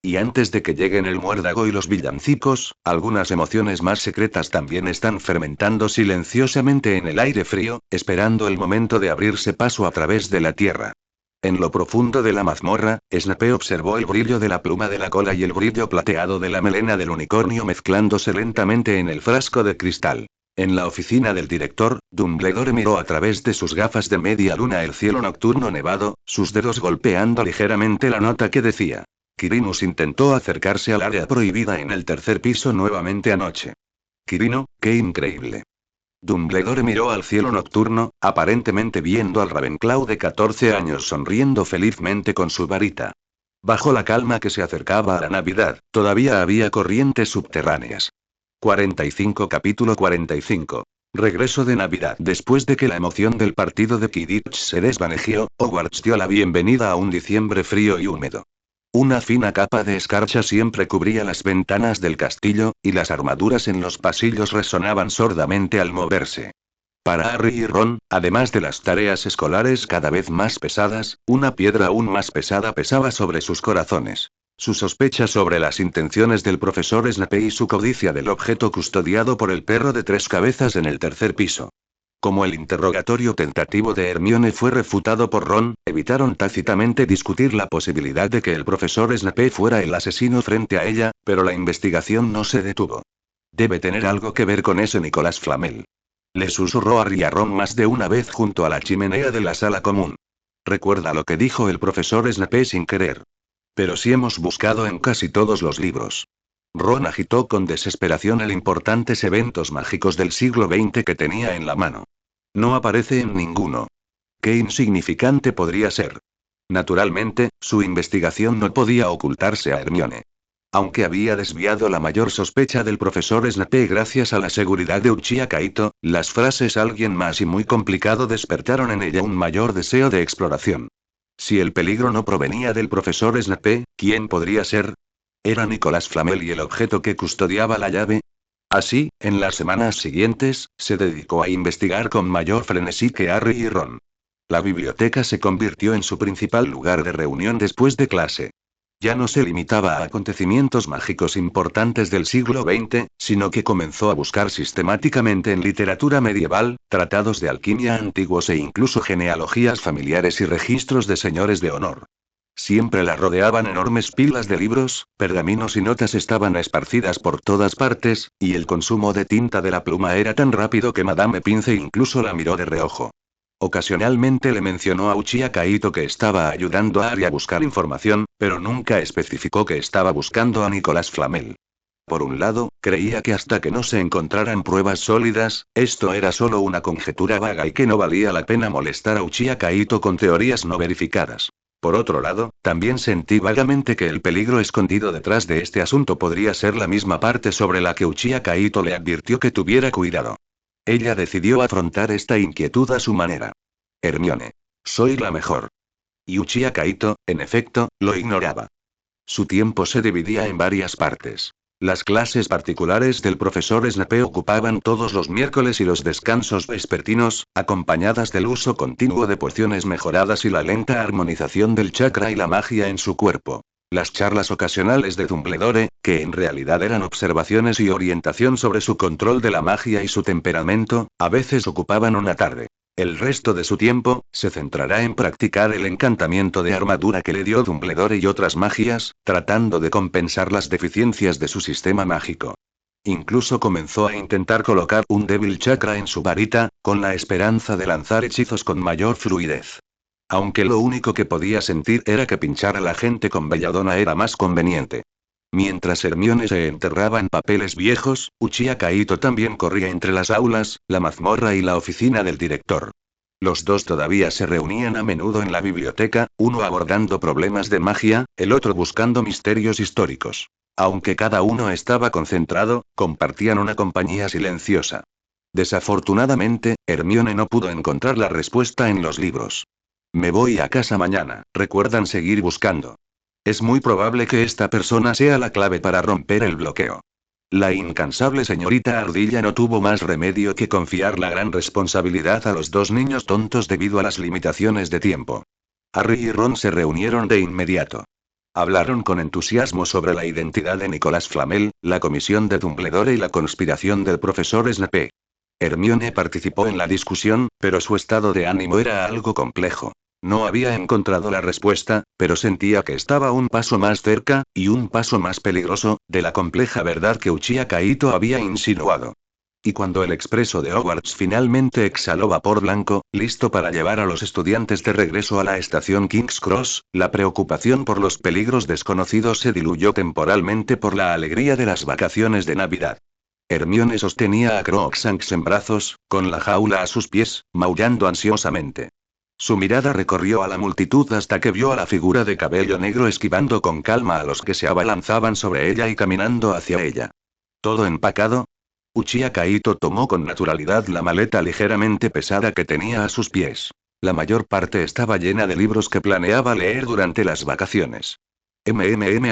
Y antes de que lleguen el muérdago y los villancicos, algunas emociones más secretas también están fermentando silenciosamente en el aire frío, esperando el momento de abrirse paso a través de la tierra. En lo profundo de la mazmorra, Snape observó el brillo de la pluma de la cola y el brillo plateado de la melena del unicornio mezclándose lentamente en el frasco de cristal. En la oficina del director, Dumbledore miró a través de sus gafas de media luna el cielo nocturno nevado, sus dedos golpeando ligeramente la nota que decía: Quirinus intentó acercarse al área prohibida en el tercer piso nuevamente anoche. Quirino, qué increíble. Dumbledore miró al cielo nocturno, aparentemente viendo al Ravenclaw de 14 años sonriendo felizmente con su varita. Bajo la calma que se acercaba a la Navidad, todavía había corrientes subterráneas. 45 Capítulo 45. Regreso de Navidad. Después de que la emoción del partido de Quidditch se desvaneció, Hogwarts dio la bienvenida a un diciembre frío y húmedo. Una fina capa de escarcha siempre cubría las ventanas del castillo, y las armaduras en los pasillos resonaban sordamente al moverse. Para Harry y Ron, además de las tareas escolares cada vez más pesadas, una piedra aún más pesada pesaba sobre sus corazones. Su sospecha sobre las intenciones del profesor Snape y su codicia del objeto custodiado por el perro de tres cabezas en el tercer piso. Como el interrogatorio tentativo de Hermione fue refutado por Ron, evitaron tácitamente discutir la posibilidad de que el profesor Snape fuera el asesino frente a ella, pero la investigación no se detuvo. Debe tener algo que ver con ese Nicolás Flamel. Le susurró Harry a Ron más de una vez junto a la chimenea de la sala común. Recuerda lo que dijo el profesor Snape sin querer. Pero si hemos buscado en casi todos los libros. Ron agitó con desesperación el importantes eventos mágicos del siglo XX que tenía en la mano. No aparece en ninguno. Qué insignificante podría ser. Naturalmente, su investigación no podía ocultarse a Hermione. Aunque había desviado la mayor sospecha del profesor Snape gracias a la seguridad de Uchiha Kaito, las frases alguien más y muy complicado despertaron en ella un mayor deseo de exploración. Si el peligro no provenía del profesor Snape, ¿quién podría ser? ¿Era Nicolás Flamel y el objeto que custodiaba la llave? Así, en las semanas siguientes, se dedicó a investigar con mayor frenesí que Harry y Ron. La biblioteca se convirtió en su principal lugar de reunión después de clase. Ya no se limitaba a acontecimientos mágicos importantes del siglo XX, sino que comenzó a buscar sistemáticamente en literatura medieval, tratados de alquimia antiguos e incluso genealogías familiares y registros de señores de honor. Siempre la rodeaban enormes pilas de libros, pergaminos y notas estaban esparcidas por todas partes, y el consumo de tinta de la pluma era tan rápido que Madame Pince incluso la miró de reojo. Ocasionalmente le mencionó a Uchiha Kaito que estaba ayudando a Harry a buscar información, pero nunca especificó que estaba buscando a Nicolás Flamel. Por un lado, creía que hasta que no se encontraran pruebas sólidas, esto era solo una conjetura vaga y que no valía la pena molestar a Uchiha Kaito con teorías no verificadas. Por otro lado, también sentí vagamente que el peligro escondido detrás de este asunto podría ser la misma parte sobre la que Uchiha Kaito le advirtió que tuviera cuidado. Ella decidió afrontar esta inquietud a su manera. Hermione. Soy la mejor. Y Uchiha Kaito, en efecto, lo ignoraba. Su tiempo se dividía en varias partes. Las clases particulares del profesor Snape ocupaban todos los miércoles y los descansos vespertinos, acompañadas del uso continuo de pociones mejoradas y la lenta armonización del chakra y la magia en su cuerpo. Las charlas ocasionales de Dumbledore, que en realidad eran observaciones y orientación sobre su control de la magia y su temperamento, a veces ocupaban una tarde. El resto de su tiempo, se centrará en practicar el encantamiento de armadura que le dio Dumbledore y otras magias, tratando de compensar las deficiencias de su sistema mágico. Incluso comenzó a intentar colocar un débil chakra en su varita, con la esperanza de lanzar hechizos con mayor fluidez. Aunque lo único que podía sentir era que pinchar a la gente con belladona era más conveniente. Mientras Hermione se enterraba en papeles viejos, Uchiha Kaito también corría entre las aulas, la mazmorra y la oficina del director. Los dos todavía se reunían a menudo en la biblioteca, uno abordando problemas de magia, el otro buscando misterios históricos. Aunque cada uno estaba concentrado, compartían una compañía silenciosa. Desafortunadamente, Hermione no pudo encontrar la respuesta en los libros. Me voy a casa mañana, ¿recuerdan seguir buscando? Es muy probable que esta persona sea la clave para romper el bloqueo. La incansable señorita Ardilla no tuvo más remedio que confiar la gran responsabilidad a los dos niños tontos debido a las limitaciones de tiempo. Harry y Ron se reunieron de inmediato. Hablaron con entusiasmo sobre la identidad de Nicolas Flamel, la comisión de Dumbledore y la conspiración del profesor Snape. Hermione participó en la discusión, pero su estado de ánimo era algo complejo. No había encontrado la respuesta, pero sentía que estaba un paso más cerca, y un paso más peligroso, de la compleja verdad que Uchiha Kaito había insinuado. Y cuando el expreso de Hogwarts finalmente exhaló vapor blanco, listo para llevar a los estudiantes de regreso a la estación King's Cross, la preocupación por los peligros desconocidos se diluyó temporalmente por la alegría de las vacaciones de Navidad. Hermione sostenía a Crookshanks en brazos, con la jaula a sus pies, maullando ansiosamente. Su mirada recorrió a la multitud hasta que vio a la figura de cabello negro esquivando con calma a los que se abalanzaban sobre ella y caminando hacia ella. ¿Todo empacado? Uchiha Kaito tomó con naturalidad la maleta ligeramente pesada que tenía a sus pies. La mayor parte estaba llena de libros que planeaba leer durante las vacaciones.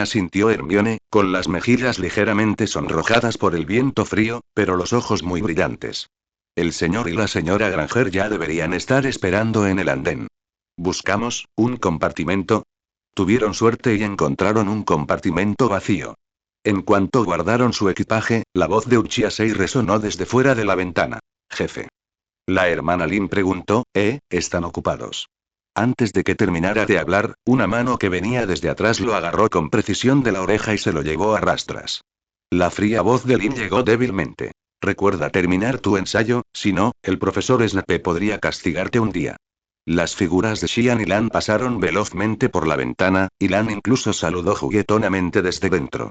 Asintió Hermione, con las mejillas ligeramente sonrojadas por el viento frío, pero los ojos muy brillantes. El señor y la señora Granger ya deberían estar esperando en el andén. ¿Buscamos un compartimento? Tuvieron suerte y encontraron un compartimento vacío. En cuanto guardaron su equipaje, la voz de Uchiha Sei resonó desde fuera de la ventana. Jefe. La hermana Lin preguntó, ¿están ocupados? Antes de que terminara de hablar, una mano que venía desde atrás lo agarró con precisión de la oreja y se lo llevó a rastras. La fría voz de Lin llegó débilmente. Recuerda terminar tu ensayo, si no, el profesor Snape podría castigarte un día. Las figuras de Xian y Lan pasaron velozmente por la ventana, y Lan incluso saludó juguetonamente desde dentro.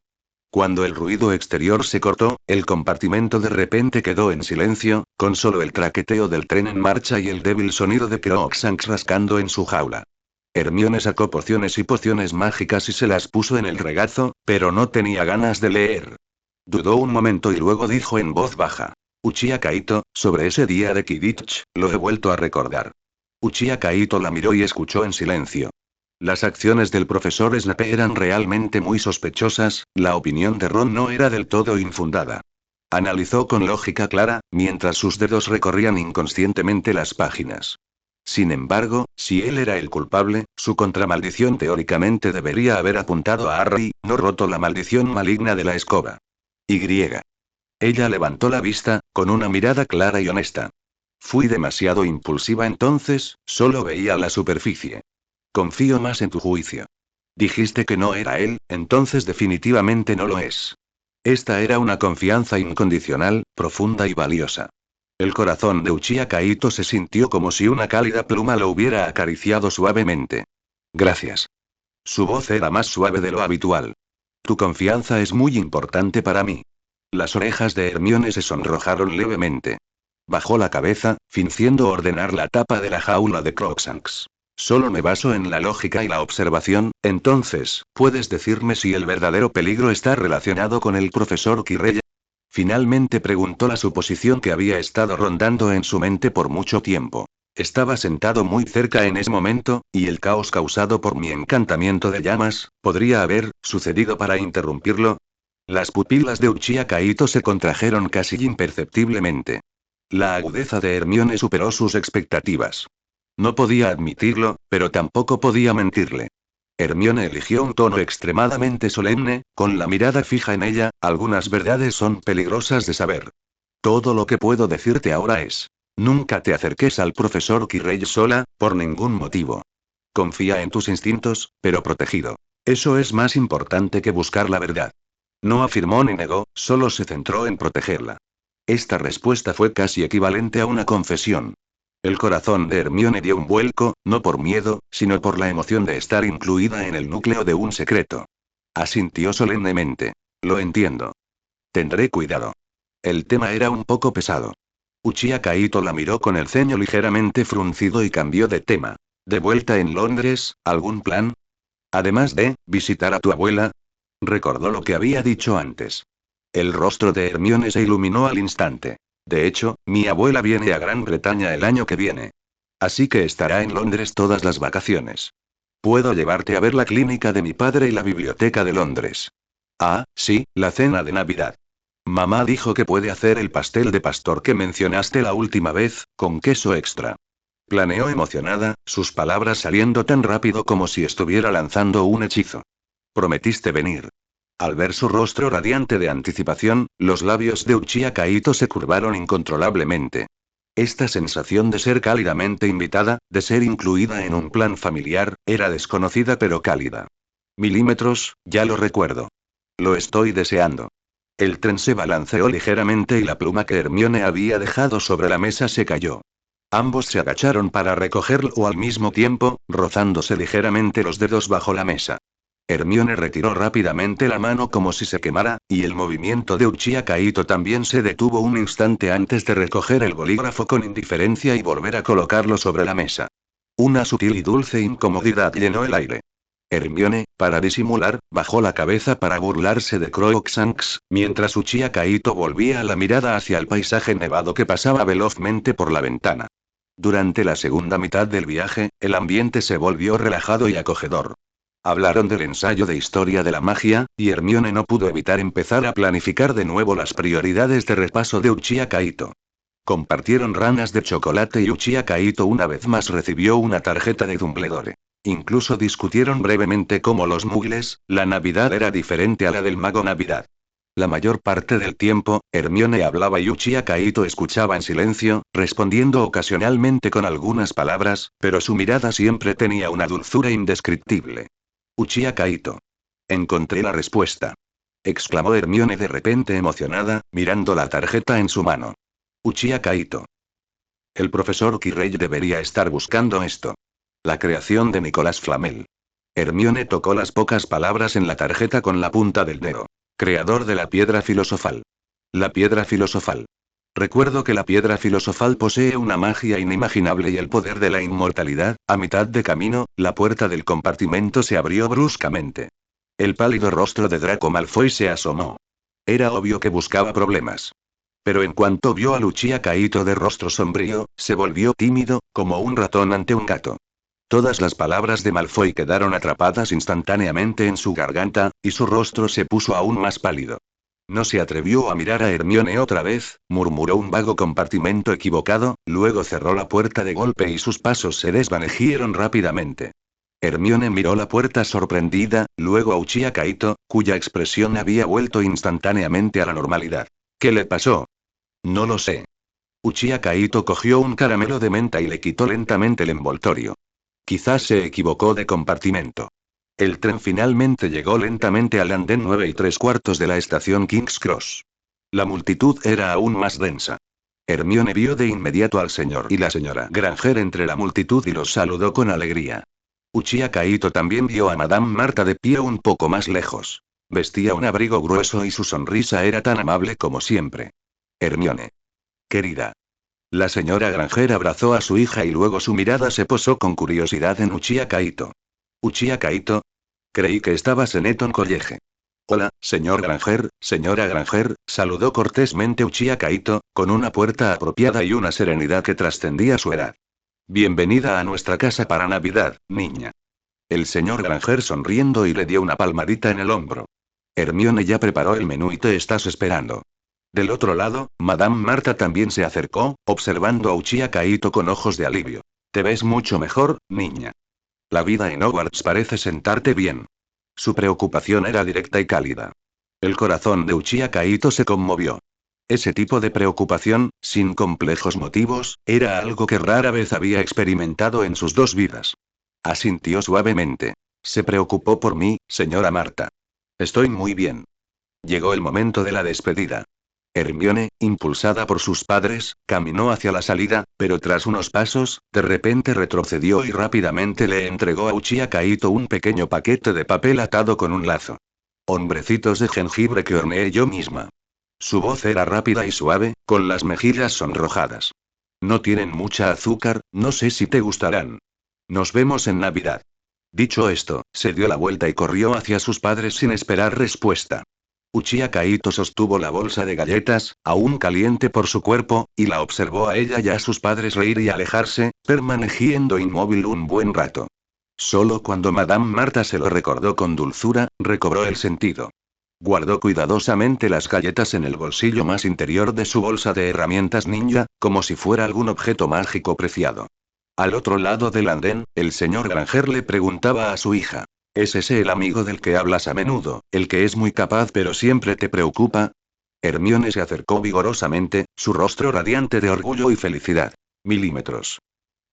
Cuando el ruido exterior se cortó, el compartimento de repente quedó en silencio, con solo el traqueteo del tren en marcha y el débil sonido de Crookshanks rascando en su jaula. Hermione sacó pociones y pociones mágicas y se las puso en el regazo, pero no tenía ganas de leer. Dudó un momento y luego dijo en voz baja. Uchiha Kaito, sobre ese día de Quidditch, lo he vuelto a recordar. Uchiha Kaito la miró y escuchó en silencio. Las acciones del profesor Snape eran realmente muy sospechosas, la opinión de Ron no era del todo infundada. Analizó con lógica clara, mientras sus dedos recorrían inconscientemente las páginas. Sin embargo, si él era el culpable, su contramaldición teóricamente debería haber apuntado a Harry, no roto la maldición maligna de la escoba. Y. Ella levantó la vista, con una mirada clara y honesta. Fui demasiado impulsiva entonces, solo veía la superficie. Confío más en tu juicio. Dijiste que no era él, entonces definitivamente no lo es. Esta era una confianza incondicional, profunda y valiosa. El corazón de Uchiha Kaito se sintió como si una cálida pluma lo hubiera acariciado suavemente. Gracias. Su voz era más suave de lo habitual. Tu confianza es muy importante para mí. Las orejas de Hermione se sonrojaron levemente. Bajó la cabeza, fingiendo ordenar la tapa de la jaula de Crookshanks. Solo me baso en la lógica y la observación, entonces, ¿puedes decirme si el verdadero peligro está relacionado con el profesor Quirrell? Finalmente preguntó la suposición que había estado rondando en su mente por mucho tiempo. Estaba sentado muy cerca en ese momento, y el caos causado por mi encantamiento de llamas, ¿podría haber sucedido para interrumpirlo? Las pupilas de Uchiha Kaito se contrajeron casi imperceptiblemente. La agudeza de Hermione superó sus expectativas. No podía admitirlo, pero tampoco podía mentirle. Hermione eligió un tono extremadamente solemne, con la mirada fija en ella, algunas verdades son peligrosas de saber. Todo lo que puedo decirte ahora es. Nunca te acerques al profesor Quirrell sola, por ningún motivo. Confía en tus instintos, pero protegido. Eso es más importante que buscar la verdad. No afirmó ni negó, solo se centró en protegerla. Esta respuesta fue casi equivalente a una confesión. El corazón de Hermione dio un vuelco, no por miedo, sino por la emoción de estar incluida en el núcleo de un secreto. Asintió solemnemente. Lo entiendo. Tendré cuidado. El tema era un poco pesado. Uchiha Kaito la miró con el ceño ligeramente fruncido y cambió de tema. ¿De vuelta en Londres, algún plan? Además de, visitar a tu abuela. Recordó lo que había dicho antes. El rostro de Hermione se iluminó al instante. De hecho, mi abuela viene a Gran Bretaña el año que viene. Así que estará en Londres todas las vacaciones. Puedo llevarte a ver la clínica de mi padre y la biblioteca de Londres. Ah, sí, la cena de Navidad. Mamá dijo que puede hacer el pastel de pastor que mencionaste la última vez, con queso extra. Planeó emocionada, sus palabras saliendo tan rápido como si estuviera lanzando un hechizo. Prometiste venir. Al ver su rostro radiante de anticipación, los labios de Uchiha Kaito se curvaron incontrolablemente. Esta sensación de ser cálidamente invitada, de ser incluida en un plan familiar, era desconocida pero cálida. Milímetros, ya lo recuerdo. Lo estoy deseando. El tren se balanceó ligeramente y la pluma que Hermione había dejado sobre la mesa se cayó. Ambos se agacharon para recogerlo al mismo tiempo, rozándose ligeramente los dedos bajo la mesa. Hermione retiró rápidamente la mano como si se quemara, y el movimiento de Uchiha Kaito también se detuvo un instante antes de recoger el bolígrafo con indiferencia y volver a colocarlo sobre la mesa. Una sutil y dulce incomodidad llenó el aire. Hermione, para disimular, bajó la cabeza para burlarse de Crookshanks, mientras Uchiha Kaito volvía la mirada hacia el paisaje nevado que pasaba velozmente por la ventana. Durante la segunda mitad del viaje, el ambiente se volvió relajado y acogedor. Hablaron del ensayo de historia de la magia, y Hermione no pudo evitar empezar a planificar de nuevo las prioridades de repaso de Uchiha Kaito. Compartieron ranas de chocolate y Uchiha Kaito una vez más recibió una tarjeta de Dumbledore. Incluso discutieron brevemente cómo los muggles, la Navidad era diferente a la del Mago Navidad. La mayor parte del tiempo, Hermione hablaba y Uchiha Kaito escuchaba en silencio, respondiendo ocasionalmente con algunas palabras, pero su mirada siempre tenía una dulzura indescriptible. Uchiha Kaito. Encontré la respuesta. Exclamó Hermione de repente emocionada, mirando la tarjeta en su mano. Uchiha Kaito. El profesor Quirrell debería estar buscando esto. La creación de Nicolás Flamel. Hermione tocó las pocas palabras en la tarjeta con la punta del dedo. Creador de la piedra filosofal. La piedra filosofal. Recuerdo que la piedra filosofal posee una magia inimaginable y el poder de la inmortalidad. A mitad de camino, la puerta del compartimento se abrió bruscamente. El pálido rostro de Draco Malfoy se asomó. Era obvio que buscaba problemas. Pero en cuanto vio a Uchiha Kaito de rostro sombrío, se volvió tímido, como un ratón ante un gato. Todas las palabras de Malfoy quedaron atrapadas instantáneamente en su garganta, y su rostro se puso aún más pálido. No se atrevió a mirar a Hermione otra vez, murmuró un vago compartimento equivocado, luego cerró la puerta de golpe y sus pasos se desvanecieron rápidamente. Hermione miró la puerta sorprendida, luego a Uchiha Kaito, cuya expresión había vuelto instantáneamente a la normalidad. ¿Qué le pasó? No lo sé. Uchiha Kaito cogió un caramelo de menta y le quitó lentamente el envoltorio. Quizás se equivocó de compartimento. El tren finalmente llegó lentamente al andén 9 3/4 de la estación King's Cross. La multitud era aún más densa. Hermione vio de inmediato al señor y la señora Granger entre la multitud y los saludó con alegría. Uchiha Kaito también vio a Madame Marta de pie un poco más lejos. Vestía un abrigo grueso y su sonrisa era tan amable como siempre. Hermione. Querida. La señora Granger abrazó a su hija y luego su mirada se posó con curiosidad en Uchiha Kaito. Uchiha Kaito. Creí que estabas en Eton College. Hola, señor Granger, señora Granger, saludó cortésmente Uchiha Kaito, con una puerta apropiada y una serenidad que trascendía su edad. Bienvenida a nuestra casa para Navidad, niña. El señor Granger sonriendo y le dio una palmadita en el hombro. Hermione ya preparó el menú y te estás esperando. Del otro lado, Madame Marta también se acercó, observando a Uchiha Kaito con ojos de alivio. Te ves mucho mejor, niña. La vida en Hogwarts parece sentarte bien. Su preocupación era directa y cálida. El corazón de Uchiha Kaito se conmovió. Ese tipo de preocupación, sin complejos motivos, era algo que rara vez había experimentado en sus dos vidas. Asintió suavemente. Se preocupó por mí, señora Marta. Estoy muy bien. Llegó el momento de la despedida. Hermione, impulsada por sus padres, caminó hacia la salida, pero tras unos pasos, de repente retrocedió y rápidamente le entregó a Uchiha Kaito un pequeño paquete de papel atado con un lazo. Hombrecitos de jengibre que horneé yo misma. Su voz era rápida y suave, con las mejillas sonrojadas. No tienen mucha azúcar, no sé si te gustarán. Nos vemos en Navidad. Dicho esto, se dio la vuelta y corrió hacia sus padres sin esperar respuesta. Uchiha Kaito sostuvo la bolsa de galletas, aún caliente por su cuerpo, y la observó a ella y a sus padres reír y alejarse, permaneciendo inmóvil un buen rato. Solo cuando Madame Marta se lo recordó con dulzura, recobró el sentido. Guardó cuidadosamente las galletas en el bolsillo más interior de su bolsa de herramientas ninja, como si fuera algún objeto mágico preciado. Al otro lado del andén, el señor Granger le preguntaba a su hija. ¿Es ese el amigo del que hablas a menudo, el que es muy capaz pero siempre te preocupa? Hermione se acercó vigorosamente, su rostro radiante de orgullo y felicidad. Milímetros.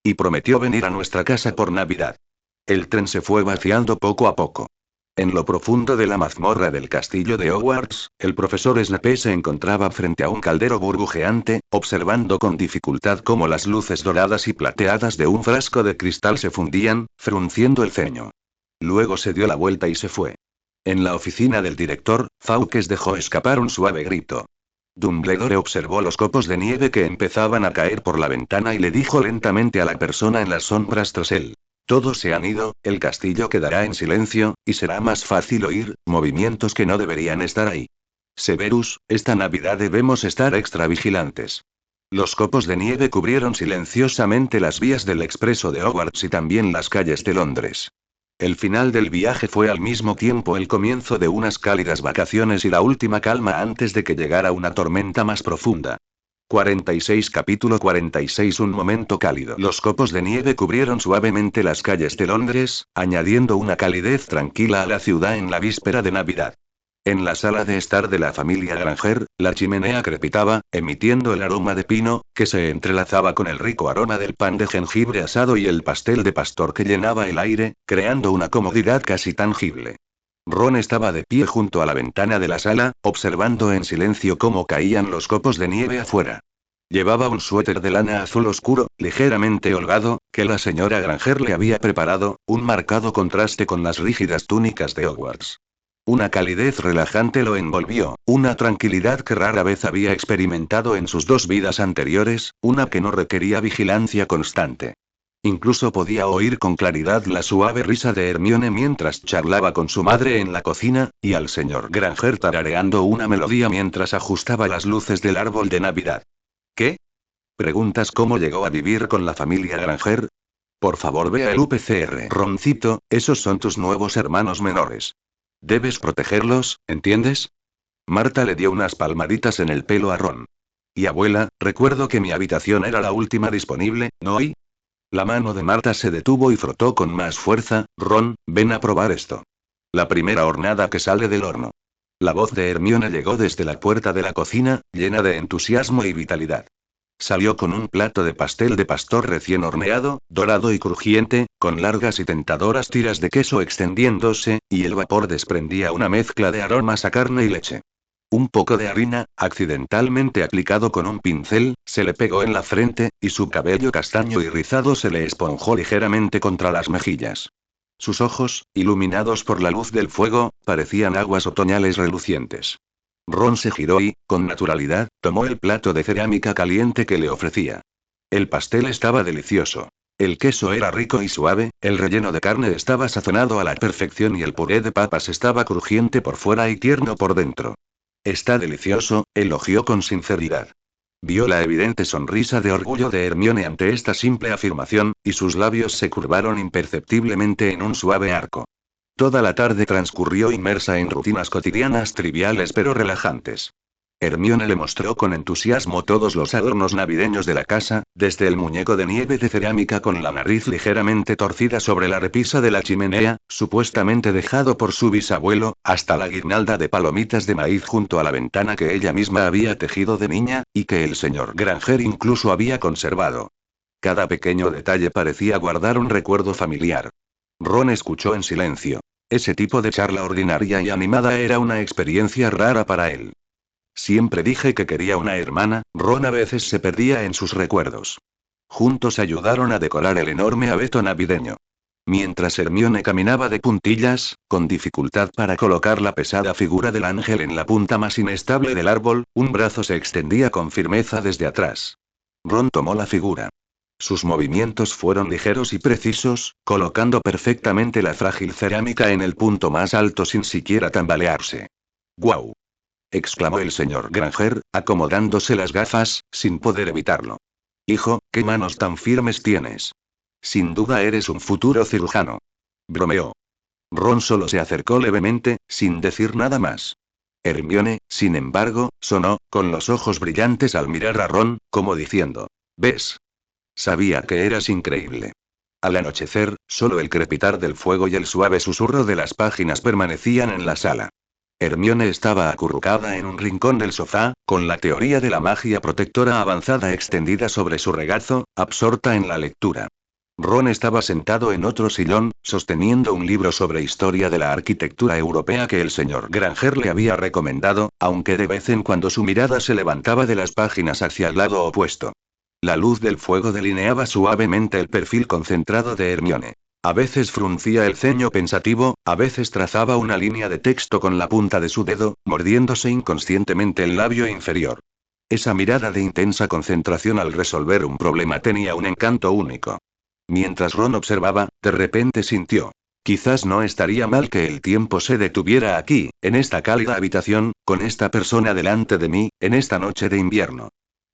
Y prometió venir a nuestra casa por Navidad. El tren se fue vaciando poco a poco. En lo profundo de la mazmorra del castillo de Hogwarts, el profesor Snape se encontraba frente a un caldero burbujeante, observando con dificultad cómo las luces doradas y plateadas de un frasco de cristal se fundían, frunciendo el ceño. Luego se dio la vuelta y se fue. En la oficina del director, Fawkes dejó escapar un suave grito. Dumbledore observó los copos de nieve que empezaban a caer por la ventana y le dijo lentamente a la persona en las sombras tras él. Todos se han ido, el castillo quedará en silencio, y será más fácil oír movimientos que no deberían estar ahí. Severus, esta Navidad debemos estar extra vigilantes. Los copos de nieve cubrieron silenciosamente las vías del expreso de Hogwarts y también las calles de Londres. El final del viaje fue al mismo tiempo el comienzo de unas cálidas vacaciones y la última calma antes de que llegara una tormenta más profunda. 46 Capítulo 46 Un momento cálido. Los copos de nieve cubrieron suavemente las calles de Londres, añadiendo una calidez tranquila a la ciudad en la víspera de Navidad. En la sala de estar de la familia Granger, la chimenea crepitaba, emitiendo el aroma de pino, que se entrelazaba con el rico aroma del pan de jengibre asado y el pastel de pastor que llenaba el aire, creando una comodidad casi tangible. Ron estaba de pie junto a la ventana de la sala, observando en silencio cómo caían los copos de nieve afuera. Llevaba un suéter de lana azul oscuro, ligeramente holgado, que la señora Granger le había preparado, un marcado contraste con las rígidas túnicas de Hogwarts. Una calidez relajante lo envolvió, una tranquilidad que rara vez había experimentado en sus dos vidas anteriores, una que no requería vigilancia constante. Incluso podía oír con claridad la suave risa de Hermione mientras charlaba con su madre en la cocina, y al señor Granger tarareando una melodía mientras ajustaba las luces del árbol de Navidad. ¿Qué? ¿Preguntas cómo llegó a vivir con la familia Granger? Por favor, vea el UPCR. Roncito, esos son tus nuevos hermanos menores. Debes protegerlos, ¿entiendes? Marta le dio unas palmaditas en el pelo a Ron. Y abuela, recuerdo que mi habitación era la última disponible, ¿no? Y la mano de Marta se detuvo y frotó con más fuerza. Ron, ven a probar esto. La primera hornada que sale del horno. La voz de Hermione llegó desde la puerta de la cocina, llena de entusiasmo y vitalidad. Salió con un plato de pastel de pastor recién horneado, dorado y crujiente, con largas y tentadoras tiras de queso extendiéndose, y el vapor desprendía una mezcla de aromas a carne y leche. Un poco de harina, accidentalmente aplicado con un pincel, se le pegó en la frente, y su cabello castaño y rizado se le esponjó ligeramente contra las mejillas. Sus ojos, iluminados por la luz del fuego, parecían aguas otoñales relucientes. Ron se giró y, con naturalidad, tomó el plato de cerámica caliente que le ofrecía. El pastel estaba delicioso. El queso era rico y suave, el relleno de carne estaba sazonado a la perfección y el puré de papas estaba crujiente por fuera y tierno por dentro. Está delicioso, elogió con sinceridad. Vio la evidente sonrisa de orgullo de Hermione ante esta simple afirmación, y sus labios se curvaron imperceptiblemente en un suave arco. Toda la tarde transcurrió inmersa en rutinas cotidianas triviales pero relajantes. Hermione le mostró con entusiasmo todos los adornos navideños de la casa, desde el muñeco de nieve de cerámica con la nariz ligeramente torcida sobre la repisa de la chimenea, supuestamente dejado por su bisabuelo, hasta la guirnalda de palomitas de maíz junto a la ventana que ella misma había tejido de niña, y que el señor Granger incluso había conservado. Cada pequeño detalle parecía guardar un recuerdo familiar. Ron escuchó en silencio. Ese tipo de charla ordinaria y animada era una experiencia rara para él. Siempre dije que quería una hermana. Ron a veces se perdía en sus recuerdos. Juntos ayudaron a decorar el enorme abeto navideño. Mientras Hermione caminaba de puntillas, con dificultad para colocar la pesada figura del ángel en la punta más inestable del árbol, un brazo se extendía con firmeza desde atrás. Ron tomó la figura. Sus movimientos fueron ligeros y precisos, colocando perfectamente la frágil cerámica en el punto más alto sin siquiera tambalearse. ¡Guau! Exclamó el señor Granger, acomodándose las gafas, sin poder evitarlo. Hijo, qué manos tan firmes tienes. Sin duda eres un futuro cirujano. Bromeó. Ron solo se acercó levemente, sin decir nada más. Hermione, sin embargo, sonó, con los ojos brillantes al mirar a Ron, como diciendo: ¿ves? Sabía que eras increíble. Al anochecer, solo el crepitar del fuego y el suave susurro de las páginas permanecían en la sala. Hermione estaba acurrucada en un rincón del sofá, con la teoría de la magia protectora avanzada extendida sobre su regazo, absorta en la lectura. Ron estaba sentado en otro sillón, sosteniendo un libro sobre historia de la arquitectura europea que el señor Granger le había recomendado, aunque de vez en cuando su mirada se levantaba de las páginas hacia el lado opuesto. La luz del fuego delineaba suavemente el perfil concentrado de Hermione. A veces fruncía el ceño pensativo, a veces trazaba una línea de texto con la punta de su dedo, mordiéndose inconscientemente el labio inferior. Esa mirada de intensa concentración al resolver un problema tenía un encanto único. Mientras Ron observaba, de repente sintió. Quizás no estaría mal que el tiempo se detuviera aquí, en esta cálida habitación, con esta persona delante de mí, en esta noche de invierno.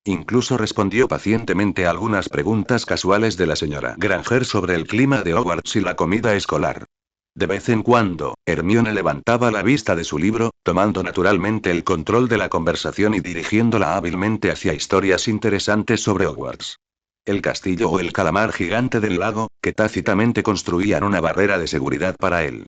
Incluso respondió pacientemente a algunas preguntas casuales de la señora Granger sobre el clima de Hogwarts y la comida escolar. De vez en cuando, Hermione levantaba la vista de su libro, tomando naturalmente el control de la conversación y dirigiéndola hábilmente hacia historias interesantes sobre Hogwarts. El castillo o el calamar gigante del lago, que tácitamente construían una barrera de seguridad para él.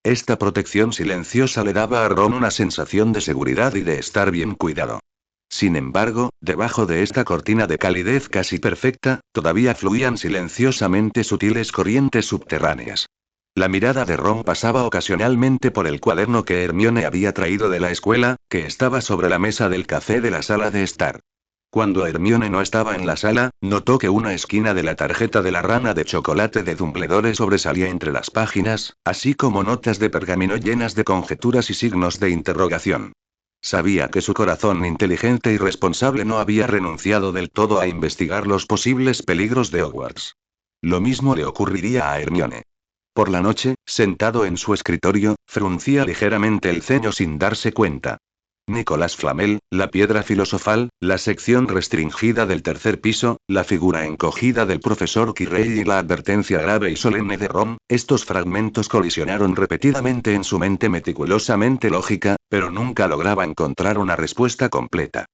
Esta protección silenciosa le daba a Ron una sensación de seguridad y de estar bien cuidado. Sin embargo, debajo de esta cortina de calidez casi perfecta, todavía fluían silenciosamente sutiles corrientes subterráneas. La mirada de Ron pasaba ocasionalmente por el cuaderno que Hermione había traído de la escuela, que estaba sobre la mesa del café de la sala de estar. Cuando Hermione no estaba en la sala, notó que una esquina de la tarjeta de la rana de chocolate de Dumbledore sobresalía entre las páginas, así como notas de pergamino llenas de conjeturas y signos de interrogación. Sabía que su corazón inteligente y responsable no había renunciado del todo a investigar los posibles peligros de Hogwarts. Lo mismo le ocurriría a Hermione. Por la noche, sentado en su escritorio, fruncía ligeramente el ceño sin darse cuenta. Nicolás Flamel, la piedra filosofal, la sección restringida del tercer piso, la figura encogida del profesor Quirrell y la advertencia grave y solemne de Ron, estos fragmentos colisionaron repetidamente en su mente meticulosamente lógica, pero nunca lograba encontrar una respuesta completa.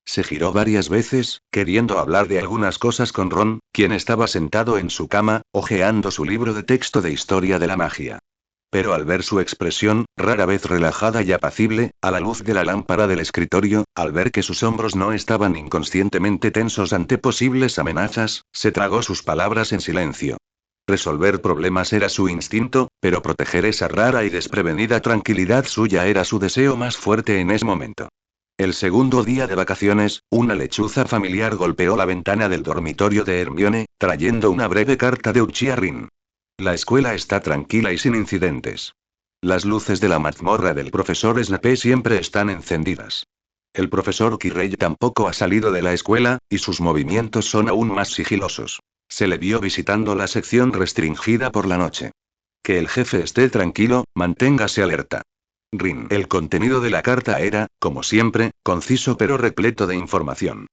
Se giró varias veces, queriendo hablar de algunas cosas con Ron, quien estaba sentado en su cama, hojeando su libro de texto de historia de la magia. Pero al ver su expresión, rara vez relajada y apacible, a la luz de la lámpara del escritorio, al ver que sus hombros no estaban inconscientemente tensos ante posibles amenazas, se tragó sus palabras en silencio. Resolver problemas era su instinto, pero proteger esa rara y desprevenida tranquilidad suya era su deseo más fuerte en ese momento. El segundo día de vacaciones, una lechuza familiar golpeó la ventana del dormitorio de Hermione, trayendo una breve carta de Uchia Rin. La escuela está tranquila y sin incidentes. Las luces de la mazmorra del profesor Snape siempre están encendidas. El profesor Quirrell tampoco ha salido de la escuela, y sus movimientos son aún más sigilosos. Se le vio visitando la sección restringida por la noche. Que el jefe esté tranquilo, manténgase alerta. Rin. El contenido de la carta era, como siempre, conciso pero repleto de información.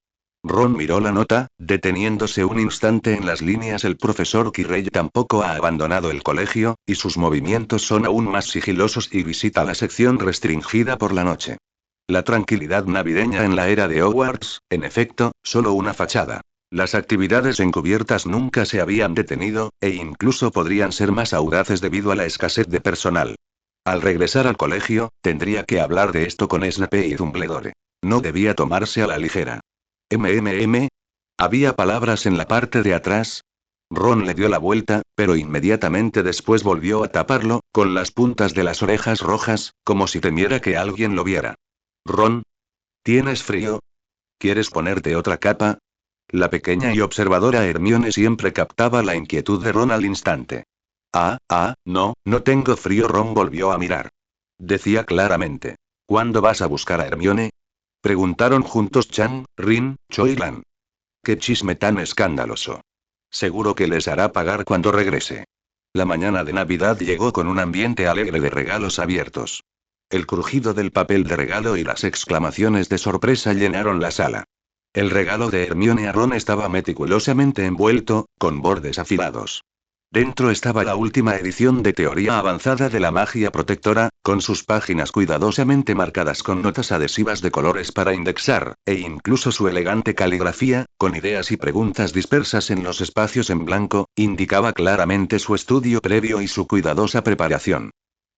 Ron miró la nota, deteniéndose un instante en las líneas. El profesor Quirrell tampoco ha abandonado el colegio, y sus movimientos son aún más sigilosos y visita la sección restringida por la noche. La tranquilidad navideña en la era de Hogwarts, en efecto, solo una fachada. Las actividades encubiertas nunca se habían detenido, e incluso podrían ser más audaces debido a la escasez de personal. Al regresar al colegio, tendría que hablar de esto con Snape y Dumbledore. No debía tomarse a la ligera. ¿Había palabras en la parte de atrás? Ron le dio la vuelta, pero inmediatamente después volvió a taparlo, con las puntas de las orejas rojas, como si temiera que alguien lo viera. Ron, ¿tienes frío? ¿Quieres ponerte otra capa? La pequeña y observadora Hermione siempre captaba la inquietud de Ron al instante. No tengo frío. Ron volvió a mirar. Decía claramente. ¿Cuándo vas a buscar a Hermione? Preguntaron juntos Chan, Rin, Cho y Lan. ¡Qué chisme tan escandaloso! Seguro que les hará pagar cuando regrese. La mañana de Navidad llegó con un ambiente alegre de regalos abiertos. El crujido del papel de regalo y las exclamaciones de sorpresa llenaron la sala. El regalo de Hermione a Ron estaba meticulosamente envuelto, con bordes afilados. Dentro estaba la última edición de Teoría Avanzada de la Magia Protectora, con sus páginas cuidadosamente marcadas con notas adhesivas de colores para indexar, e incluso su elegante caligrafía, con ideas y preguntas dispersas en los espacios en blanco, indicaba claramente su estudio previo y su cuidadosa preparación.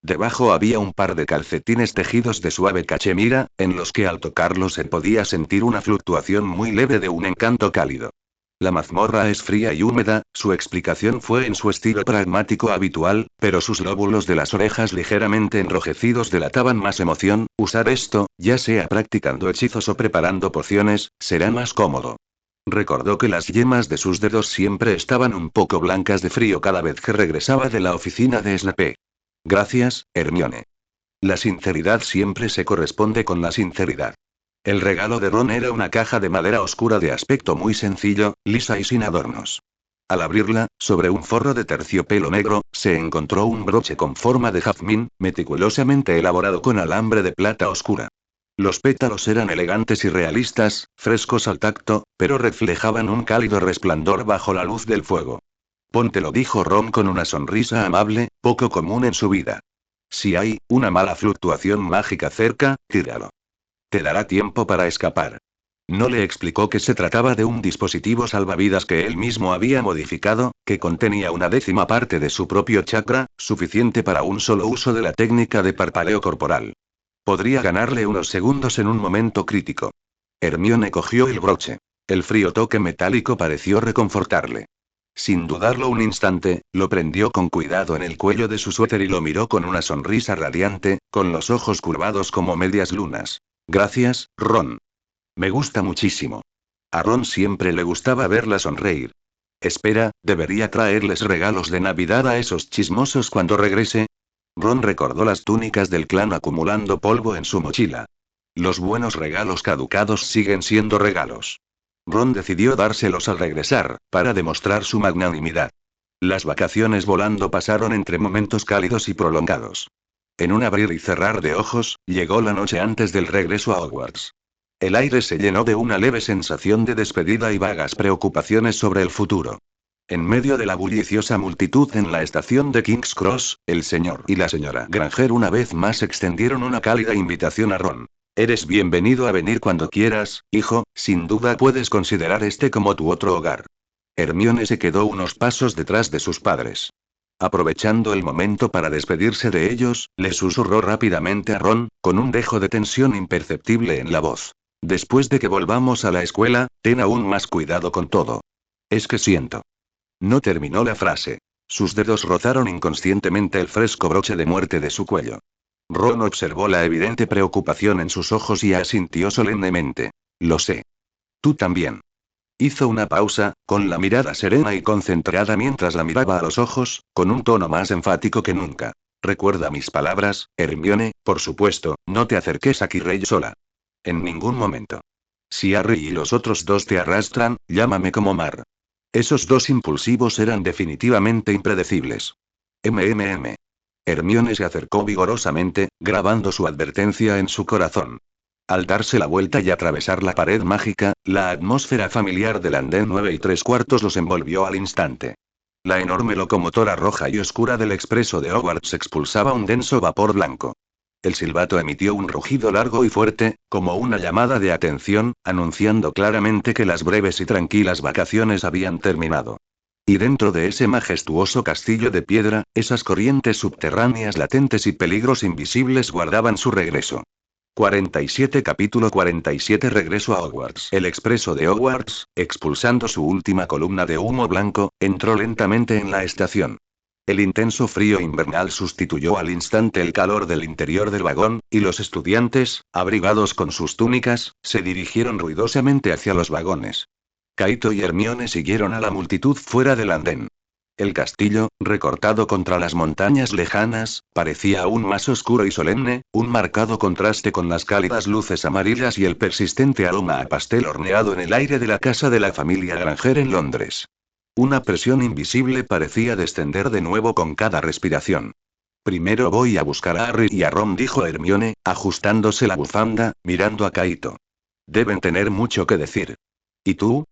Debajo había un par de calcetines tejidos de suave cachemira, en los que al tocarlos se podía sentir una fluctuación muy leve de un encanto cálido. La mazmorra es fría y húmeda, su explicación fue en su estilo pragmático habitual, pero sus lóbulos de las orejas ligeramente enrojecidos delataban más emoción. Usar esto, ya sea practicando hechizos o preparando pociones, será más cómodo. Recordó que las yemas de sus dedos siempre estaban un poco blancas de frío cada vez que regresaba de la oficina de Snape. Gracias, Hermione. La sinceridad siempre se corresponde con la sinceridad. El regalo de Ron era una caja de madera oscura de aspecto muy sencillo, lisa y sin adornos. Al abrirla, sobre un forro de terciopelo negro, se encontró un broche con forma de jazmín, meticulosamente elaborado con alambre de plata oscura. Los pétalos eran elegantes y realistas, frescos al tacto, pero reflejaban un cálido resplandor bajo la luz del fuego. Póntelo, dijo Ron con una sonrisa amable, poco común en su vida. Si hay una mala fluctuación mágica cerca, tíralo. Te dará tiempo para escapar. No le explicó que se trataba de un dispositivo salvavidas que él mismo había modificado, que contenía una décima parte de su propio chakra, suficiente para un solo uso de la técnica de parpadeo corporal. Podría ganarle unos segundos en un momento crítico. Hermione cogió el broche. El frío toque metálico pareció reconfortarle. Sin dudarlo un instante, lo prendió con cuidado en el cuello de su suéter y lo miró con una sonrisa radiante, con los ojos curvados como medias lunas. Gracias, Ron. Me gusta muchísimo. A Ron siempre le gustaba verla sonreír. Espera, ¿debería traerles regalos de Navidad a esos chismosos cuando regrese? Ron recordó las túnicas del clan acumulando polvo en su mochila. Los buenos regalos caducados siguen siendo regalos. Ron decidió dárselos al regresar, para demostrar su magnanimidad. Las vacaciones volando pasaron entre momentos cálidos y prolongados. En un abrir y cerrar de ojos, llegó la noche antes del regreso a Hogwarts. El aire se llenó de una leve sensación de despedida y vagas preocupaciones sobre el futuro. En medio de la bulliciosa multitud en la estación de King's Cross, el señor y la señora Granger una vez más extendieron una cálida invitación a Ron. Eres bienvenido a venir cuando quieras, hijo, sin duda puedes considerar este como tu otro hogar. Hermione se quedó unos pasos detrás de sus padres. Aprovechando el momento para despedirse de ellos, le susurró rápidamente a Ron, con un dejo de tensión imperceptible en la voz. Después de que volvamos a la escuela, ten aún más cuidado con todo. Es que siento. No terminó la frase. Sus dedos rozaron inconscientemente el fresco broche de muerte de su cuello. Ron observó la evidente preocupación en sus ojos y asintió solemnemente. Lo sé. Tú también. Hizo una pausa, con la mirada serena y concentrada mientras la miraba a los ojos, con un tono más enfático que nunca. Recuerda mis palabras, Hermione, por supuesto, no te acerques a Quirrell sola. En ningún momento. Si Harry y los otros dos te arrastran, llámame como Mar. Esos dos impulsivos eran definitivamente impredecibles. MMM. Hermione se acercó vigorosamente, grabando su advertencia en su corazón. Al darse la vuelta y atravesar la pared mágica, la atmósfera familiar del andén 9 3/4 los envolvió al instante. La enorme locomotora roja y oscura del expreso de Hogwarts expulsaba un denso vapor blanco. El silbato emitió un rugido largo y fuerte, como una llamada de atención, anunciando claramente que las breves y tranquilas vacaciones habían terminado. Y dentro de ese majestuoso castillo de piedra, esas corrientes subterráneas latentes y peligros invisibles guardaban su regreso. 47 Capítulo 47 Regreso a Hogwarts. El expreso de Hogwarts, expulsando su última columna de humo blanco, entró lentamente en la estación. El intenso frío invernal sustituyó al instante el calor del interior del vagón, y los estudiantes, abrigados con sus túnicas, se dirigieron ruidosamente hacia los vagones. Kaito y Hermione siguieron a la multitud fuera del andén. El castillo, recortado contra las montañas lejanas, parecía aún más oscuro y solemne, un marcado contraste con las cálidas luces amarillas y el persistente aroma a pastel horneado en el aire de la casa de la familia Granger en Londres. Una presión invisible parecía descender de nuevo con cada respiración. Primero voy a buscar a Harry y a Ron, dijo Hermione, ajustándose la bufanda, mirando a Kaito. Deben tener mucho que decir. ¿Y tú?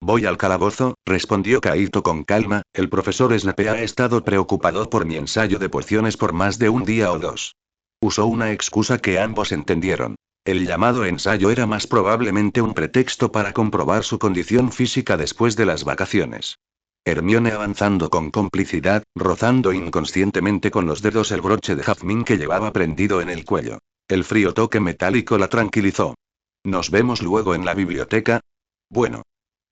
Voy al calabozo, respondió Kaito con calma. El profesor Snape ha estado preocupado por mi ensayo de pociones por más de un día o dos. Usó una excusa que ambos entendieron. El llamado ensayo era más probablemente un pretexto para comprobar su condición física después de las vacaciones. Hermione avanzando con complicidad, rozando inconscientemente con los dedos el broche de jazmín que llevaba prendido en el cuello. El frío toque metálico la tranquilizó. ¿Nos vemos luego en la biblioteca? Bueno.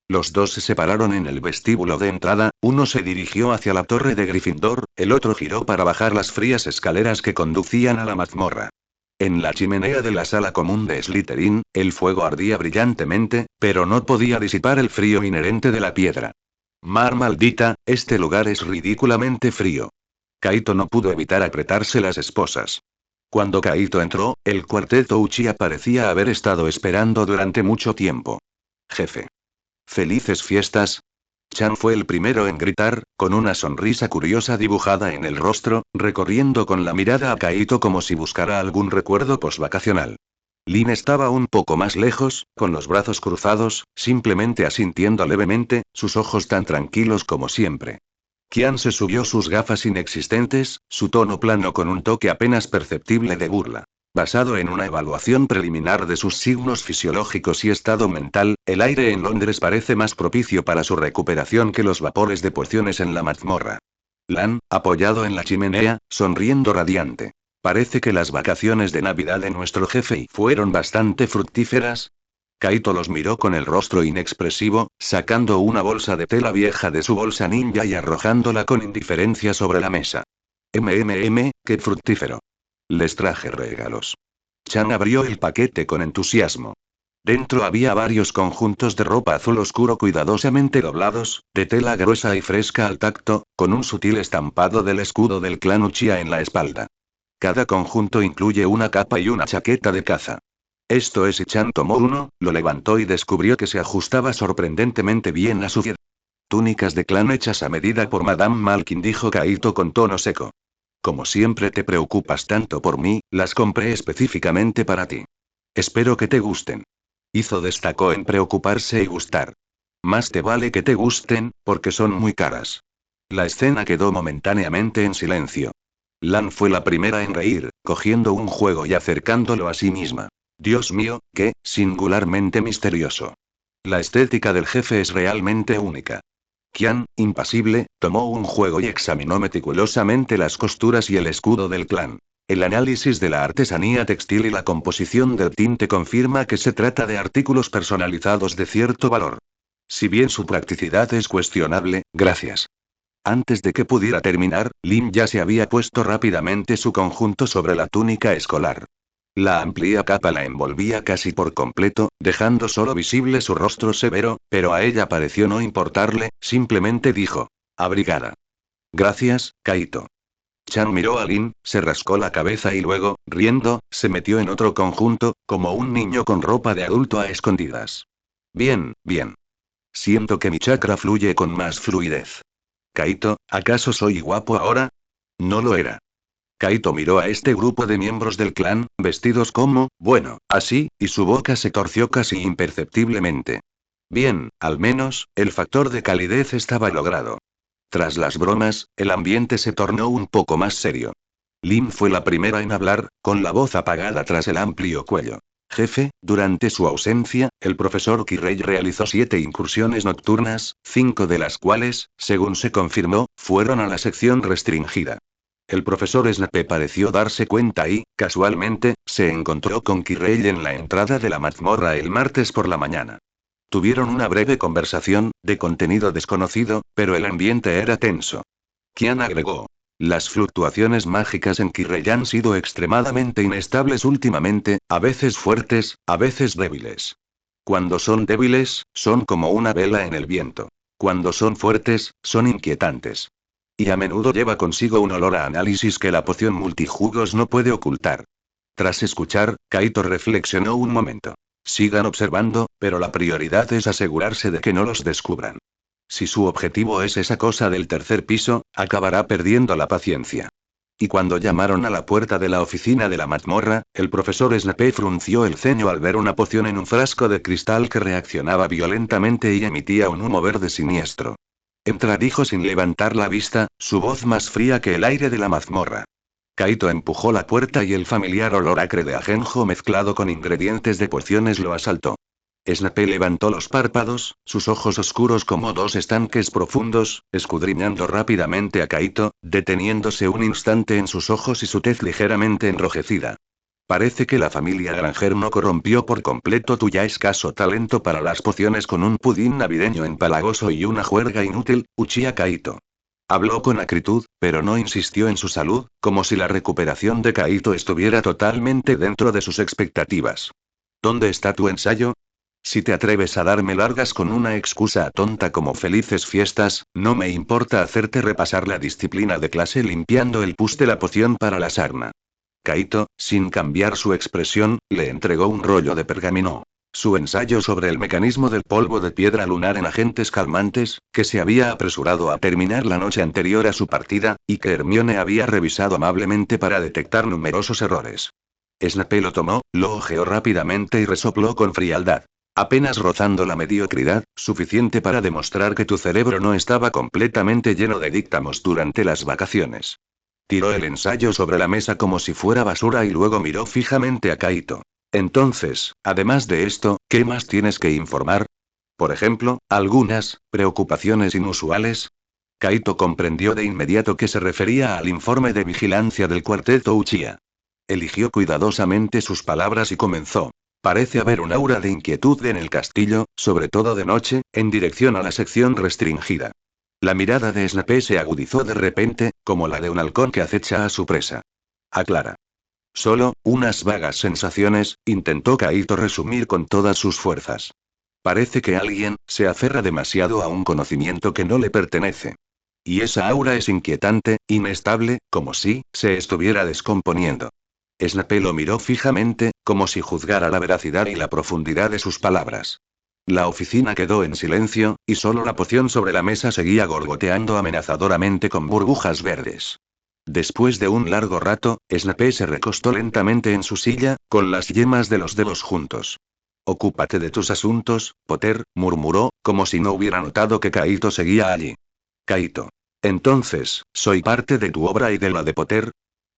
Los dos se separaron en el vestíbulo de entrada, uno se dirigió hacia la torre de Gryffindor, el otro giró para bajar las frías escaleras que conducían a la mazmorra. En la chimenea de la sala común de Slytherin, el fuego ardía brillantemente, pero no podía disipar el frío inherente de la piedra. Mar maldita, este lugar es ridículamente frío. Kaito no pudo evitar apretarse las esposas. Cuando Kaito entró, el cuarteto Uchiha parecía haber estado esperando durante mucho tiempo. Jefe. ¡Felices fiestas! Chan fue el primero en gritar, con una sonrisa curiosa dibujada en el rostro, recorriendo con la mirada a Kaito como si buscara algún recuerdo posvacacional. Lin estaba un poco más lejos, con los brazos cruzados, simplemente asintiendo levemente, sus ojos tan tranquilos como siempre. Qian se subió sus gafas inexistentes, su tono plano con un toque apenas perceptible de burla. Basado en una evaluación preliminar de sus signos fisiológicos y estado mental, el aire en Londres parece más propicio para su recuperación que los vapores de pociones en la mazmorra. Lan, apoyado en la chimenea, sonriendo radiante. Parece que las vacaciones de Navidad de nuestro jefe fueron bastante fructíferas. Kaito los miró con el rostro inexpresivo, sacando una bolsa de tela vieja de su bolsa ninja y arrojándola con indiferencia sobre la mesa. Qué fructífero. Les traje regalos. Chan abrió el paquete con entusiasmo. Dentro había varios conjuntos de ropa azul oscuro cuidadosamente doblados, de tela gruesa y fresca al tacto, con un sutil estampado del escudo del clan Uchiha en la espalda. Cada conjunto incluye una capa y una chaqueta de caza. Esto es, y Chan tomó uno, lo levantó y descubrió que se ajustaba sorprendentemente bien a su piel. Túnicas de clan hechas a medida por Madame Malkin, dijo Kaito con tono seco. Como siempre te preocupas tanto por mí, las compré específicamente para ti. Espero que te gusten. Hizo destacó en preocuparse y gustar. Más te vale que te gusten, porque son muy caras. La escena quedó momentáneamente en silencio. Lan fue la primera en reír, cogiendo un juego y acercándolo a sí misma. Dios mío, qué singularmente misterioso. La estética del jefe es realmente única. Qian, impasible, tomó un juego y examinó meticulosamente las costuras y el escudo del clan. El análisis de la artesanía textil y la composición del tinte confirma que se trata de artículos personalizados de cierto valor. Si bien su practicidad es cuestionable, gracias. Antes de que pudiera terminar, Lin ya se había puesto rápidamente su conjunto sobre la túnica escolar. La amplia capa la envolvía casi por completo, dejando solo visible su rostro severo, pero a ella pareció no importarle, simplemente dijo: abrigada. Gracias, Kaito. Chan miró a Lin, se rascó la cabeza y luego, riendo, se metió en otro conjunto, como un niño con ropa de adulto a escondidas. Bien, bien. Siento que mi chakra fluye con más fluidez. Kaito, ¿acaso soy guapo ahora? No lo era. Kaito miró a este grupo de miembros del clan, vestidos como, bueno, así, y su boca se torció casi imperceptiblemente. Bien, al menos, el factor de calidez estaba logrado. Tras las bromas, el ambiente se tornó un poco más serio. Lin fue la primera en hablar, con la voz apagada tras el amplio cuello. Jefe, durante su ausencia, el profesor Kirei realizó 7 incursiones nocturnas, 5 de las cuales, según se confirmó, fueron a la sección restringida. El profesor Snape pareció darse cuenta y, casualmente, se encontró con Kirei en la entrada de la mazmorra el martes por la mañana. Tuvieron una breve conversación, de contenido desconocido, pero el ambiente era tenso. Qian agregó: las fluctuaciones mágicas en Kirei han sido extremadamente inestables últimamente, a veces fuertes, a veces débiles. Cuando son débiles, son como una vela en el viento. Cuando son fuertes, son inquietantes. Y a menudo lleva consigo un olor a análisis que la poción multijugos no puede ocultar. Tras escuchar, Kaito reflexionó un momento. Sigan observando, pero la prioridad es asegurarse de que no los descubran. Si su objetivo es esa cosa del tercer piso, acabará perdiendo la paciencia. Y cuando llamaron a la puerta de la oficina de la mazmorra, el profesor Snape frunció el ceño al ver una poción en un frasco de cristal que reaccionaba violentamente y emitía un humo verde siniestro. Entra, dijo sin levantar la vista, su voz más fría que el aire de la mazmorra. Kaito empujó la puerta y el familiar olor acre de ajenjo mezclado con ingredientes de pociones lo asaltó. Snape levantó los párpados, sus ojos oscuros como dos estanques profundos, escudriñando rápidamente a Kaito, deteniéndose un instante en sus ojos y su tez ligeramente enrojecida. Parece que la familia Granger no corrompió por completo tu ya escaso talento para las pociones con un pudín navideño empalagoso y una juerga inútil, Uchiha Kaito. Habló con acritud, pero no insistió en su salud, como si la recuperación de Kaito estuviera totalmente dentro de sus expectativas. ¿Dónde está tu ensayo? Si te atreves a darme largas con una excusa tonta como felices fiestas, no me importa hacerte repasar la disciplina de clase limpiando el pus de la poción para la sarna. Kaito, sin cambiar su expresión, le entregó un rollo de pergamino. Su ensayo sobre el mecanismo del polvo de piedra lunar en agentes calmantes, que se había apresurado a terminar la noche anterior a su partida, y que Hermione había revisado amablemente para detectar numerosos errores. Snape lo tomó, lo hojeó rápidamente y resopló con frialdad. Apenas rozando la mediocridad, suficiente para demostrar que tu cerebro no estaba completamente lleno de díctamos durante las vacaciones. Tiró el ensayo sobre la mesa como si fuera basura y luego miró fijamente a Kaito. Entonces, además de esto, ¿qué más tienes que informar? Por ejemplo, algunas preocupaciones inusuales. Kaito comprendió de inmediato que se refería al informe de vigilancia del cuarteto Uchiha. Eligió cuidadosamente sus palabras y comenzó. Parece haber un aura de inquietud en el castillo, sobre todo de noche, en dirección a la sección restringida. La mirada de Snape se agudizó de repente, como la de un halcón que acecha a su presa. Aclara. Solo, unas vagas sensaciones, intentó Kaito resumir con todas sus fuerzas. Parece que alguien se aferra demasiado a un conocimiento que no le pertenece. Y esa aura es inquietante, inestable, como si se estuviera descomponiendo. Snape lo miró fijamente, como si juzgara la veracidad y la profundidad de sus palabras. La oficina quedó en silencio, y solo la poción sobre la mesa seguía gorgoteando amenazadoramente con burbujas verdes. Después de un largo rato, Snape se recostó lentamente en su silla, con las yemas de los dedos juntos. Ocúpate de tus asuntos, Potter, murmuró, como si no hubiera notado que Kaito seguía allí. Kaito. Entonces, ¿soy parte de tu obra y de la de Potter?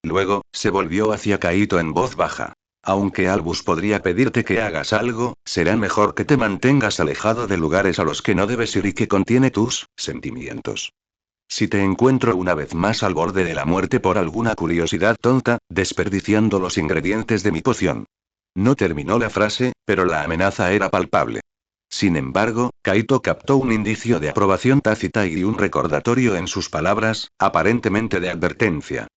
Luego, se volvió hacia Kaito en voz baja. Aunque Albus podría pedirte que hagas algo, será mejor que te mantengas alejado de lugares a los que no debes ir y que contiene tus sentimientos. Si te encuentro una vez más al borde de la muerte por alguna curiosidad tonta, desperdiciando los ingredientes de mi poción. No terminó la frase, pero la amenaza era palpable. Sin embargo, Kaito captó un indicio de aprobación tácita y un recordatorio en sus palabras, aparentemente de advertencia.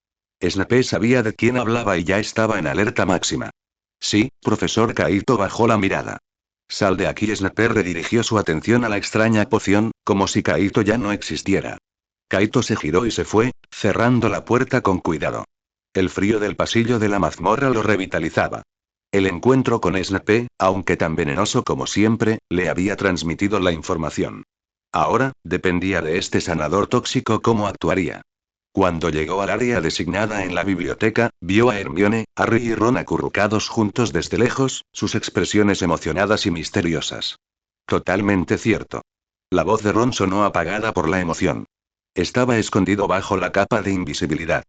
Snape sabía de quién hablaba y ya estaba en alerta máxima. Sí, profesor. Kaito bajó la mirada. Sal de aquí. Snape redirigió su atención a la extraña poción, como si Kaito ya no existiera. Kaito se giró y se fue, cerrando la puerta con cuidado. El frío del pasillo de la mazmorra lo revitalizaba. El encuentro con Snape, aunque tan venenoso como siempre, le había transmitido la información. Ahora, dependía de este sanador tóxico cómo actuaría. Cuando llegó al área designada en la biblioteca, vio a Hermione, Harry y Ron acurrucados juntos desde lejos, sus expresiones emocionadas y misteriosas. Totalmente cierto. La voz de Ron sonó apagada por la emoción. Estaba escondido bajo la capa de invisibilidad.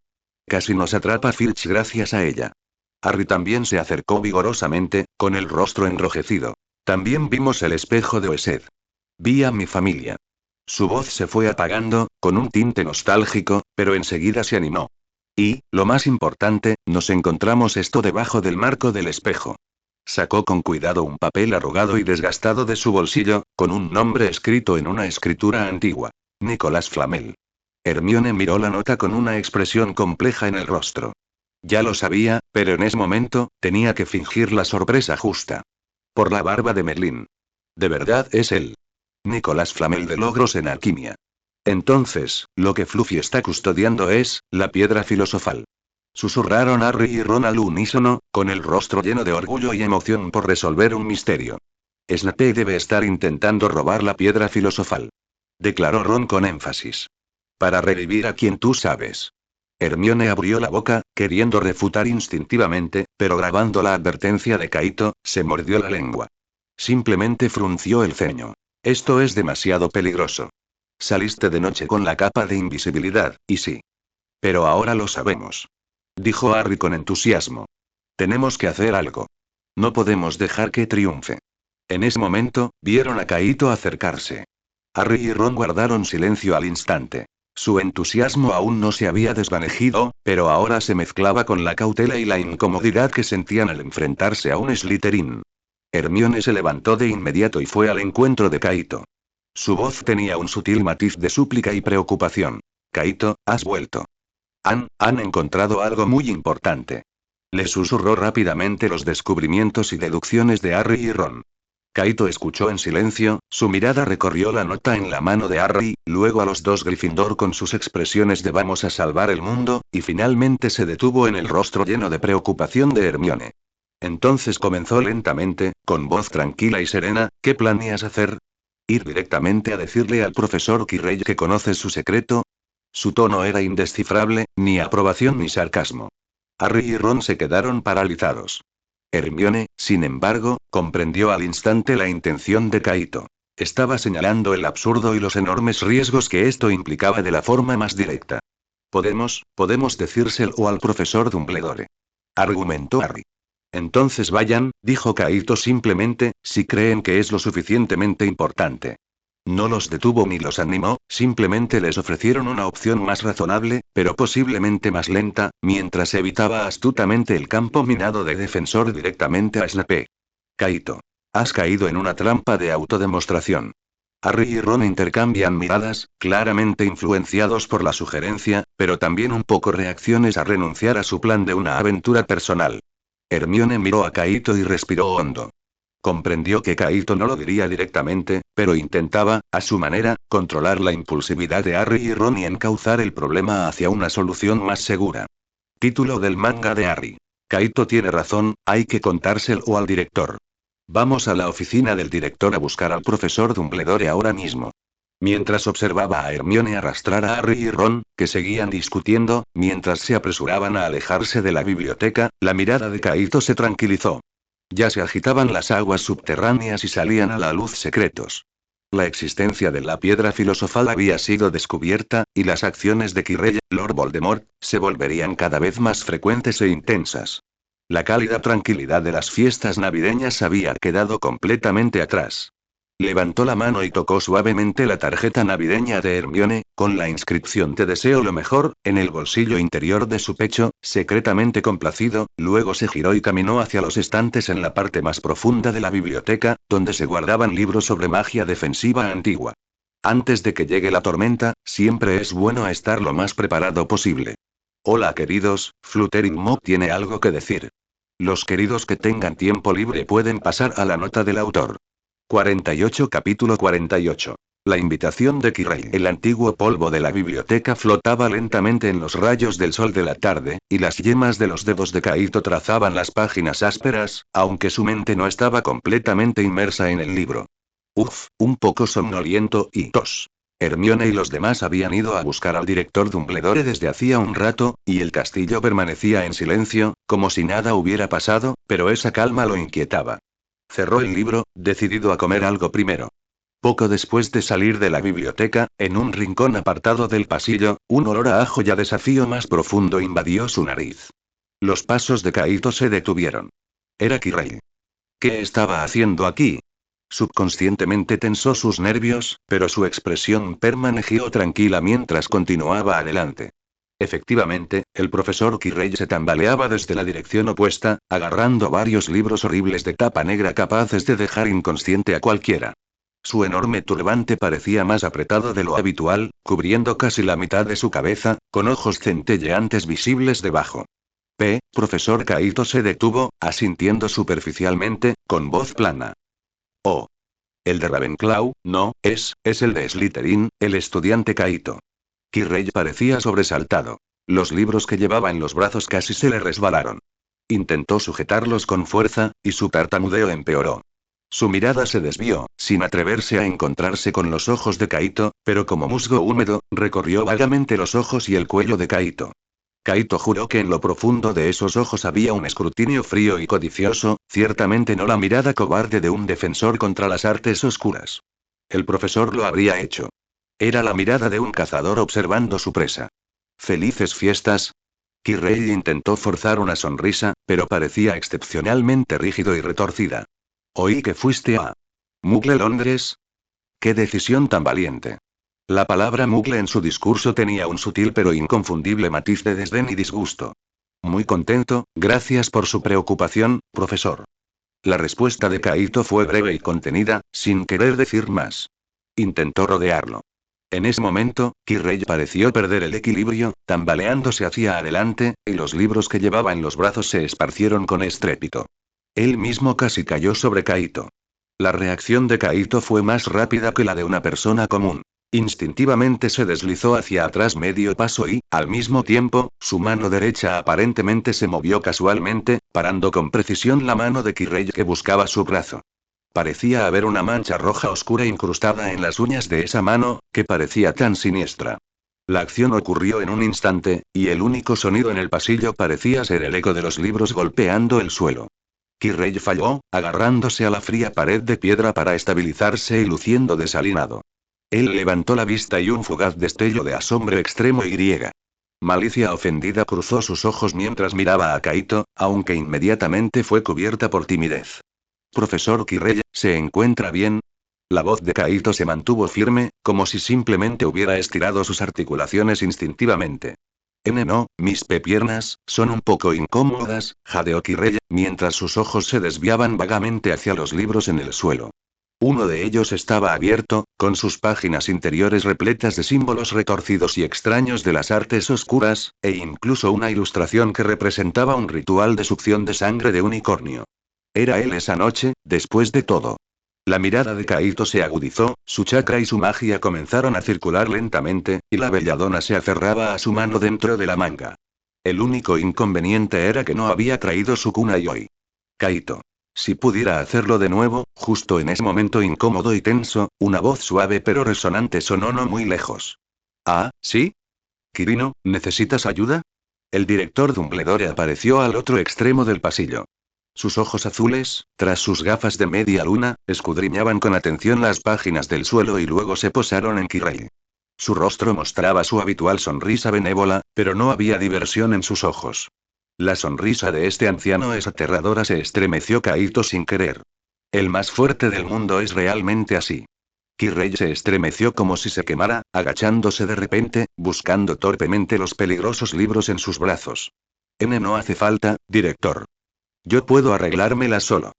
Casi nos atrapa Filch gracias a ella. Harry también se acercó vigorosamente, con el rostro enrojecido. También vimos el espejo de Oesed. Vi a mi familia. Su voz se fue apagando, con un tinte nostálgico, pero enseguida se animó. Y, lo más importante, nos encontramos esto debajo del marco del espejo. Sacó con cuidado un papel arrugado y desgastado de su bolsillo, con un nombre escrito en una escritura antigua. Nicolas Flamel. Hermione miró la nota con una expresión compleja en el rostro. Ya lo sabía, pero en ese momento, tenía que fingir la sorpresa justa. Por la barba de Merlín. ¿De verdad es él? Nicolas Flamel de logros en alquimia. Entonces, lo que Fluffy está custodiando es la piedra filosofal. Susurraron Harry y Ron al unísono, con el rostro lleno de orgullo y emoción por resolver un misterio. Snape debe estar intentando robar la piedra filosofal. Declaró Ron con énfasis. Para revivir a quien tú sabes. Hermione abrió la boca, queriendo refutar instintivamente, pero grabando la advertencia de Kaito, se mordió la lengua. Simplemente frunció el ceño. Esto es demasiado peligroso. Saliste de noche con la capa de invisibilidad, y sí. Pero ahora lo sabemos. Dijo Harry con entusiasmo. Tenemos que hacer algo. No podemos dejar que triunfe. En ese momento, vieron a Kaito acercarse. Harry y Ron guardaron silencio al instante. Su entusiasmo aún no se había desvanecido, pero ahora se mezclaba con la cautela y la incomodidad que sentían al enfrentarse a un Slytherin. Hermione se levantó de inmediato y fue al encuentro de Kaito. Su voz tenía un sutil matiz de súplica y preocupación. Kaito, has vuelto. Han encontrado algo muy importante. Le susurró rápidamente los descubrimientos y deducciones de Harry y Ron. Kaito escuchó en silencio, su mirada recorrió la nota en la mano de Harry, luego a los dos Gryffindor con sus expresiones de vamos a salvar el mundo, y finalmente se detuvo en el rostro lleno de preocupación de Hermione. Entonces comenzó lentamente, con voz tranquila y serena, ¿qué planeas hacer? ¿Ir directamente a decirle al profesor Quirrell que conoces su secreto? Su tono era indescifrable, ni aprobación ni sarcasmo. Harry y Ron se quedaron paralizados. Hermione, sin embargo, comprendió al instante la intención de Kaito. Estaba señalando el absurdo y los enormes riesgos que esto implicaba de la forma más directa. Podemos decírselo al profesor Dumbledore. Argumentó Harry. Entonces vayan, dijo Kaito simplemente, si creen que es lo suficientemente importante. No los detuvo ni los animó, simplemente les ofrecieron una opción más razonable, pero posiblemente más lenta, mientras evitaba astutamente el campo minado de defensor directamente a Snape. Kaito. Has caído en una trampa de autodemostración. Harry y Ron intercambian miradas, claramente influenciados por la sugerencia, pero también un poco reacciones a renunciar a su plan de una aventura personal. Hermione miró a Kaito y respiró hondo. Comprendió que Kaito no lo diría directamente, pero intentaba, a su manera, controlar la impulsividad de Harry y Ron y encauzar el problema hacia una solución más segura. Título del manga de Harry. Kaito tiene razón, hay que contárselo al director. Vamos a la oficina del director a buscar al profesor Dumbledore ahora mismo. Mientras observaba a Hermione arrastrar a Harry y Ron, que seguían discutiendo, mientras se apresuraban a alejarse de la biblioteca, la mirada de Kaito se tranquilizó. Ya se agitaban las aguas subterráneas y salían a la luz secretos. La existencia de la piedra filosofal había sido descubierta, y las acciones de Quirrell, Lord Voldemort, se volverían cada vez más frecuentes e intensas. La cálida tranquilidad de las fiestas navideñas había quedado completamente atrás. Levantó la mano y tocó suavemente la tarjeta navideña de Hermione, con la inscripción Te deseo lo mejor, en el bolsillo interior de su pecho, secretamente complacido, luego se giró y caminó hacia los estantes en la parte más profunda de la biblioteca, donde se guardaban libros sobre magia defensiva antigua. Antes de que llegue la tormenta, siempre es bueno estar lo más preparado posible. Hola queridos, Fluttering Mob tiene algo que decir. Los queridos que tengan tiempo libre pueden pasar a la nota del autor. 48 Capítulo 48. La invitación de Quirrell. El antiguo polvo de la biblioteca flotaba lentamente en los rayos del sol de la tarde, y las yemas de los dedos de Kaito trazaban las páginas ásperas, aunque su mente no estaba completamente inmersa en el libro. Un poco somnoliento y tos. Hermione y los demás habían ido a buscar al director Dumbledore desde hacía un rato, y el castillo permanecía en silencio, como si nada hubiera pasado, pero esa calma lo inquietaba. Cerró el libro, decidido a comer algo primero. Poco después de salir de la biblioteca, en un rincón apartado del pasillo, un olor a ajo y a desafío más profundo invadió su nariz. Los pasos de Kaito se detuvieron. Era Quirrell. ¿Qué estaba haciendo aquí? Subconscientemente tensó sus nervios, pero su expresión permaneció tranquila mientras continuaba adelante. Efectivamente, el profesor Quirrell se tambaleaba desde la dirección opuesta, agarrando varios libros horribles de tapa negra capaces de dejar inconsciente a cualquiera. Su enorme turbante parecía más apretado de lo habitual, cubriendo casi la mitad de su cabeza, con ojos centelleantes visibles debajo. Profesor Kaito se detuvo, asintiendo superficialmente, con voz plana. Oh. El de Ravenclaw, no, es el de Slytherin, el estudiante Kaito. Quirrell parecía sobresaltado. Los libros que llevaba en los brazos casi se le resbalaron. Intentó sujetarlos con fuerza, y su tartamudeo empeoró. Su mirada se desvió, sin atreverse a encontrarse con los ojos de Kaito, pero como musgo húmedo, recorrió vagamente los ojos y el cuello de Kaito. Kaito juró que en lo profundo de esos ojos había un escrutinio frío y codicioso, ciertamente no la mirada cobarde de un defensor contra las artes oscuras. El profesor lo habría hecho. Era la mirada de un cazador observando su presa. ¿Felices fiestas? Kirei intentó forzar una sonrisa, pero parecía excepcionalmente rígido y retorcida. Oí que fuiste a Mugle Londres. ¡Qué decisión tan valiente! La palabra Mugle en su discurso tenía un sutil pero inconfundible matiz de desdén y disgusto. Muy contento, gracias por su preocupación, profesor. La respuesta de Kaito fue breve y contenida, sin querer decir más. Intentó rodearlo. En ese momento, Kirei pareció perder el equilibrio, tambaleándose hacia adelante, y los libros que llevaba en los brazos se esparcieron con estrépito. Él mismo casi cayó sobre Kaito. La reacción de Kaito fue más rápida que la de una persona común. Instintivamente se deslizó hacia atrás medio paso y, al mismo tiempo, su mano derecha aparentemente se movió casualmente, parando con precisión la mano de Kirei que buscaba su brazo. Parecía haber una mancha roja oscura incrustada en las uñas de esa mano, que parecía tan siniestra. La acción ocurrió en un instante, y el único sonido en el pasillo parecía ser el eco de los libros golpeando el suelo. Kirei falló, agarrándose a la fría pared de piedra para estabilizarse y luciendo desalinado. Él levantó la vista y un fugaz destello de asombro extremo y malicia ofendida cruzó sus ojos mientras miraba a Kaito, aunque inmediatamente fue cubierta por timidez. Profesor Kirei, ¿se encuentra bien? La voz de Kaito se mantuvo firme, como si simplemente hubiera estirado sus articulaciones instintivamente. No, mis piernas, son un poco incómodas, jadeó Kirei, mientras sus ojos se desviaban vagamente hacia los libros en el suelo. Uno de ellos estaba abierto, con sus páginas interiores repletas de símbolos retorcidos y extraños de las artes oscuras, e incluso una ilustración que representaba un ritual de succión de sangre de unicornio. Era él esa noche, después de todo. La mirada de Kaito se agudizó, su chakra y su magia comenzaron a circular lentamente, y la belladona se aferraba a su mano dentro de la manga. El único inconveniente era que no había traído su kunai hoy. Kaito. Si pudiera hacerlo de nuevo, justo en ese momento incómodo y tenso, una voz suave pero resonante sonó no muy lejos. Ah, ¿sí? Kirino, ¿necesitas ayuda? El director Dumbledore apareció al otro extremo del pasillo. Sus ojos azules, tras sus gafas de media luna, escudriñaban con atención las páginas del suelo y luego se posaron en Kirei. Su rostro mostraba su habitual sonrisa benévola, pero no había diversión en sus ojos. La sonrisa de este anciano es aterradora, se estremeció Kaito sin querer. El más fuerte del mundo es realmente así. Kirei se estremeció como si se quemara, agachándose de repente, buscando torpemente los peligrosos libros en sus brazos. No hace falta, director. Yo puedo arreglármela solo.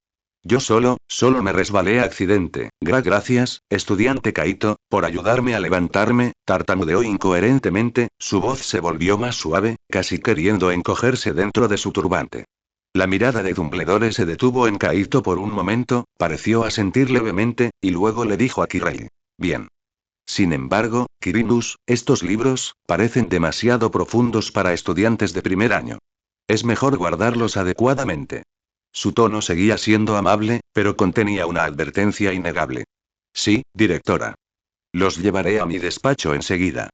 Yo solo me resbalé accidente. Gracias, estudiante Kaito, por ayudarme a levantarme, tartamudeó incoherentemente, su voz se volvió más suave, casi queriendo encogerse dentro de su turbante. La mirada de Dumbledore se detuvo en Kaito por un momento, pareció asentir levemente, y luego le dijo a Kirei. Bien. Sin embargo, Quirinus, estos libros, parecen demasiado profundos para estudiantes de primer año. Es mejor guardarlos adecuadamente. Su tono seguía siendo amable, pero contenía una advertencia innegable. Sí, directora. Los llevaré a mi despacho enseguida.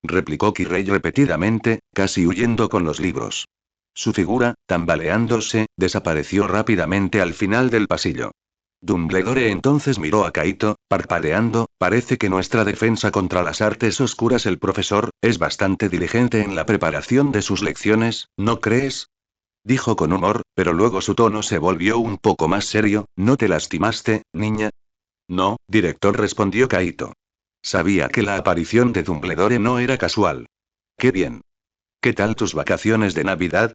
Replicó Kirei repetidamente, casi huyendo con los libros. Su figura, tambaleándose, desapareció rápidamente al final del pasillo. Dumbledore entonces miró a Kaito, parpadeando, parece que nuestra defensa contra las artes oscuras, el profesor, es bastante diligente en la preparación de sus lecciones, ¿no crees? Dijo con humor, pero luego su tono se volvió un poco más serio. ¿No te lastimaste, niña? No, director, respondió Kaito. Sabía que la aparición de Dumbledore no era casual. ¡Qué bien! ¿Qué tal tus vacaciones de Navidad?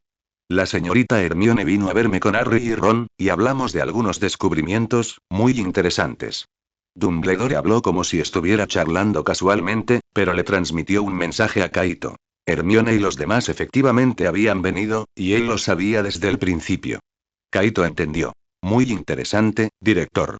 La señorita Hermione vino a verme con Harry y Ron, y hablamos de algunos descubrimientos, muy interesantes. Dumbledore habló como si estuviera charlando casualmente, pero le transmitió un mensaje a Kaito. Hermione y los demás efectivamente habían venido, y él lo sabía desde el principio. Kaito entendió. Muy interesante, director.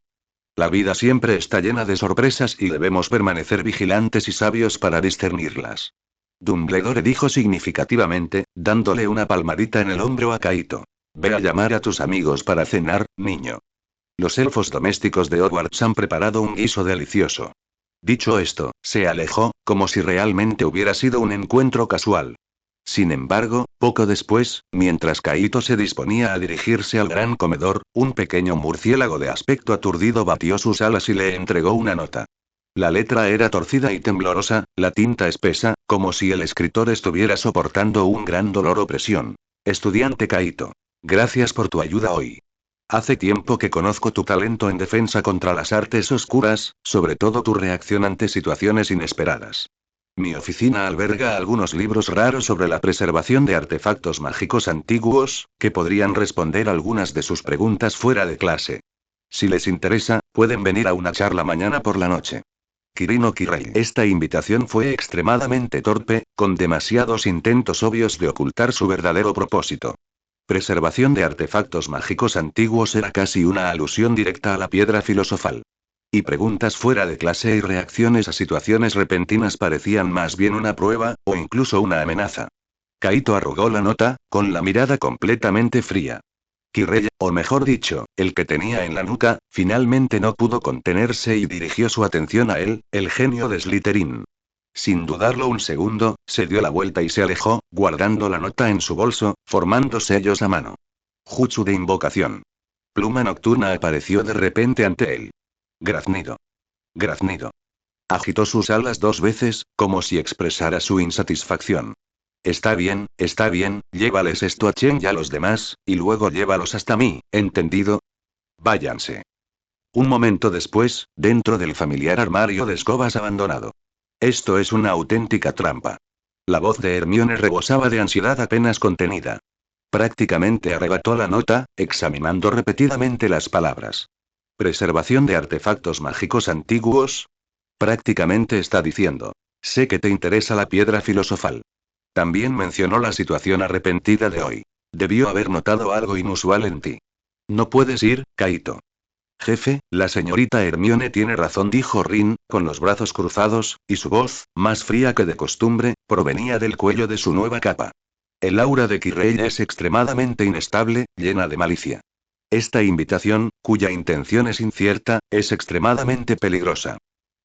La vida siempre está llena de sorpresas y debemos permanecer vigilantes y sabios para discernirlas. Dumbledore dijo significativamente, dándole una palmadita en el hombro a Kaito. Ve a llamar a tus amigos para cenar, niño. Los elfos domésticos de Hogwarts han preparado un guiso delicioso. Dicho esto, se alejó, como si realmente hubiera sido un encuentro casual. Sin embargo, poco después, mientras Kaito se disponía a dirigirse al gran comedor, un pequeño murciélago de aspecto aturdido batió sus alas y le entregó una nota. La letra era torcida y temblorosa, la tinta espesa, como si el escritor estuviera soportando un gran dolor o presión. Estudiante Kaito. Gracias por tu ayuda hoy. Hace tiempo que conozco tu talento en defensa contra las artes oscuras, sobre todo tu reacción ante situaciones inesperadas. Mi oficina alberga algunos libros raros sobre la preservación de artefactos mágicos antiguos, que podrían responder algunas de sus preguntas fuera de clase. Si les interesa, pueden venir a una charla mañana por la noche. Kirino Kirei. Esta invitación fue extremadamente torpe, con demasiados intentos obvios de ocultar su verdadero propósito. Preservación de artefactos mágicos antiguos era casi una alusión directa a la piedra filosofal. Y preguntas fuera de clase y reacciones a situaciones repentinas parecían más bien una prueba, o incluso una amenaza. Kaito arrugó la nota, con la mirada completamente fría. Kirei, o mejor dicho, el que tenía en la nuca, finalmente no pudo contenerse y dirigió su atención a él, el genio de Slytherin. Sin dudarlo un segundo, se dio la vuelta y se alejó, guardando la nota en su bolso, formando sellos a mano. Jutsu de invocación. Pluma nocturna apareció de repente ante él. Graznido. Graznido. Agitó sus alas 2 veces, como si expresara su insatisfacción. Está bien, llévales esto a Chen y a los demás, y luego llévalos hasta mí, ¿entendido? Váyanse. Un momento después, dentro del familiar armario de escobas abandonado. Esto es una auténtica trampa. La voz de Hermione rebosaba de ansiedad apenas contenida. Prácticamente arrebató la nota, examinando repetidamente las palabras. Preservación de artefactos mágicos antiguos. Prácticamente está diciendo. Sé que te interesa la piedra filosofal. También mencionó la situación arrepentida de hoy. Debió haber notado algo inusual en ti. No puedes ir, Kaito. Jefe, la señorita Hermione tiene razón, dijo Rin, con los brazos cruzados, y su voz, más fría que de costumbre, provenía del cuello de su nueva capa. El aura de Kirei es extremadamente inestable, llena de malicia. Esta invitación, cuya intención es incierta, es extremadamente peligrosa.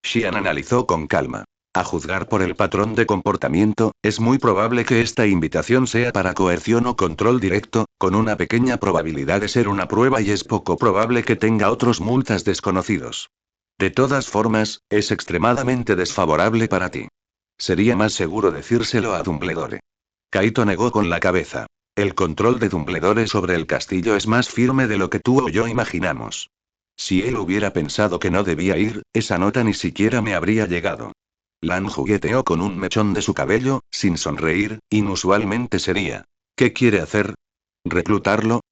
Xian analizó con calma. A juzgar por el patrón de comportamiento, es muy probable que esta invitación sea para coerción o control directo, con una pequeña probabilidad de ser una prueba y es poco probable que tenga otros multas desconocidos. De todas formas, es extremadamente desfavorable para ti. Sería más seguro decírselo a Dumbledore. Kaito negó con la cabeza. El control de Dumbledore sobre el castillo es más firme de lo que tú o yo imaginamos. Si él hubiera pensado que no debía ir, esa nota ni siquiera me habría llegado. Lan jugueteó con un mechón de su cabello, sin sonreír, inusualmente sería. ¿Qué quiere hacer? ¿Reclutarlo?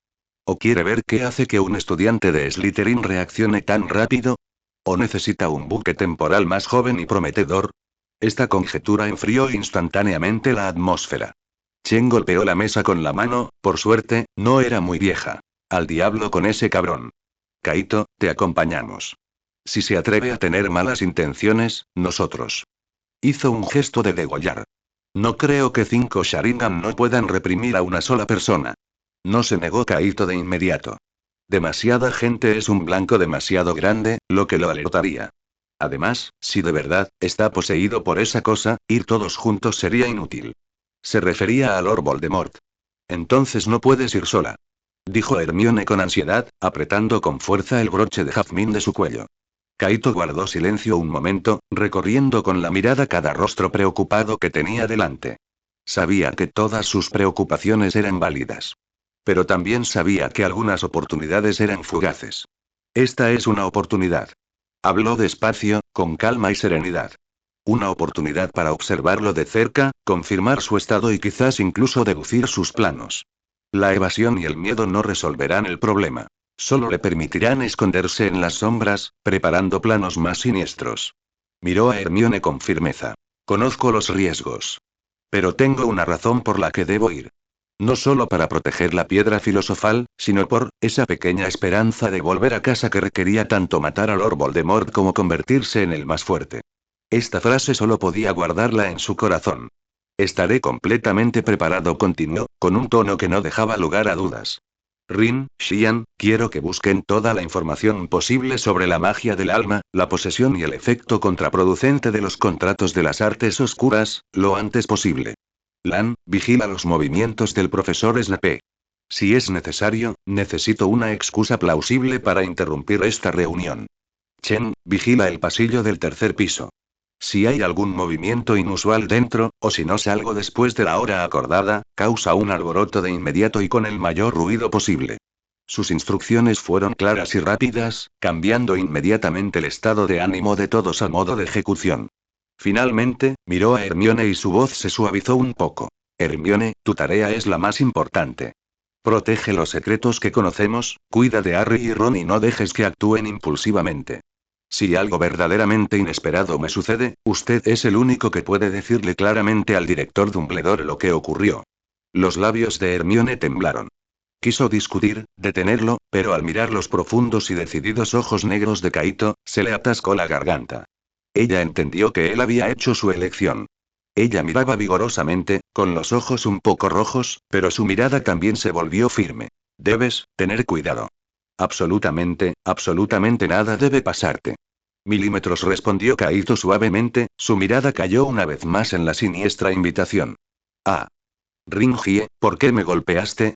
¿O quiere ver qué hace que un estudiante de Slytherin reaccione tan rápido? ¿O necesita un buque temporal más joven y prometedor? Esta conjetura enfrió instantáneamente la atmósfera. Chen golpeó la mesa con la mano, por suerte, no era muy vieja. Al diablo con ese cabrón. Kaito, te acompañamos. Si se atreve a tener malas intenciones, nosotros. Hizo un gesto de degollar. No creo que 5 Sharingan no puedan reprimir a una sola persona. No se negó Kaito de inmediato. Demasiada gente es un blanco demasiado grande, lo que lo alertaría. Además, si de verdad está poseído por esa cosa, ir todos juntos sería inútil. Se refería a Lord Voldemort. Entonces no puedes ir sola. Dijo Hermione con ansiedad, apretando con fuerza el broche de jazmín de su cuello. Kaito guardó silencio un momento, recorriendo con la mirada cada rostro preocupado que tenía delante. Sabía que todas sus preocupaciones eran válidas. Pero también sabía que algunas oportunidades eran fugaces. Esta es una oportunidad. Habló despacio, con calma y serenidad. Una oportunidad para observarlo de cerca, confirmar su estado y quizás incluso deducir sus planos. La evasión y el miedo no resolverán el problema. Solo le permitirán esconderse en las sombras, preparando planos más siniestros. Miró a Hermione con firmeza. Conozco los riesgos. Pero tengo una razón por la que debo ir. No solo para proteger la piedra filosofal, sino por esa pequeña esperanza de volver a casa que requería tanto matar a Lord Voldemort como convertirse en el más fuerte. Esta frase solo podía guardarla en su corazón. Estaré completamente preparado, continuó, con un tono que no dejaba lugar a dudas. Rin, Xian, quiero que busquen toda la información posible sobre la magia del alma, la posesión y el efecto contraproducente de los contratos de las artes oscuras, lo antes posible. Lan, vigila los movimientos del profesor Snape. Si es necesario, necesito una excusa plausible para interrumpir esta reunión. Chen, vigila el pasillo del tercer piso. Si hay algún movimiento inusual dentro, o si no salgo después de la hora acordada, causa un alboroto de inmediato y con el mayor ruido posible. Sus instrucciones fueron claras y rápidas, cambiando inmediatamente el estado de ánimo de todos a modo de ejecución. Finalmente, miró a Hermione y su voz se suavizó un poco. Hermione, tu tarea es la más importante. Protege los secretos que conocemos, cuida de Harry y Ron y no dejes que actúen impulsivamente. Si algo verdaderamente inesperado me sucede, usted es el único que puede decirle claramente al director Dumbledore lo que ocurrió. Los labios de Hermione temblaron. Quiso discutir, detenerlo, pero al mirar los profundos y decididos ojos negros de Kaito, se le atascó la garganta. Ella entendió que él había hecho su elección. Ella miraba vigorosamente, con los ojos un poco rojos, pero su mirada también se volvió firme. Debes tener cuidado. Absolutamente nada debe pasarte. Milímetros, respondió Kaito suavemente, su mirada cayó una vez más en la siniestra invitación. Ah. Ringie, ¿por qué me golpeaste?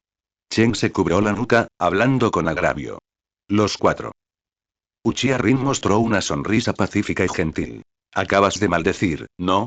Chen se cubrió la nuca, hablando con agravio. Los cuatro. Uchiha Rin mostró una sonrisa pacífica y gentil. Acabas de maldecir, ¿no?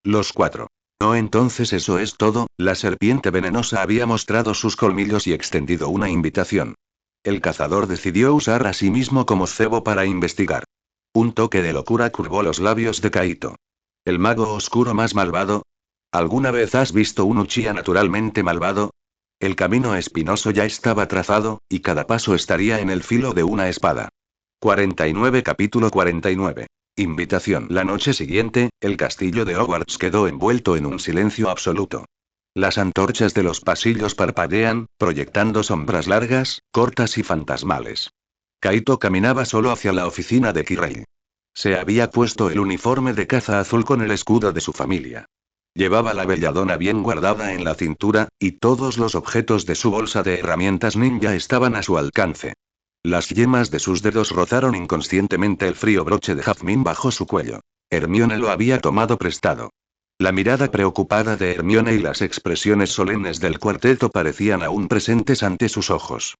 Los cuatro. No, entonces eso es todo. La serpiente venenosa había mostrado sus colmillos y extendido una invitación. El cazador decidió usar a sí mismo como cebo para investigar. Un toque de locura curvó los labios de Kaito. ¿El mago oscuro más malvado? ¿Alguna vez has visto un Uchiha naturalmente malvado? El camino espinoso ya estaba trazado, y cada paso estaría en el filo de una espada. 49 Capítulo 49. Invitación. La noche siguiente, el castillo de Hogwarts quedó envuelto en un silencio absoluto. Las antorchas de los pasillos parpadean, proyectando sombras largas, cortas y fantasmales. Kaito caminaba solo hacia la oficina de Kirei. Se había puesto el uniforme de caza azul con el escudo de su familia. Llevaba la belladona bien guardada en la cintura, y todos los objetos de su bolsa de herramientas ninja estaban a su alcance. Las yemas de sus dedos rozaron inconscientemente el frío broche de jazmín bajo su cuello. Hermione lo había tomado prestado. La mirada preocupada de Hermione y las expresiones solemnes del cuarteto parecían aún presentes ante sus ojos.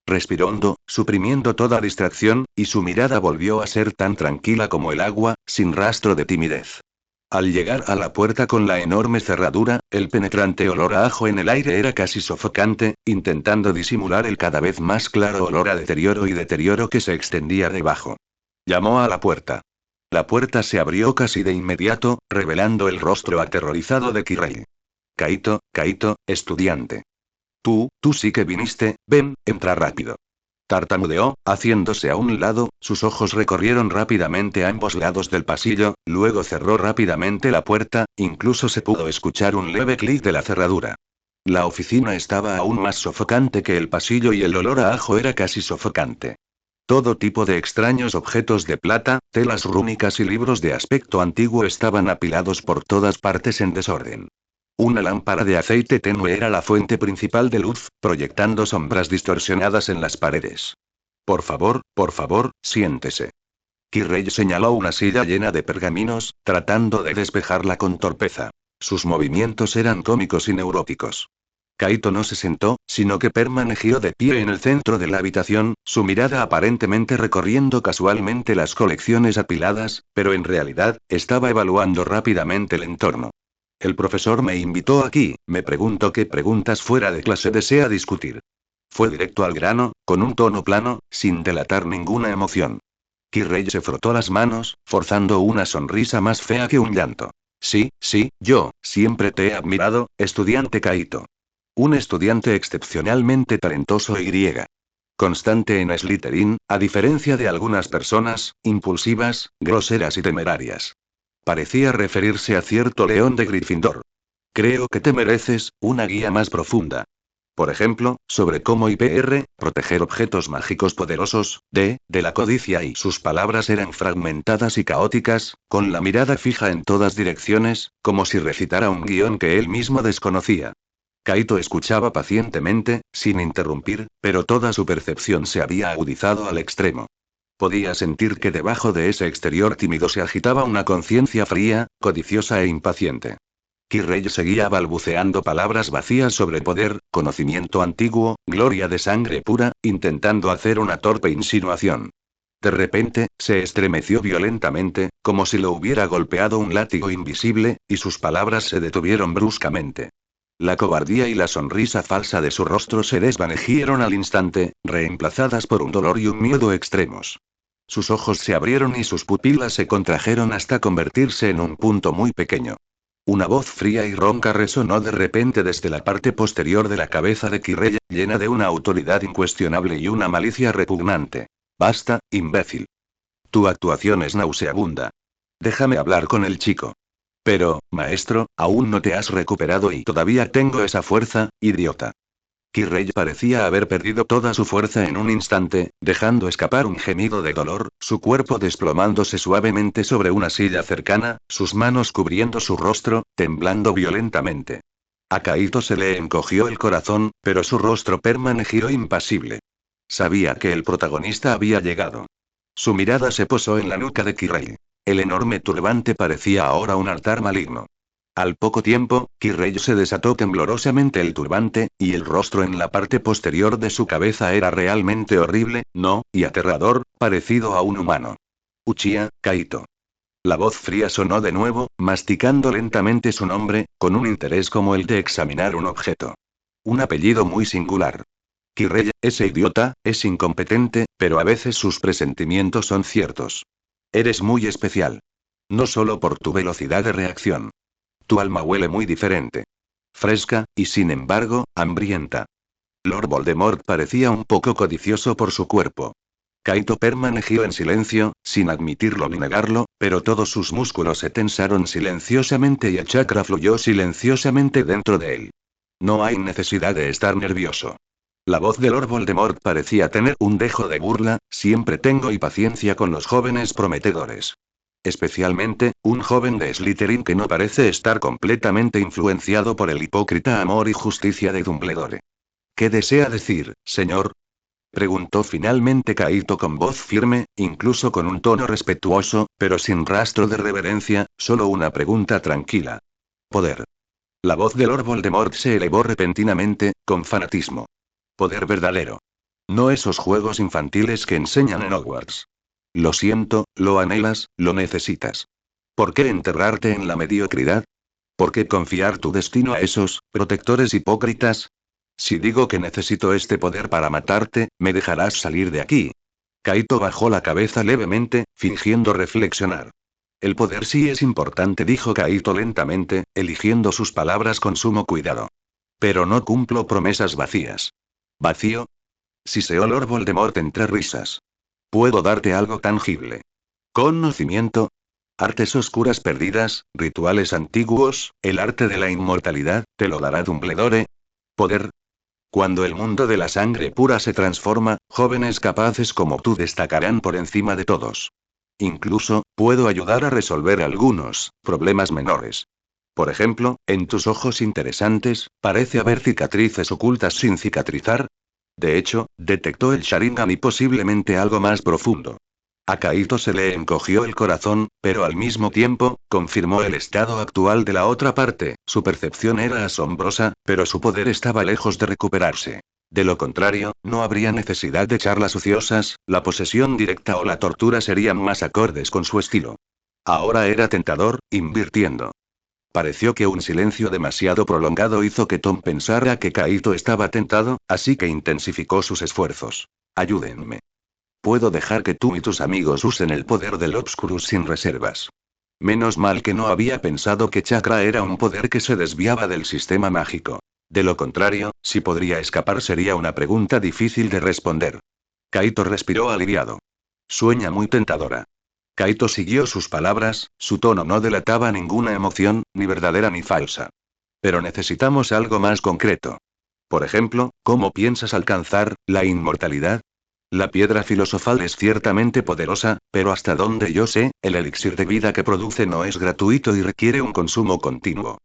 Respiró hondo, suprimiendo toda distracción, y su mirada volvió a ser tan tranquila como el agua, sin rastro de timidez. Al llegar a la puerta con la enorme cerradura, el penetrante olor a ajo en el aire era casi sofocante, intentando disimular el cada vez más claro olor a deterioro que se extendía debajo. Llamó a la puerta. La puerta se abrió casi de inmediato, revelando el rostro aterrorizado de Kirei. Kaito, estudiante. Tú sí que viniste, ven, entra rápido. Tartamudeó, haciéndose a un lado, sus ojos recorrieron rápidamente ambos lados del pasillo, luego cerró rápidamente la puerta, incluso se pudo escuchar un leve clic de la cerradura. La oficina estaba aún más sofocante que el pasillo y el olor a ajo era casi sofocante. Todo tipo de extraños objetos de plata, telas rúnicas y libros de aspecto antiguo estaban apilados por todas partes en desorden. Una lámpara de aceite tenue era la fuente principal de luz, proyectando sombras distorsionadas en las paredes. Por favor, siéntese. Kirei señaló una silla llena de pergaminos, tratando de despejarla con torpeza. Sus movimientos eran cómicos y neuróticos. Kaito no se sentó, sino que permaneció de pie en el centro de la habitación, su mirada aparentemente recorriendo casualmente las colecciones apiladas, pero en realidad, estaba evaluando rápidamente el entorno. El profesor me invitó aquí, me pregunto qué preguntas fuera de clase desea discutir. Fue directo al grano, con un tono plano, sin delatar ninguna emoción. Kirei se frotó las manos, forzando una sonrisa más fea que un llanto. Sí, yo, siempre te he admirado, estudiante Kaito. Un estudiante excepcionalmente talentoso y griega. Constante en Slytherin, a diferencia de algunas personas, impulsivas, groseras y temerarias. Parecía referirse a cierto león de Gryffindor. Creo que te mereces una guía más profunda. Por ejemplo, sobre cómo proteger objetos mágicos poderosos, de la codicia y sus palabras eran fragmentadas y caóticas, con la mirada fija en todas direcciones, como si recitara un guión que él mismo desconocía. Kaito escuchaba pacientemente, sin interrumpir, pero toda su percepción se había agudizado al extremo. Podía sentir que debajo de ese exterior tímido se agitaba una conciencia fría, codiciosa e impaciente. Kirrey seguía balbuceando palabras vacías sobre poder, conocimiento antiguo, gloria de sangre pura, intentando hacer una torpe insinuación. De repente, se estremeció violentamente, como si lo hubiera golpeado un látigo invisible, y sus palabras se detuvieron bruscamente. La cobardía y la sonrisa falsa de su rostro se desvanecieron al instante, reemplazadas por un dolor y un miedo extremos. Sus ojos se abrieron y sus pupilas se contrajeron hasta convertirse en un punto muy pequeño. Una voz fría y ronca resonó de repente desde la parte posterior de la cabeza de Kirrey, llena de una autoridad incuestionable y una malicia repugnante. Basta, imbécil. Tu actuación es nauseabunda. Déjame hablar con el chico. Pero, maestro, aún no te has recuperado y todavía tengo esa fuerza, idiota. Kirrey parecía haber perdido toda su fuerza en un instante, dejando escapar un gemido de dolor, su cuerpo desplomándose suavemente sobre una silla cercana, sus manos cubriendo su rostro, temblando violentamente. A Kaito se le encogió el corazón, pero su rostro permaneció impasible. Sabía que el protagonista había llegado. Su mirada se posó en la nuca de Kirrey. El enorme turbante parecía ahora un altar maligno. Al poco tiempo, Kirrey se desató temblorosamente el turbante, y el rostro en la parte posterior de su cabeza era realmente horrible, no, y aterrador, parecido a un humano. Uchiha, Kaito. La voz fría sonó de nuevo, masticando lentamente su nombre, con un interés como el de examinar un objeto. Un apellido muy singular. Kirrey, ese idiota, es incompetente, pero a veces sus presentimientos son ciertos. Eres muy especial. No solo por tu velocidad de reacción. Tu alma huele muy diferente. Fresca, y sin embargo, hambrienta. Lord Voldemort parecía un poco codicioso por su cuerpo. Kaito permaneció en silencio, sin admitirlo ni negarlo, pero todos sus músculos se tensaron silenciosamente y el chakra fluyó silenciosamente dentro de él. No hay necesidad de estar nervioso. La voz de Lord Voldemort parecía tener un dejo de burla, siempre tengo y paciencia con los jóvenes prometedores. Especialmente, un joven de Slytherin que no parece estar completamente influenciado por el hipócrita amor y justicia de Dumbledore. ¿Qué desea decir, señor? Preguntó finalmente Kaito con voz firme, incluso con un tono respetuoso, pero sin rastro de reverencia, solo una pregunta tranquila. Poder. La voz de Lord Voldemort se elevó repentinamente, con fanatismo. Poder verdadero. No esos juegos infantiles que enseñan en Hogwarts. Lo siento, lo anhelas, lo necesitas. ¿Por qué enterrarte en la mediocridad? ¿Por qué confiar tu destino a esos protectores hipócritas? Si digo que necesito este poder para matarte, ¿me dejarás salir de aquí? Kaito bajó la cabeza levemente, fingiendo reflexionar. El poder sí es importante, dijo Kaito lentamente, eligiendo sus palabras con sumo cuidado. Pero no cumplo promesas vacías. ¿Vacío? Siseó Lord Voldemort entre risas. Puedo darte algo tangible. Conocimiento. Artes oscuras perdidas, rituales antiguos, el arte de la inmortalidad, te lo dará Dumbledore. Poder. Cuando el mundo de la sangre pura se transforma, jóvenes capaces como tú destacarán por encima de todos. Incluso, puedo ayudar a resolver algunos problemas menores. Por ejemplo, en tus ojos interesantes, parece haber cicatrices ocultas sin cicatrizar. De hecho, detectó el Sharingan y posiblemente algo más profundo. A Kaito se le encogió el corazón, pero al mismo tiempo, confirmó el estado actual de la otra parte, su percepción era asombrosa, pero su poder estaba lejos de recuperarse. De lo contrario, no habría necesidad de charlas ociosas, la posesión directa o la tortura serían más acordes con su estilo. Ahora era tentador, invirtiendo. Pareció que un silencio demasiado prolongado hizo que Tom pensara que Kaito estaba tentado, así que intensificó sus esfuerzos. Ayúdenme. Puedo dejar que tú y tus amigos usen el poder del Obscurus sin reservas. Menos mal que no había pensado que chakra era un poder que se desviaba del sistema mágico. De lo contrario, si podría escapar sería una pregunta difícil de responder. Kaito respiró aliviado. Sueña muy tentadora. Kaito siguió sus palabras, su tono no delataba ninguna emoción, ni verdadera ni falsa. Pero necesitamos algo más concreto. Por ejemplo, ¿cómo piensas alcanzar la inmortalidad? La piedra filosofal es ciertamente poderosa, pero hasta donde yo sé, el elixir de vida que produce no es gratuito y requiere un consumo continuo.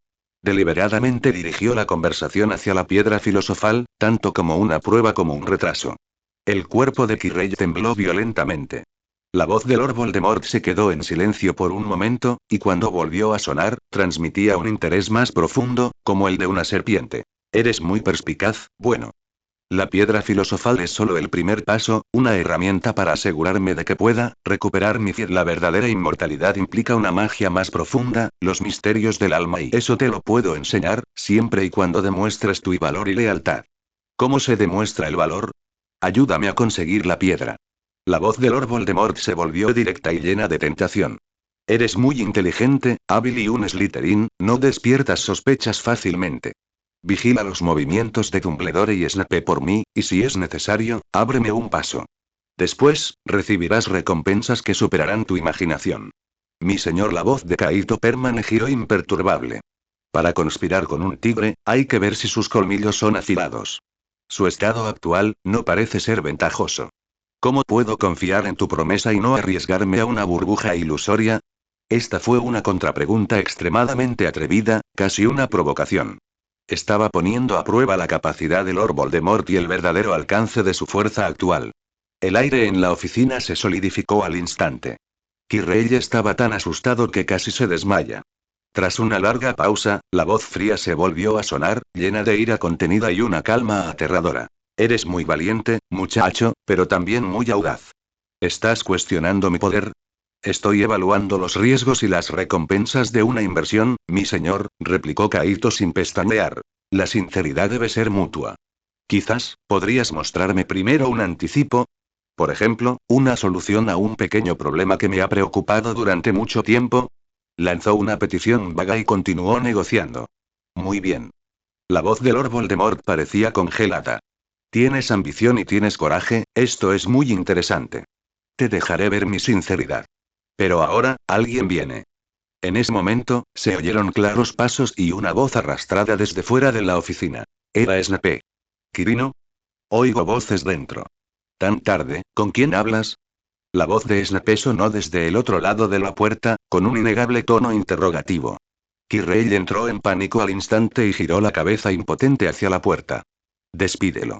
Deliberadamente dirigió la conversación hacia la piedra filosofal, tanto como una prueba como un retraso. El cuerpo de Kirrey tembló violentamente. La voz de Lord Voldemort se quedó en silencio por un momento, y cuando volvió a sonar, transmitía un interés más profundo, como el de una serpiente. Eres muy perspicaz, bueno. La piedra filosofal es solo el primer paso, una herramienta para asegurarme de que pueda recuperar mi fiel. La verdadera inmortalidad implica una magia más profunda, los misterios del alma, y eso te lo puedo enseñar, siempre y cuando demuestres tu valor y lealtad. ¿Cómo se demuestra el valor? Ayúdame a conseguir la piedra. La voz de Lord Voldemort se volvió directa y llena de tentación. Eres muy inteligente, hábil y un Slytherin, no despiertas sospechas fácilmente. Vigila los movimientos de Dumbledore y Snape por mí, y si es necesario, ábreme un paso. Después, recibirás recompensas que superarán tu imaginación. Mi señor, la voz de Kaito permaneció imperturbable. Para conspirar con un tigre, hay que ver si sus colmillos son afilados. Su estado actual, no parece ser ventajoso. ¿Cómo puedo confiar en tu promesa y no arriesgarme a una burbuja ilusoria? Esta fue una contrapregunta extremadamente atrevida, casi una provocación. Estaba poniendo a prueba la capacidad de Lord Voldemort y el verdadero alcance de su fuerza actual. El aire en la oficina se solidificó al instante. Quirrell estaba tan asustado que casi se desmaya. Tras una larga pausa, la voz fría se volvió a sonar, llena de ira contenida y una calma aterradora. Eres muy valiente, muchacho, pero también muy audaz. ¿Estás cuestionando mi poder? Estoy evaluando los riesgos y las recompensas de una inversión, mi señor, replicó Kaito sin pestañear. La sinceridad debe ser mutua. Quizás, ¿podrías mostrarme primero un anticipo? Por ejemplo, una solución a un pequeño problema que me ha preocupado durante mucho tiempo. Lanzó una petición vaga y continuó negociando. Muy bien. La voz de Lord Voldemort parecía congelada. Tienes ambición y tienes coraje, esto es muy interesante. Te dejaré ver mi sinceridad. Pero ahora, alguien viene. En ese momento, se oyeron claros pasos y una voz arrastrada desde fuera de la oficina. Era Snape. ¿Quirino? Oigo voces dentro. Tan tarde, ¿con quién hablas? La voz de Snape sonó desde el otro lado de la puerta, con un innegable tono interrogativo. Quirrell entró en pánico al instante y giró la cabeza impotente hacia la puerta. Despídelo.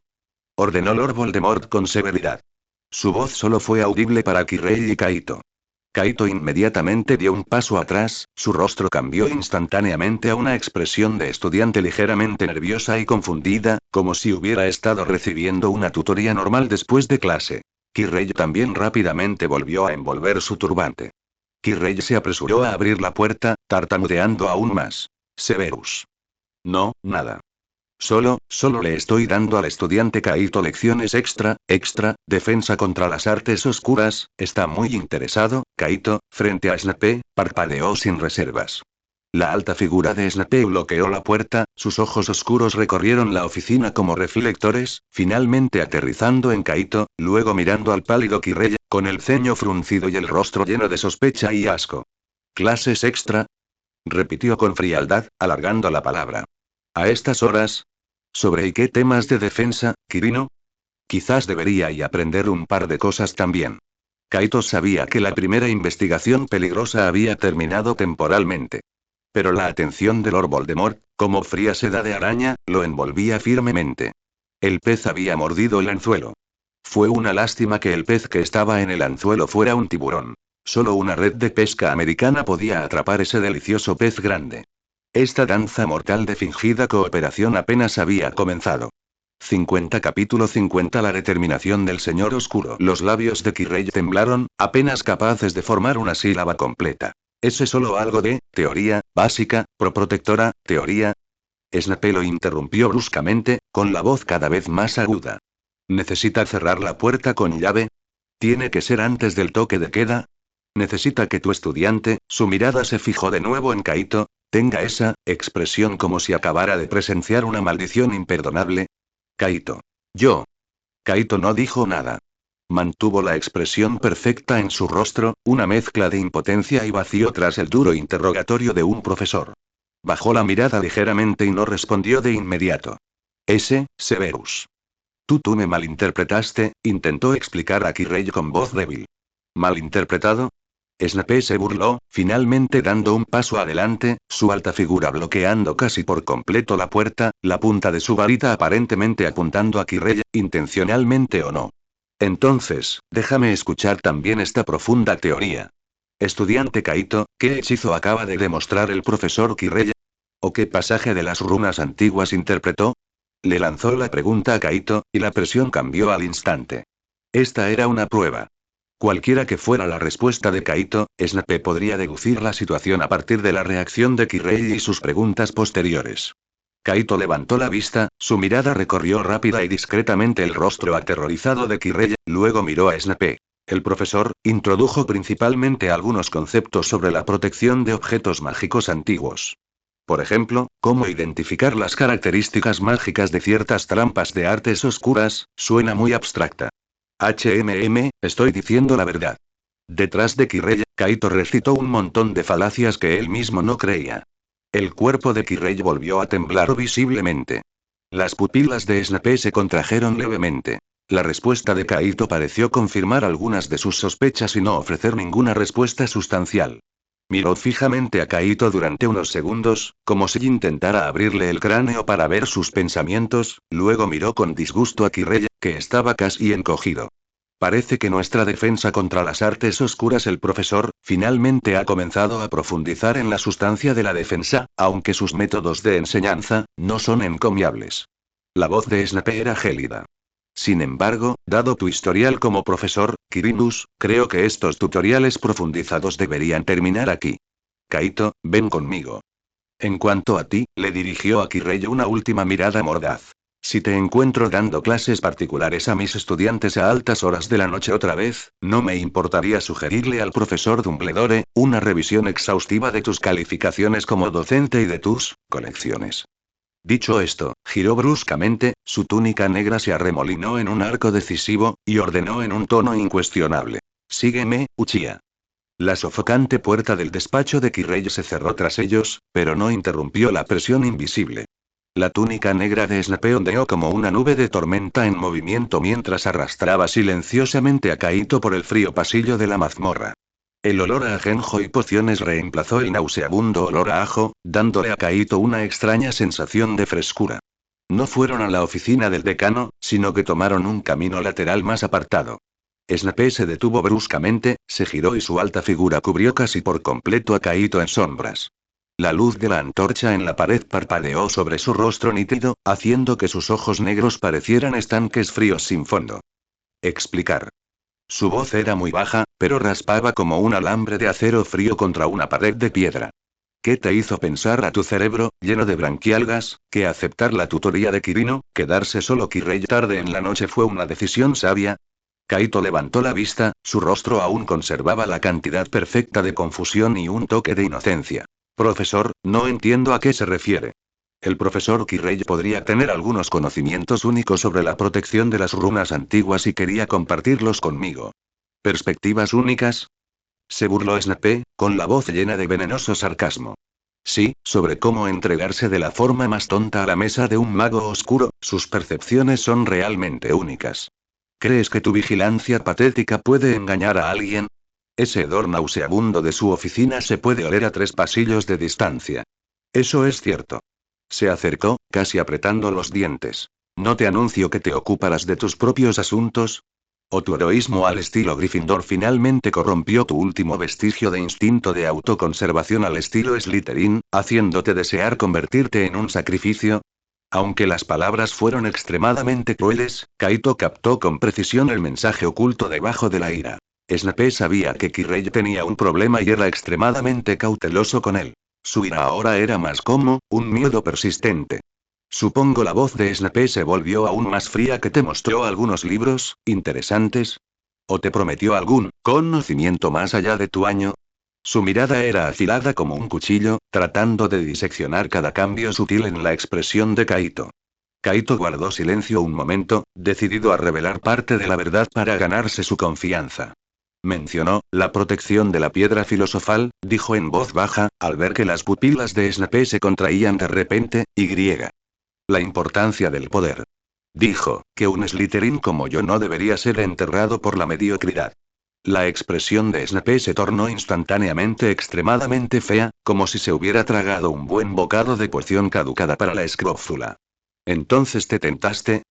Ordenó Lord Voldemort con severidad. Su voz solo fue audible para Quirrell y Kaito. Kaito inmediatamente dio un paso atrás, su rostro cambió instantáneamente a una expresión de estudiante ligeramente nerviosa y confundida, como si hubiera estado recibiendo una tutoría normal después de clase. Quirrell también rápidamente volvió a envolver su turbante. Quirrell se apresuró a abrir la puerta, tartamudeando aún más. Severus. No, nada. Solo le estoy dando al estudiante Kaito lecciones extra, defensa contra las artes oscuras. ¿Está muy interesado, Kaito? Frente a Snape, parpadeó sin reservas. La alta figura de Snape bloqueó la puerta, sus ojos oscuros recorrieron la oficina como reflectores, finalmente aterrizando en Kaito, luego mirando al pálido Quirrell, con el ceño fruncido y el rostro lleno de sospecha y asco. ¿Clases extra? Repitió con frialdad, alargando la palabra. ¿A estas horas? ¿Sobre qué temas de defensa, Quirino? Quizás debería y aprender un par de cosas también. Kaito sabía que la primera investigación peligrosa había terminado temporalmente. Pero la atención de Lord Voldemort, como fría seda de araña, lo envolvía firmemente. El pez había mordido el anzuelo. Fue una lástima que el pez que estaba en el anzuelo fuera un tiburón. Solo una red de pesca americana podía atrapar ese delicioso pez grande. Esta danza mortal de fingida cooperación apenas había comenzado. 50 Capítulo 50 La determinación del Señor Oscuro. Los labios de Quirrell temblaron, apenas capaces de formar una sílaba completa. ¿Es solo algo de teoría básica, protectora, teoría? Snape lo interrumpió bruscamente, con la voz cada vez más aguda. ¿Necesita cerrar la puerta con llave? ¿Tiene que ser antes del toque de queda? ¿Necesita que tu estudiante, su mirada se fijó de nuevo en Kaito, tenga esa expresión como si acabara de presenciar una maldición imperdonable? Kaito. Yo. Kaito no dijo nada. Mantuvo la expresión perfecta en su rostro, una mezcla de impotencia y vacío tras el duro interrogatorio de un profesor. Bajó la mirada ligeramente y no respondió de inmediato. Severus. Tú me malinterpretaste, intentó explicar a Quirrell con voz débil. ¿Malinterpretado? Snape se burló, finalmente dando un paso adelante, su alta figura bloqueando casi por completo la puerta, la punta de su varita aparentemente apuntando a Quirrell, intencionalmente o no. Entonces, déjame escuchar también esta profunda teoría. Estudiante Kaito, ¿qué hechizo acaba de demostrar el profesor Kirei? ¿O qué pasaje de las runas antiguas interpretó? Le lanzó la pregunta a Kaito, y la presión cambió al instante. Esta era una prueba. Cualquiera que fuera la respuesta de Kaito, Snape podría deducir la situación a partir de la reacción de Kirei y sus preguntas posteriores. Kaito levantó la vista, su mirada recorrió rápida y discretamente el rostro aterrorizado de Kirei, luego miró a Snape. El profesor introdujo principalmente algunos conceptos sobre la protección de objetos mágicos antiguos. Por ejemplo, cómo identificar las características mágicas de ciertas trampas de artes oscuras, suena muy abstracta. Estoy diciendo la verdad. Detrás de Kirei, Kaito recitó un montón de falacias que él mismo no creía. El cuerpo de Kirei volvió a temblar visiblemente. Las pupilas de Snape se contrajeron levemente. La respuesta de Kaito pareció confirmar algunas de sus sospechas y no ofrecer ninguna respuesta sustancial. Miró fijamente a Kaito durante unos segundos, como si intentara abrirle el cráneo para ver sus pensamientos, luego miró con disgusto a Kirei, que estaba casi encogido. Parece que nuestra defensa contra las artes oscuras, el profesor, finalmente ha comenzado a profundizar en la sustancia de la defensa, aunque sus métodos de enseñanza, no son encomiables. La voz de Snape era gélida. Sin embargo, dado tu historial como profesor, Quirinus, creo que estos tutoriales profundizados deberían terminar aquí. Kaito, ven conmigo. En cuanto a ti, le dirigió a Kirei una última mirada mordaz. Si te encuentro dando clases particulares a mis estudiantes a altas horas de la noche otra vez, no me importaría sugerirle al profesor Dumbledore una revisión exhaustiva de tus calificaciones como docente y de tus colecciones. Dicho esto, giró bruscamente, su túnica negra se arremolinó en un arco decisivo, y ordenó en un tono incuestionable. Sígueme, Uchiha. La sofocante puerta del despacho de Kirei se cerró tras ellos, pero no interrumpió la presión invisible. La túnica negra de Snape ondeó como una nube de tormenta en movimiento mientras arrastraba silenciosamente a Kaito por el frío pasillo de la mazmorra. El olor a ajenjo y pociones reemplazó el nauseabundo olor a ajo, dándole a Kaito una extraña sensación de frescura. No fueron a la oficina del decano, sino que tomaron un camino lateral más apartado. Snape se detuvo bruscamente, se giró y su alta figura cubrió casi por completo a Kaito en sombras. La luz de la antorcha en la pared parpadeó sobre su rostro nítido, haciendo que sus ojos negros parecieran estanques fríos sin fondo. Explicar. Su voz era muy baja, pero raspaba como un alambre de acero frío contra una pared de piedra. ¿Qué te hizo pensar a tu cerebro, lleno de branquialgas, que aceptar la tutoría de Kirino, quedarse solo Kirei tarde en la noche fue una decisión sabia? Kaito levantó la vista, su rostro aún conservaba la cantidad perfecta de confusión y un toque de inocencia. Profesor, no entiendo a qué se refiere. El profesor Kirei podría tener algunos conocimientos únicos sobre la protección de las runas antiguas y quería compartirlos conmigo. ¿Perspectivas únicas? Se burló Snape, con la voz llena de venenoso sarcasmo. Sí, sobre cómo entregarse de la forma más tonta a la mesa de un mago oscuro, sus percepciones son realmente únicas. ¿Crees que tu vigilancia patética puede engañar a alguien? Ese hedor nauseabundo de su oficina se puede oler a 3 pasillos de distancia. Eso es cierto. Se acercó, casi apretando los dientes. ¿No te anuncio que te ocuparás de tus propios asuntos? ¿O tu heroísmo al estilo Gryffindor finalmente corrompió tu último vestigio de instinto de autoconservación al estilo Slytherin, haciéndote desear convertirte en un sacrificio? Aunque las palabras fueron extremadamente crueles, Kaito captó con precisión el mensaje oculto debajo de la ira. Snape sabía que Kirei tenía un problema y era extremadamente cauteloso con él. Su ira ahora era más como un miedo persistente. Supongo la voz de Snape se volvió aún más fría. ¿Que te mostró algunos libros interesantes? ¿O te prometió algún conocimiento más allá de tu año? Su mirada era afilada como un cuchillo, tratando de diseccionar cada cambio sutil en la expresión de Kaito. Kaito guardó silencio un momento, decidido a revelar parte de la verdad para ganarse su confianza. Mencionó la protección de la piedra filosofal, dijo en voz baja, al ver que las pupilas de Snape se contraían de repente, la importancia del poder. Dijo, que un Slytherin como yo no debería ser enterrado por la mediocridad. La expresión de Snape se tornó instantáneamente extremadamente fea, como si se hubiera tragado un buen bocado de poción caducada para la escrófula. ¿Entonces te tentaste?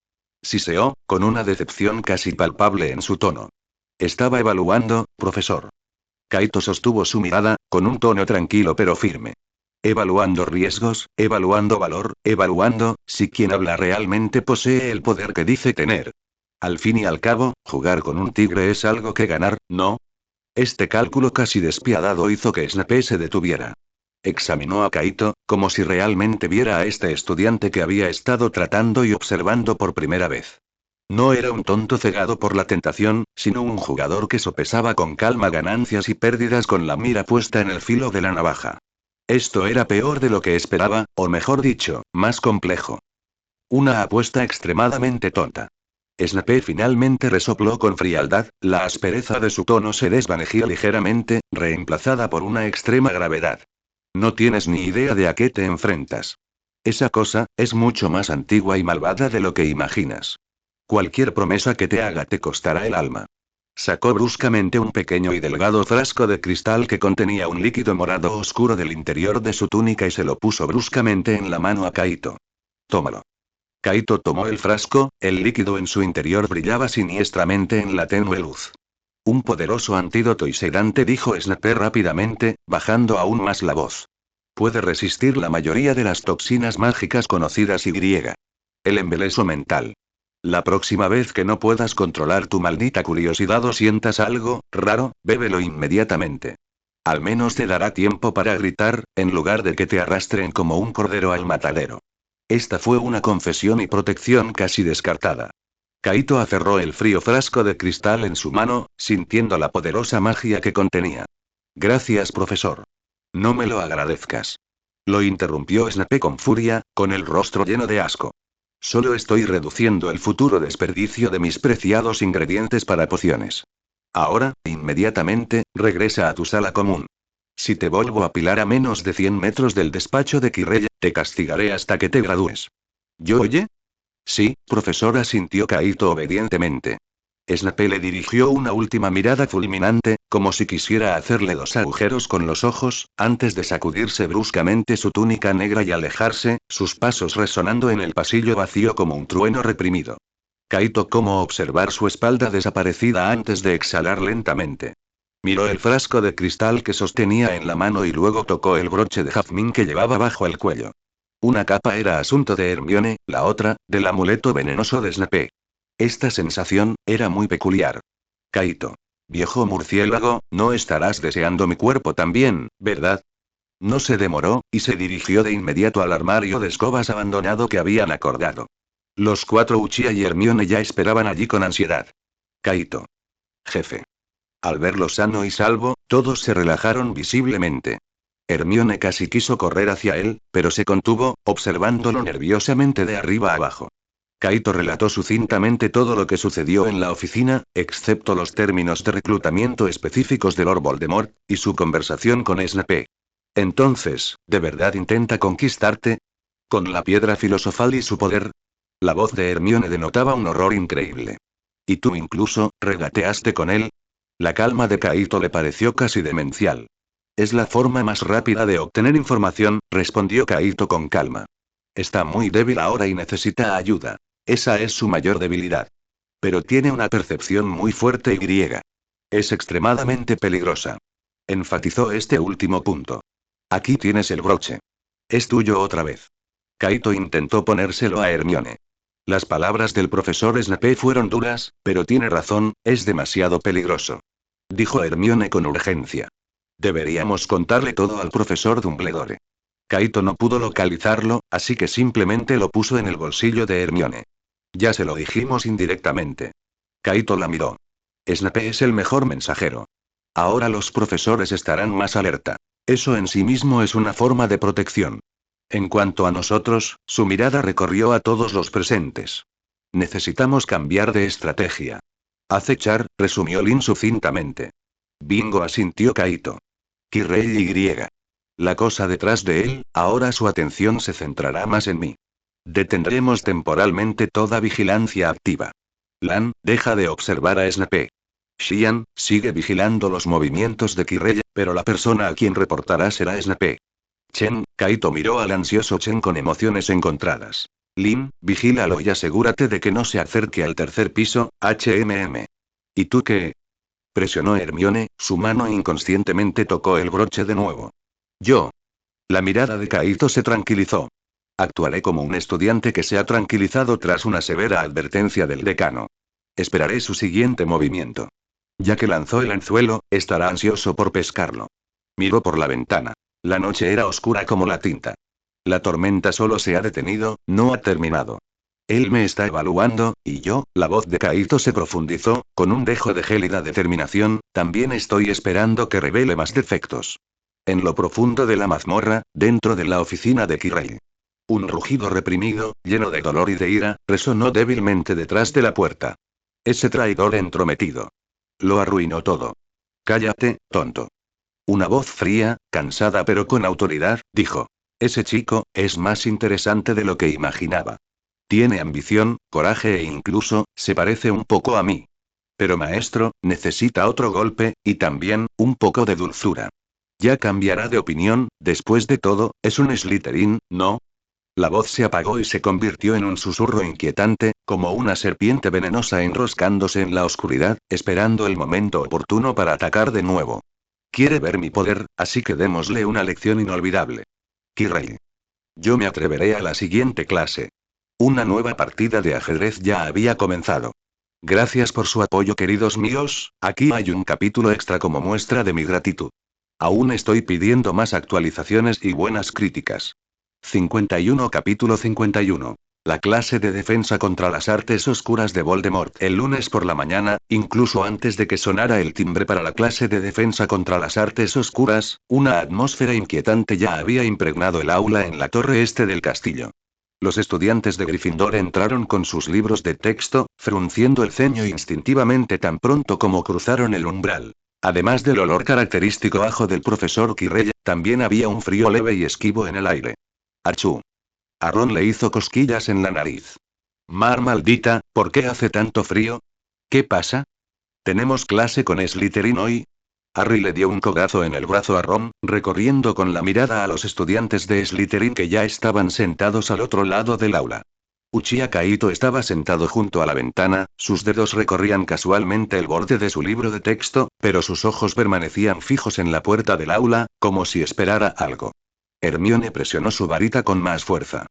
Siseó, con una decepción casi palpable en su tono. Estaba evaluando, profesor. Kaito sostuvo su mirada, con un tono tranquilo pero firme. Evaluando riesgos, evaluando valor, evaluando, si quien habla realmente posee el poder que dice tener. Al fin y al cabo, jugar con un tigre es algo que ganar, ¿no? Este cálculo casi despiadado hizo que Snape se detuviera. Examinó a Kaito, como si realmente viera a este estudiante que había estado tratando y observando por primera vez. No era un tonto cegado por la tentación, sino un jugador que sopesaba con calma ganancias y pérdidas con la mira puesta en el filo de la navaja. Esto era peor de lo que esperaba, o mejor dicho, más complejo. Una apuesta extremadamente tonta. Snape finalmente resopló con frialdad, la aspereza de su tono se desvanecía ligeramente, reemplazada por una extrema gravedad. No tienes ni idea de a qué te enfrentas. Esa cosa, es mucho más antigua y malvada de lo que imaginas. Cualquier promesa que te haga te costará el alma. Sacó bruscamente un pequeño y delgado frasco de cristal que contenía un líquido morado oscuro del interior de su túnica y se lo puso bruscamente en la mano a Kaito. Tómalo. Kaito tomó el frasco, el líquido en su interior brillaba siniestramente en la tenue luz. Un poderoso antídoto y sedante, dijo Snape rápidamente, bajando aún más la voz. Puede resistir la mayoría de las toxinas mágicas conocidas y griega. El embeleso mental. La próxima vez que no puedas controlar tu maldita curiosidad o sientas algo raro, bébelo inmediatamente. Al menos te dará tiempo para gritar, en lugar de que te arrastren como un cordero al matadero. Esta fue una confesión y protección casi descartada. Kaito aferró el frío frasco de cristal en su mano, sintiendo la poderosa magia que contenía. Gracias, profesor. No me lo agradezcas. Lo interrumpió Snape con furia, con el rostro lleno de asco. Solo estoy reduciendo el futuro desperdicio de mis preciados ingredientes para pociones. Ahora, inmediatamente, regresa a tu sala común. Si te vuelvo a pilar a menos de 100 metros del despacho de Quirrell, te castigaré hasta que te gradúes. ¿Yo oye? Sí, profesor, asintió Kaito obedientemente. Snape le dirigió una última mirada fulminante, como si quisiera hacerle 2 agujeros con los ojos, antes de sacudirse bruscamente su túnica negra y alejarse, sus pasos resonando en el pasillo vacío como un trueno reprimido. Kaito como observar su espalda desaparecida antes de exhalar lentamente. Miró el frasco de cristal que sostenía en la mano y luego tocó el broche de jazmín que llevaba bajo el cuello. Una capa era asunto de Hermione, la otra, del amuleto venenoso de Snape. Esta sensación, era muy peculiar. Kaito. Viejo murciélago, no estarás deseando mi cuerpo también, ¿verdad? No se demoró, y se dirigió de inmediato al armario de escobas abandonado que habían acordado. Los 4 Uchiha y Hermione ya esperaban allí con ansiedad. Kaito. Jefe. Al verlo sano y salvo, todos se relajaron visiblemente. Hermione casi quiso correr hacia él, pero se contuvo, observándolo nerviosamente de arriba abajo. Kaito relató sucintamente todo lo que sucedió en la oficina, excepto los términos de reclutamiento específicos de Lord Voldemort, y su conversación con Snape. Entonces, ¿de verdad intenta conquistarte? ¿Con la piedra filosofal y su poder? La voz de Hermione denotaba un horror increíble. ¿Y tú incluso, regateaste con él? La calma de Kaito le pareció casi demencial. Es la forma más rápida de obtener información, respondió Kaito con calma. Está muy débil ahora y necesita ayuda. Esa es su mayor debilidad. Pero tiene una percepción muy fuerte y griega. Es extremadamente peligrosa. Enfatizó este último punto. Aquí tienes el broche. Es tuyo otra vez. Kaito intentó ponérselo a Hermione. Las palabras del profesor Snape fueron duras, pero tiene razón, es demasiado peligroso. Dijo Hermione con urgencia. Deberíamos contarle todo al profesor Dumbledore. Kaito no pudo localizarlo, así que simplemente lo puso en el bolsillo de Hermione. Ya se lo dijimos indirectamente. Kaito la miró. Snape es el mejor mensajero. Ahora los profesores estarán más alerta. Eso en sí mismo es una forma de protección. En cuanto a nosotros, su mirada recorrió a todos los presentes. Necesitamos cambiar de estrategia. Acechar, resumió Lin sucintamente. Bingo, asintió Kaito. Quirrell y. La cosa detrás de él, ahora su atención se centrará más en mí. Detendremos temporalmente toda vigilancia activa. Lan, deja de observar a Snape. Xian, sigue vigilando los movimientos de Quirrell, pero la persona a quien reportará será Snape. Chen, Kaito miró al ansioso Chen con emociones encontradas. Lynn, vigílalo y asegúrate de que no se acerque al tercer piso, ¿Y tú qué? Presionó Hermione, su mano inconscientemente tocó el broche de nuevo. Yo. La mirada de Kaito se tranquilizó. Actuaré como un estudiante que se ha tranquilizado tras una severa advertencia del decano. Esperaré su siguiente movimiento. Ya que lanzó el anzuelo, estará ansioso por pescarlo. Miró por la ventana. La noche era oscura como la tinta. La tormenta solo se ha detenido, no ha terminado. Él me está evaluando, y yo, la voz de Kaito se profundizó, con un dejo de gélida determinación, también estoy esperando que revele más defectos. En lo profundo de la mazmorra, dentro de la oficina de Kirei. Un rugido reprimido, lleno de dolor y de ira, resonó débilmente detrás de la puerta. Ese traidor entrometido. Lo arruinó todo. Cállate, tonto. Una voz fría, cansada pero con autoridad, dijo. Ese chico, es más interesante de lo que imaginaba. Tiene ambición, coraje e incluso, se parece un poco a mí. Pero maestro, necesita otro golpe, y también, un poco de dulzura. Ya cambiará de opinión, después de todo, es un Slytherin, ¿no? La voz se apagó y se convirtió en un susurro inquietante, como una serpiente venenosa enroscándose en la oscuridad, esperando el momento oportuno para atacar de nuevo. Quiere ver mi poder, así que démosle una lección inolvidable. Kirei. Yo me atreveré a la siguiente clase. Una nueva partida de ajedrez ya había comenzado. Gracias por su apoyo, queridos míos, aquí hay un capítulo extra como muestra de mi gratitud. Aún estoy pidiendo más actualizaciones y buenas críticas. 51 Capítulo 51. La clase de defensa contra las artes oscuras de Voldemort. El lunes por la mañana, incluso antes de que sonara el timbre para la clase de defensa contra las artes oscuras, una atmósfera inquietante ya había impregnado el aula en la torre este del castillo. Los estudiantes de Gryffindor entraron con sus libros de texto, frunciendo el ceño instintivamente tan pronto como cruzaron el umbral. Además del olor característico ajo del profesor Quirrell, también había un frío leve y esquivo en el aire. ¡Achú! A Ron le hizo cosquillas en la nariz. Mar maldita, ¿por qué hace tanto frío? ¿Qué pasa? ¿Tenemos clase con Slytherin hoy? Harry le dio un codazo en el brazo a Ron, recorriendo con la mirada a los estudiantes de Slytherin que ya estaban sentados al otro lado del aula. Uchiha Kaito estaba sentado junto a la ventana, sus dedos recorrían casualmente el borde de su libro de texto, pero sus ojos permanecían fijos en la puerta del aula, como si esperara algo. Hermione presionó su varita con más fuerza.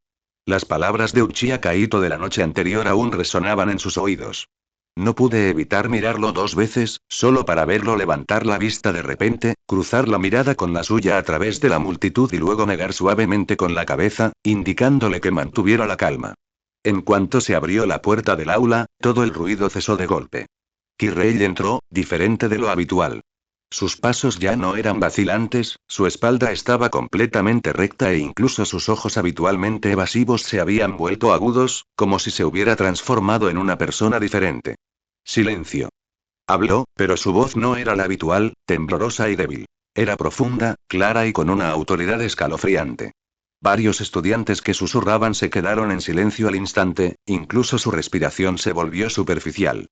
Las palabras de Uchiha Kaito de la noche anterior aún resonaban en sus oídos. No pude evitar mirarlo 2 veces, solo para verlo levantar la vista de repente, cruzar la mirada con la suya a través de la multitud y luego negar suavemente con la cabeza, indicándole que mantuviera la calma. En cuanto se abrió la puerta del aula, todo el ruido cesó de golpe. Quirrell entró, diferente de lo habitual. Sus pasos ya no eran vacilantes, su espalda estaba completamente recta e incluso sus ojos habitualmente evasivos se habían vuelto agudos, como si se hubiera transformado en una persona diferente. Silencio. Habló, pero su voz no era la habitual, temblorosa y débil. Era profunda, clara y con una autoridad escalofriante. Varios estudiantes que susurraban se quedaron en silencio al instante, incluso su respiración se volvió superficial.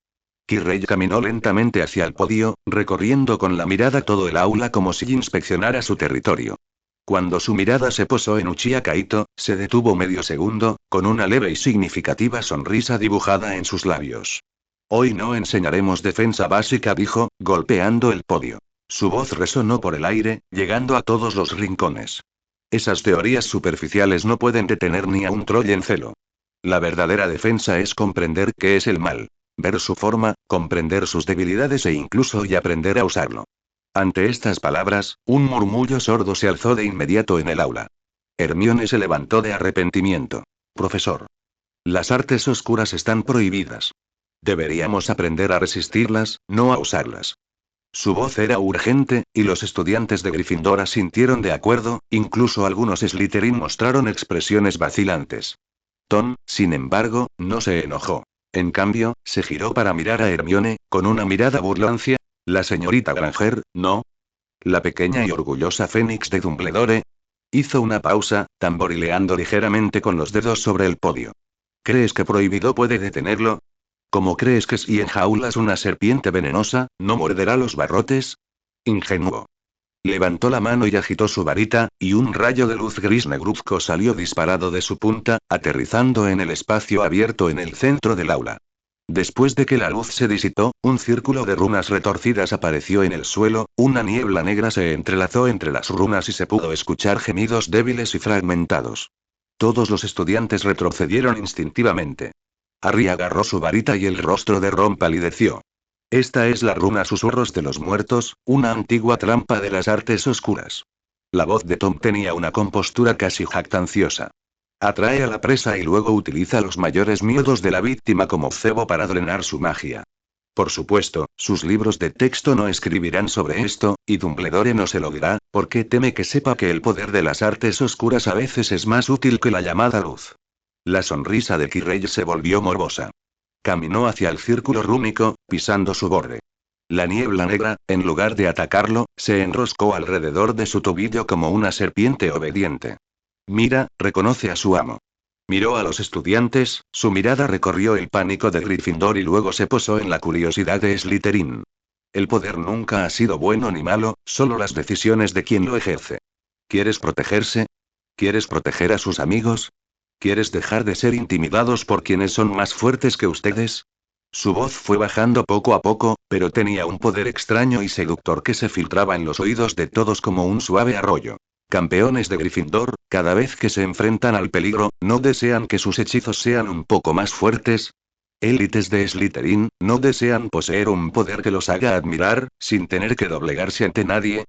Quirrell caminó lentamente hacia el podio, recorriendo con la mirada todo el aula como si inspeccionara su territorio. Cuando su mirada se posó en Uchiha Kaito, se detuvo medio segundo, con una leve y significativa sonrisa dibujada en sus labios. Hoy no enseñaremos defensa básica, dijo, golpeando el podio. Su voz resonó por el aire, llegando a todos los rincones. Esas teorías superficiales no pueden detener ni a un troll en celo. La verdadera defensa es comprender qué es el mal. Ver su forma, comprender sus debilidades e incluso y aprender a usarlo. Ante estas palabras, un murmullo sordo se alzó de inmediato en el aula. Hermione se levantó de arrepentimiento. Profesor. Las artes oscuras están prohibidas. Deberíamos aprender a resistirlas, no a usarlas. Su voz era urgente, y los estudiantes de Gryffindor asintieron de acuerdo, incluso algunos Slytherin mostraron expresiones vacilantes. Tom, sin embargo, no se enojó. En cambio, se giró para mirar a Hermione, con una mirada burlancia. La señorita Granger, ¿no? La pequeña y orgullosa Fénix de Dumbledore. Hizo una pausa, tamborileando ligeramente con los dedos sobre el podio. ¿Crees que prohibido puede detenerlo? ¿Cómo crees que si enjaulas una serpiente venenosa, no morderá los barrotes? Ingenuo. Levantó la mano y agitó su varita, y un rayo de luz gris negruzco salió disparado de su punta, aterrizando en el espacio abierto en el centro del aula. Después de que la luz se disipó, un círculo de runas retorcidas apareció en el suelo, una niebla negra se entrelazó entre las runas y se pudo escuchar gemidos débiles y fragmentados. Todos los estudiantes retrocedieron instintivamente. Harry agarró su varita y el rostro de Ron palideció. Esta es la runa Susurros de los Muertos, una antigua trampa de las artes oscuras. La voz de Tom tenía una compostura casi jactanciosa. Atrae a la presa y luego utiliza los mayores miedos de la víctima como cebo para drenar su magia. Por supuesto, sus libros de texto no escribirán sobre esto, y Dumbledore no se lo dirá, porque teme que sepa que el poder de las artes oscuras a veces es más útil que la llamada luz. La sonrisa de Quirrell se volvió morbosa. Caminó hacia el círculo rúnico, pisando su borde. La niebla negra, en lugar de atacarlo, se enroscó alrededor de su tobillo como una serpiente obediente. Mira, reconoce a su amo. Miró a los estudiantes, su mirada recorrió el pánico de Gryffindor y luego se posó en la curiosidad de Slytherin. El poder nunca ha sido bueno ni malo, solo las decisiones de quien lo ejerce. ¿Quieres protegerse? ¿Quieres proteger a sus amigos? ¿Quieres dejar de ser intimidados por quienes son más fuertes que ustedes? Su voz fue bajando poco a poco, pero tenía un poder extraño y seductor que se filtraba en los oídos de todos como un suave arroyo. Campeones de Gryffindor, cada vez que se enfrentan al peligro, ¿no desean que sus hechizos sean un poco más fuertes? Élites de Slytherin, ¿no desean poseer un poder que los haga admirar, sin tener que doblegarse ante nadie?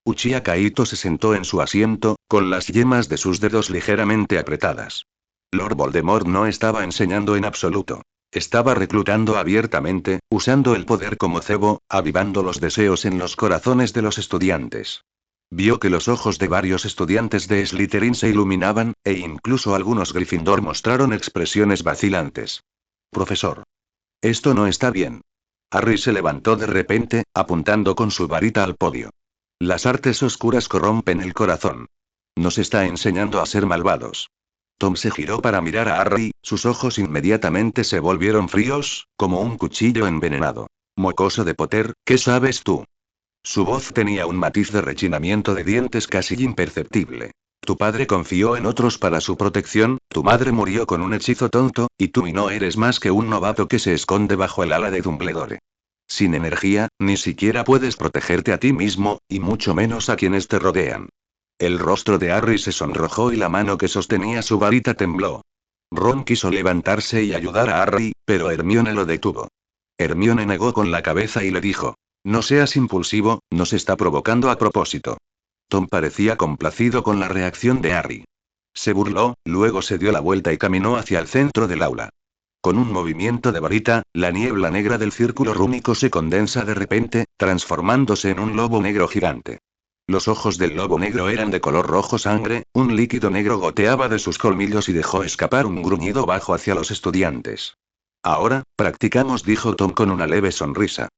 Uchiha Kaito se sentó en su asiento, con las yemas de sus dedos ligeramente apretadas. Lord Voldemort no estaba enseñando en absoluto. Estaba reclutando abiertamente, usando el poder como cebo, avivando los deseos en los corazones de los estudiantes. Vio que los ojos de varios estudiantes de Slytherin se iluminaban, e incluso algunos Gryffindor mostraron expresiones vacilantes. Profesor. Esto no está bien. Harry se levantó de repente, apuntando con su varita al podio. Las artes oscuras corrompen el corazón. Nos está enseñando a ser malvados. Tom se giró para mirar a Harry, sus ojos inmediatamente se volvieron fríos, como un cuchillo envenenado. Mocoso de Potter, ¿qué sabes tú? Su voz tenía un matiz de rechinamiento de dientes casi imperceptible. Tu padre confió en otros para su protección, tu madre murió con un hechizo tonto, y tú no eres más que un novato que se esconde bajo el ala de Dumbledore. Sin energía, ni siquiera puedes protegerte a ti mismo, y mucho menos a quienes te rodean. El rostro de Harry se sonrojó y la mano que sostenía su varita tembló. Ron quiso levantarse y ayudar a Harry, pero Hermione lo detuvo. Hermione negó con la cabeza y le dijo: no seas impulsivo, nos está provocando a propósito. Tom parecía complacido con la reacción de Harry. Se burló, luego se dio la vuelta y caminó hacia el centro del aula. Con un movimiento de varita, la niebla negra del círculo rúnico se condensa de repente, transformándose en un lobo negro gigante. Los ojos del lobo negro eran de color rojo sangre, un líquido negro goteaba de sus colmillos y dejó escapar un gruñido bajo hacia los estudiantes. Ahora, practicamos, dijo Tom con una leve sonrisa.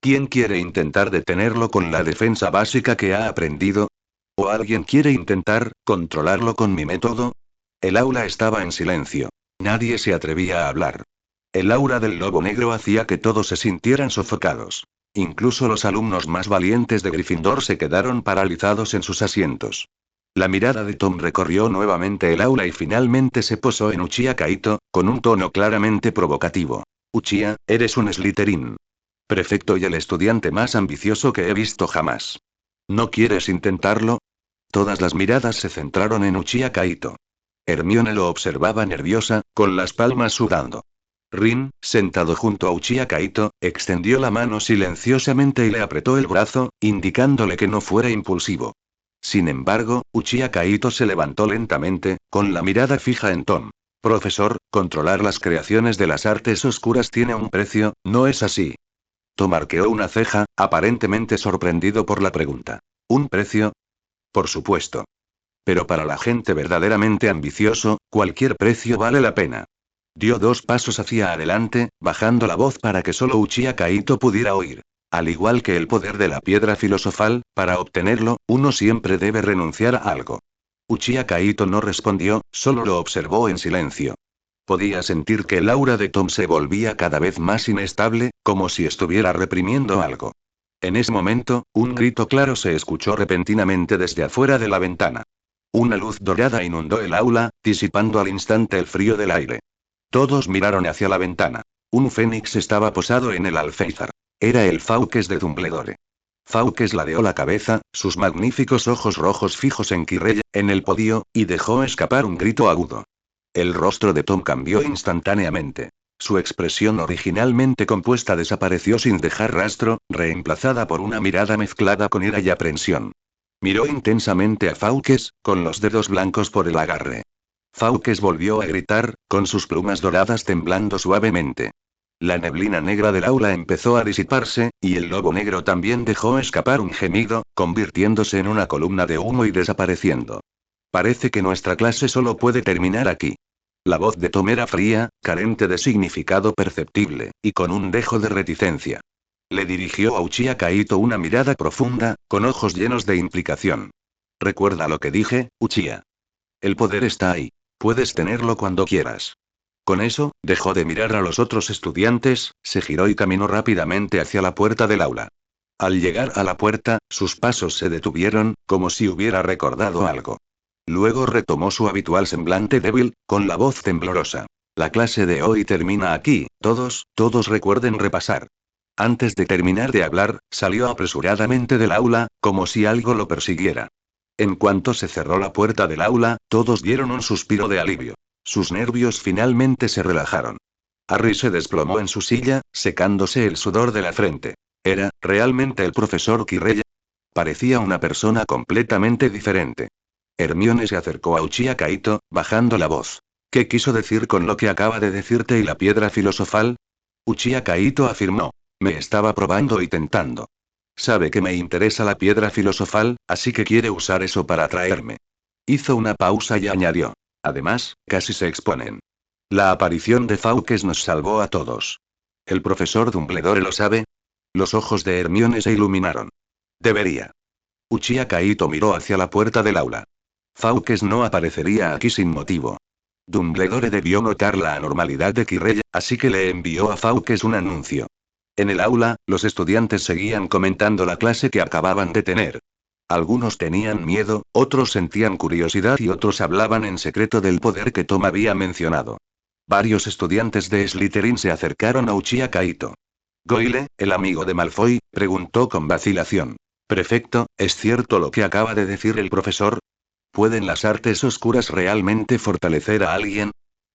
¿Quién quiere intentar detenerlo con la defensa básica que ha aprendido? ¿O alguien quiere intentar controlarlo con mi método? El aula estaba en silencio. Nadie se atrevía a hablar. El aura del lobo negro hacía que todos se sintieran sofocados. Incluso los alumnos más valientes de Gryffindor se quedaron paralizados en sus asientos. La mirada de Tom recorrió nuevamente el aula y finalmente se posó en Uchiha Kaito, con un tono claramente provocativo. Uchiha, eres un Slytherin. Prefecto y el estudiante más ambicioso que he visto jamás. ¿No quieres intentarlo? Todas las miradas se centraron en Uchiha Kaito. Hermione lo observaba nerviosa, con las palmas sudando. Rin, sentado junto a Uchiha Kaito, extendió la mano silenciosamente y le apretó el brazo, indicándole que no fuera impulsivo. Sin embargo, Uchiha Kaito se levantó lentamente, con la mirada fija en Tom. Profesor, controlar las creaciones de las artes oscuras tiene un precio, ¿no es así? Tom arqueó una ceja, aparentemente sorprendido por la pregunta. ¿Un precio? Por supuesto. Pero para la gente verdaderamente ambicioso, cualquier precio vale la pena. Dio 2 pasos hacia adelante, bajando la voz para que solo Uchiha Kaito pudiera oír. Al igual que el poder de la piedra filosofal, para obtenerlo, uno siempre debe renunciar a algo. Uchiha Kaito no respondió, solo lo observó en silencio. Podía sentir que el aura de Tom se volvía cada vez más inestable, como si estuviera reprimiendo algo. En ese momento, un grito claro se escuchó repentinamente desde afuera de la ventana. Una luz dorada inundó el aula, disipando al instante el frío del aire. Todos miraron hacia la ventana. Un fénix estaba posado en el alféizar. Era el Fawkes de Dumbledore. Fawkes ladeó la cabeza, sus magníficos ojos rojos fijos en Quirrell, en el podio, y dejó escapar un grito agudo. El rostro de Tom cambió instantáneamente. Su expresión originalmente compuesta desapareció sin dejar rastro, reemplazada por una mirada mezclada con ira y aprensión. Miró intensamente a Fawkes, con los dedos blancos por el agarre. Fawkes volvió a gritar, con sus plumas doradas temblando suavemente. La neblina negra del aula empezó a disiparse, y el lobo negro también dejó escapar un gemido, convirtiéndose en una columna de humo y desapareciendo. Parece que nuestra clase solo puede terminar aquí. La voz de Tom era fría, carente de significado perceptible, y con un dejo de reticencia. Le dirigió a Uchiha Kaito una mirada profunda, con ojos llenos de implicación. «Recuerda lo que dije, Uchiha. El poder está ahí. Puedes tenerlo cuando quieras». Con eso, dejó de mirar a los otros estudiantes, se giró y caminó rápidamente hacia la puerta del aula. Al llegar a la puerta, sus pasos se detuvieron, como si hubiera recordado algo. Luego retomó su habitual semblante débil, con la voz temblorosa. «La clase de hoy termina aquí, todos recuerden repasar». Antes de terminar de hablar, salió apresuradamente del aula, como si algo lo persiguiera. En cuanto se cerró la puerta del aula, todos dieron un suspiro de alivio. Sus nervios finalmente se relajaron. Harry se desplomó en su silla, secándose el sudor de la frente. ¿Era, realmente el profesor Quirrell? Parecía una persona completamente diferente. Hermione se acercó a Uchiha Kaito, bajando la voz. «¿Qué quiso decir con lo que acaba de decirte y la piedra filosofal?» Uchiha Kaito afirmó. «Me estaba probando y tentando. Sabe que me interesa la piedra filosofal, así que quiere usar eso para atraerme». Hizo una pausa y añadió. «Además, casi se exponen. La aparición de Fawkes nos salvó a todos. ¿El profesor Dumbledore lo sabe?» Los ojos de Hermione se iluminaron. «Debería». Uchiha Kaito miró hacia la puerta del aula. Fawkes no aparecería aquí sin motivo. Dumbledore debió notar la anormalidad de Quirrell, así que le envió a Fawkes un anuncio. En el aula, los estudiantes seguían comentando la clase que acababan de tener. Algunos tenían miedo, otros sentían curiosidad y otros hablaban en secreto del poder que Tom había mencionado. Varios estudiantes de Slytherin se acercaron a Uchiha Kaito. «Goyle, el amigo de Malfoy», preguntó con vacilación. «Prefecto, ¿es cierto lo que acaba de decir el profesor? ¿Pueden las artes oscuras realmente fortalecer a alguien?»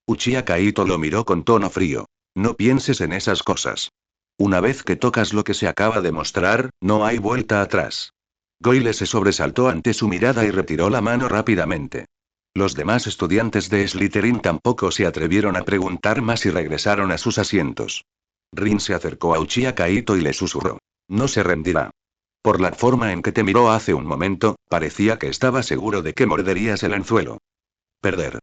Uchiha Kaito lo miró con tono frío. «No pienses en esas cosas. Una vez que tocas lo que se acaba de mostrar, no hay vuelta atrás». Goyle se sobresaltó ante su mirada y retiró la mano rápidamente. Los demás estudiantes de Slytherin tampoco se atrevieron a preguntar más y regresaron a sus asientos. Rin se acercó a Uchiha Kaito y le susurró. «No se rendirá. Por la forma en que te miró hace un momento, parecía que estaba seguro de que morderías el anzuelo». «Perder».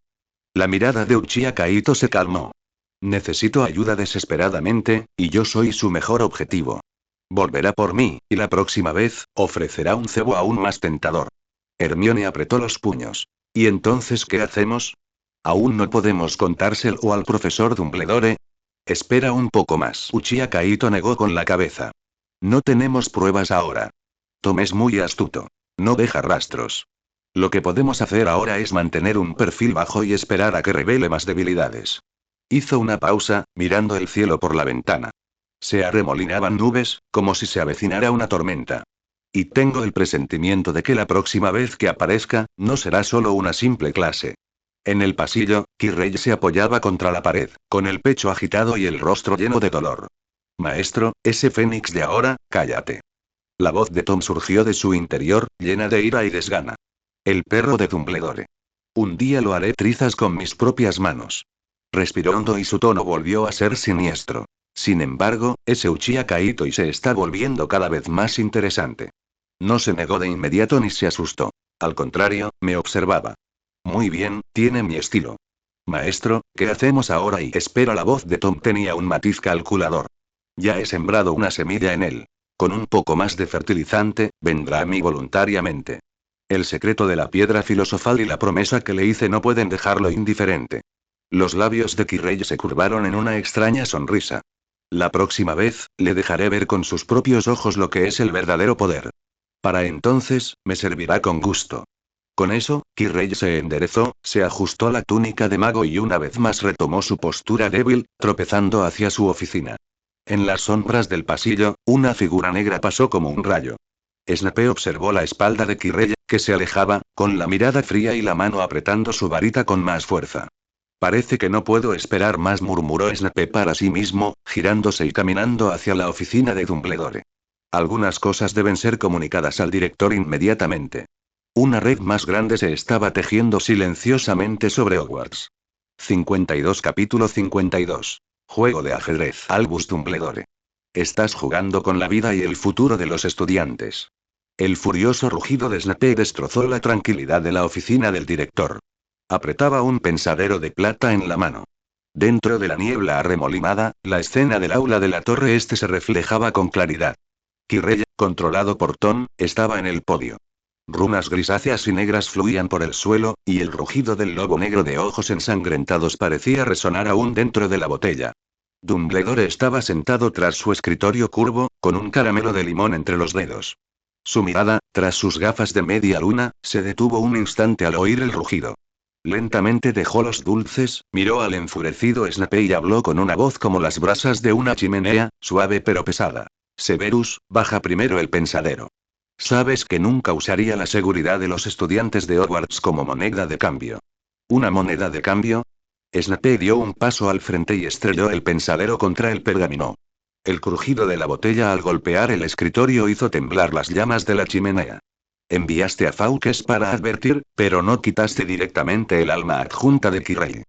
La mirada de Uchiha Kaito se calmó. «Necesito ayuda desesperadamente, y yo soy su mejor objetivo. Volverá por mí, y la próxima vez, ofrecerá un cebo aún más tentador». Hermione apretó los puños. «¿Y entonces qué hacemos? ¿Aún no podemos contárselo al profesor Dumbledore?» «Espera un poco más». Uchiha Kaito negó con la cabeza. «No tenemos pruebas ahora. Tom es muy astuto. No deja rastros. Lo que podemos hacer ahora es mantener un perfil bajo y esperar a que revele más debilidades». Hizo una pausa, mirando el cielo por la ventana. Se arremolinaban nubes, como si se avecinara una tormenta. «Y tengo el presentimiento de que la próxima vez que aparezca, no será solo una simple clase». En el pasillo, Quirrell se apoyaba contra la pared, con el pecho agitado y el rostro lleno de dolor. «Maestro, ese fénix de ahora, cállate». La voz de Tom surgió de su interior, llena de ira y desgana. «El perro de Dumbledore. Un día lo haré trizas con mis propias manos». Respiró hondo y su tono volvió a ser siniestro. Sin embargo, ese Uchiha Kaito y se está volviendo cada vez más interesante. No se negó de inmediato ni se asustó. Al contrario, me observaba. «Muy bien, tiene mi estilo. Maestro, ¿qué hacemos ahora?» Y espera, la voz de Tom tenía un matiz calculador. «Ya he sembrado una semilla en él. Con un poco más de fertilizante, vendrá a mí voluntariamente. El secreto de la piedra filosofal y la promesa que le hice no pueden dejarlo indiferente». Los labios de Quirrell se curvaron en una extraña sonrisa. La próxima vez, le dejaré ver con sus propios ojos lo que es el verdadero poder. Para entonces, me servirá con gusto. Con eso, Kirrell se enderezó, se ajustó la túnica de mago y una vez más retomó su postura débil, tropezando hacia su oficina. En las sombras del pasillo, una figura negra pasó como un rayo. Snape observó la espalda de Kirrell, que se alejaba, con la mirada fría y la mano apretando su varita con más fuerza. Parece que no puedo esperar más, murmuró Snape para sí mismo, girándose y caminando hacia la oficina de Dumbledore. Algunas cosas deben ser comunicadas al director inmediatamente. Una red más grande se estaba tejiendo silenciosamente sobre Hogwarts. 52 Capítulo 52. Juego de ajedrez. Albus Dumbledore. Estás jugando con la vida y el futuro de los estudiantes. El furioso rugido de Snape destrozó la tranquilidad de la oficina del director. Apretaba un pensadero de plata en la mano. Dentro de la niebla arremolinada, la escena del aula de la torre este se reflejaba con claridad. Kirrell, controlado por Tom, estaba en el podio. Runas grisáceas y negras fluían por el suelo, y el rugido del lobo negro de ojos ensangrentados parecía resonar aún dentro de la botella. Dumbledore estaba sentado tras su escritorio curvo, con un caramelo de limón entre los dedos. Su mirada, tras sus gafas de media luna, se detuvo un instante al oír el rugido. Lentamente dejó los dulces, miró al enfurecido Snape y habló con una voz como las brasas de una chimenea, suave pero pesada. Severus, baja primero el pensadero. Sabes que nunca usaría la seguridad de los estudiantes de Hogwarts como moneda de cambio. ¿Una moneda de cambio? Snape dio un paso al frente y estrelló el pensadero contra el pergamino. El crujido de la botella al golpear el escritorio hizo temblar las llamas de la chimenea. Enviaste a Fawkes para advertir, pero no quitaste directamente el alma adjunta de Kirrell.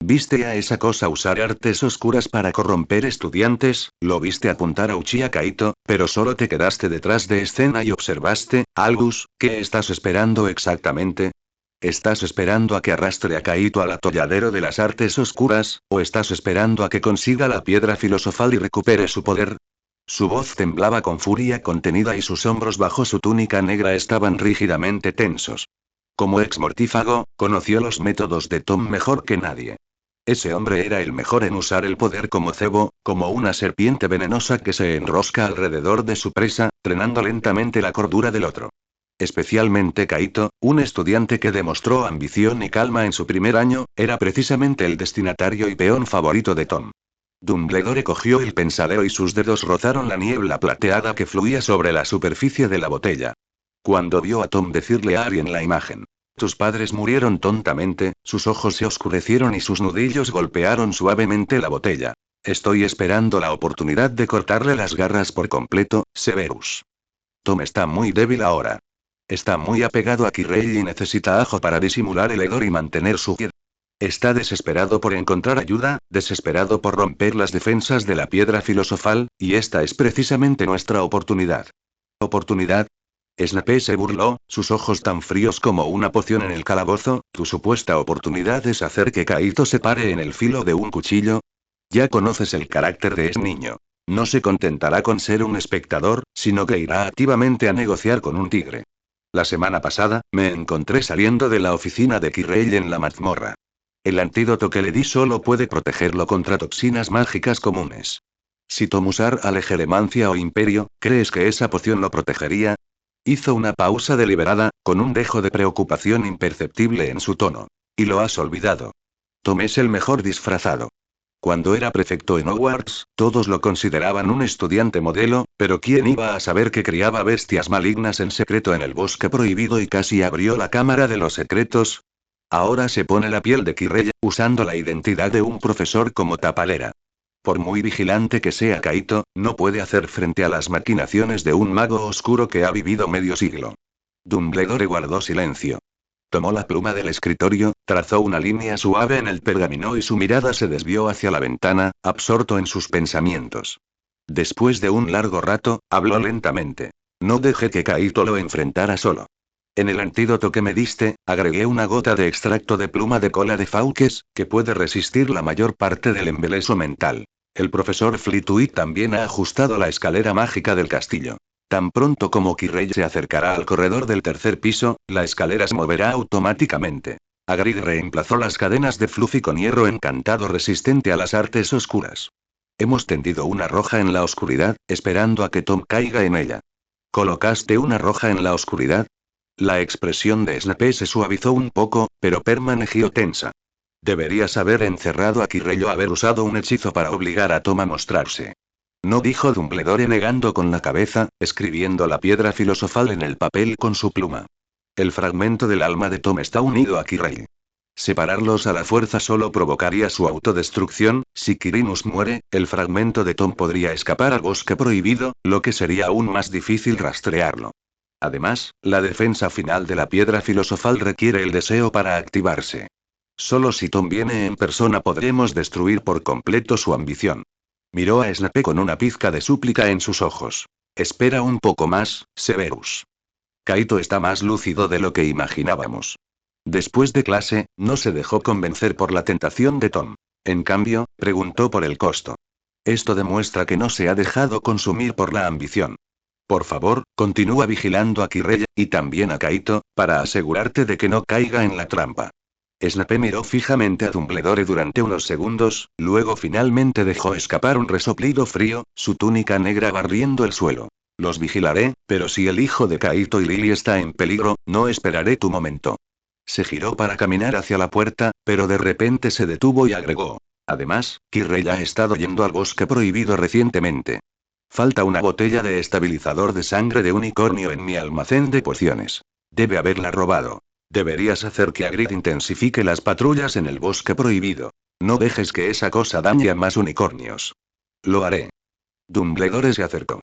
¿Viste a esa cosa usar artes oscuras para corromper estudiantes? Lo viste apuntar a Uchiha Kaito, pero solo te quedaste detrás de escena y observaste. Albus, ¿qué estás esperando exactamente? ¿Estás esperando a que arrastre a Kaito al atolladero de las artes oscuras, o estás esperando a que consiga la piedra filosofal y recupere su poder? Su voz temblaba con furia contenida y sus hombros bajo su túnica negra estaban rígidamente tensos. Como ex mortífago, conoció los métodos de Tom mejor que nadie. Ese hombre era el mejor en usar el poder como cebo, como una serpiente venenosa que se enrosca alrededor de su presa, trenando lentamente la cordura del otro. Especialmente Kaito, un estudiante que demostró ambición y calma en su primer año, era precisamente el destinatario y peón favorito de Tom. Dumbledore cogió el pensadero y sus dedos rozaron la niebla plateada que fluía sobre la superficie de la botella. Cuando vio a Tom decirle a Harry en la imagen: tus padres murieron tontamente, sus ojos se oscurecieron y sus nudillos golpearon suavemente la botella. Estoy esperando la oportunidad de cortarle las garras por completo, Severus. Tom está muy débil ahora. Está muy apegado a Kirrell y necesita ajo para disimular el hedor y mantener su piedad. Está desesperado por encontrar ayuda, desesperado por romper las defensas de la piedra filosofal, y esta es precisamente nuestra oportunidad. ¿Oportunidad? Snape se burló, sus ojos tan fríos como una poción en el calabozo. ¿Tu supuesta oportunidad es hacer que Kaito se pare en el filo de un cuchillo? Ya conoces el carácter de ese niño. No se contentará con ser un espectador, sino que irá activamente a negociar con un tigre. La semana pasada, me encontré saliendo de la oficina de Kirrell en la mazmorra. El antídoto que le di solo puede protegerlo contra toxinas mágicas comunes. Si Tom usara alegeremancia o imperio, ¿crees que esa poción lo protegería? Hizo una pausa deliberada, con un dejo de preocupación imperceptible en su tono. Y lo has olvidado. Tom es el mejor disfrazado. Cuando era prefecto en Hogwarts, todos lo consideraban un estudiante modelo, pero ¿quién iba a saber que criaba bestias malignas en secreto en el bosque prohibido y casi abrió la cámara de los secretos? Ahora se pone la piel de Kirrell, usando la identidad de un profesor como tapalera. Por muy vigilante que sea Kaito, no puede hacer frente a las maquinaciones de un mago oscuro que ha vivido medio siglo. Dumbledore guardó silencio. Tomó la pluma del escritorio, trazó una línea suave en el pergamino y su mirada se desvió hacia la ventana, absorto en sus pensamientos. Después de un largo rato, habló lentamente. No dejé que Kaito lo enfrentara solo. En el antídoto que me diste, agregué una gota de extracto de pluma de cola de Fawkes, que puede resistir la mayor parte del embeleso mental. El profesor Flitwick también ha ajustado la escalera mágica del castillo. Tan pronto como Kirrell se acercará al corredor del tercer piso, la escalera se moverá automáticamente. Hagrid reemplazó las cadenas de Fluffy con hierro encantado resistente a las artes oscuras. Hemos tendido una roja en la oscuridad, esperando a que Tom caiga en ella. ¿Colocaste una roja en la oscuridad? La expresión de Snape se suavizó un poco, pero permaneció tensa. Deberías haber encerrado a Quirrell o haber usado un hechizo para obligar a Tom a mostrarse. No, dijo Dumbledore negando con la cabeza, escribiendo la piedra filosofal en el papel con su pluma. El fragmento del alma de Tom está unido a Quirrell. Separarlos a la fuerza solo provocaría su autodestrucción. Si Quirinus muere, el fragmento de Tom podría escapar al bosque prohibido, lo que sería aún más difícil rastrearlo. Además, la defensa final de la piedra filosofal requiere el deseo para activarse. Solo si Tom viene en persona podremos destruir por completo su ambición. Miró a Snape con una pizca de súplica en sus ojos. Espera un poco más, Severus. Kaito está más lúcido de lo que imaginábamos. Después de clase, no se dejó convencer por la tentación de Tom. En cambio, preguntó por el costo. Esto demuestra que no se ha dejado consumir por la ambición. Por favor, continúa vigilando a Quirrell, y también a Kaito, para asegurarte de que no caiga en la trampa. Snape miró fijamente a Dumbledore durante unos segundos, luego finalmente dejó escapar un resoplido frío, su túnica negra barriendo el suelo. Los vigilaré, pero si el hijo de Kaito y Lily está en peligro, no esperaré tu momento. Se giró para caminar hacia la puerta, pero de repente se detuvo y agregó. Además, Quirrell ha estado yendo al bosque prohibido recientemente. Falta una botella de estabilizador de sangre de unicornio en mi almacén de pociones. Debe haberla robado. Deberías hacer que Hagrid intensifique las patrullas en el bosque prohibido. No dejes que esa cosa dañe a más unicornios. Lo haré. Dumbledore se acercó.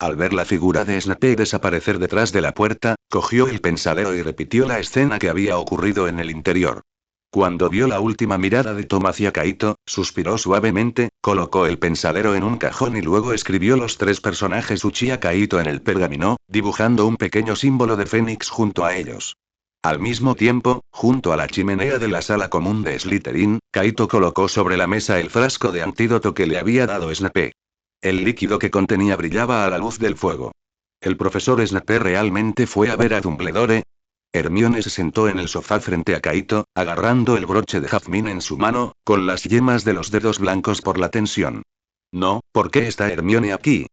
Al ver la figura de Snape desaparecer detrás de la puerta, cogió el pensadero y repitió la escena que había ocurrido en el interior. Cuando vio la última mirada de Tom hacia Kaito, suspiró suavemente, colocó el pensadero en un cajón y luego escribió los 3 personajes Uchiha Kaito en el pergamino, dibujando un pequeño símbolo de fénix junto a ellos. Al mismo tiempo, junto a la chimenea de la sala común de Slytherin, Kaito colocó sobre la mesa el frasco de antídoto que le había dado Snape. El líquido que contenía brillaba a la luz del fuego. ¿El profesor Snape realmente fue a ver a Dumbledore? Hermione se sentó en el sofá frente a Kaito, agarrando el broche de jazmín en su mano, con las yemas de los dedos blancos por la tensión. No, ¿por qué está Hermione aquí?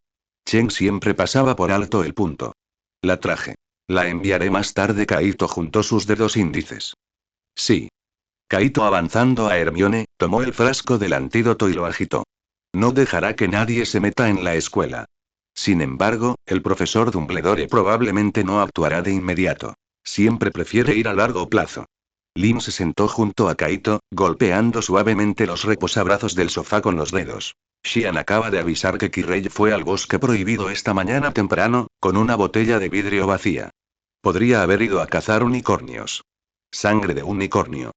Chen siempre pasaba por alto el punto. La traje. La enviaré más tarde. Kaito juntó sus dedos índices. Sí. Kaito, avanzando a Hermione, tomó el frasco del antídoto y lo agitó. No dejará que nadie se meta en la escuela. Sin embargo, el profesor Dumbledore probablemente no actuará de inmediato. Siempre prefiere ir a largo plazo. Lynn se sentó junto a Kaito, golpeando suavemente los reposabrazos del sofá con los dedos. Xian acaba de avisar que Quirrell fue al bosque prohibido esta mañana temprano, con una botella de vidrio vacía. Podría haber ido a cazar unicornios. Sangre de unicornio.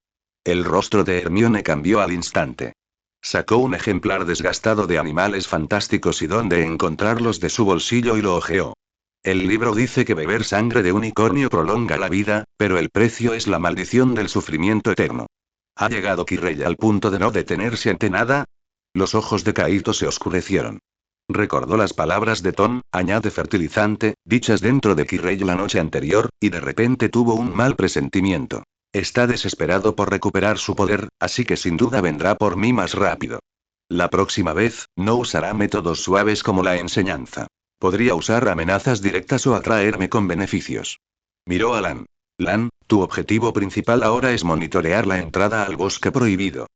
El rostro de Hermione cambió al instante. Sacó un ejemplar desgastado de Animales Fantásticos y dónde encontrarlos de su bolsillo y lo hojeó. El libro dice que beber sangre de unicornio prolonga la vida, pero el precio es la maldición del sufrimiento eterno. ¿Ha llegado Quirrell al punto de no detenerse ante nada? Los ojos de Kaito se oscurecieron. Recordó las palabras de Tom, añade fertilizante, dichas dentro de Quirrell la noche anterior, y de repente tuvo un mal presentimiento. Está desesperado por recuperar su poder, así que sin duda vendrá por mí más rápido. La próxima vez, no usará métodos suaves como la enseñanza. Podría usar amenazas directas o atraerme con beneficios. Miró a Lan. Lan, tu objetivo principal ahora es monitorear la entrada al bosque prohibido.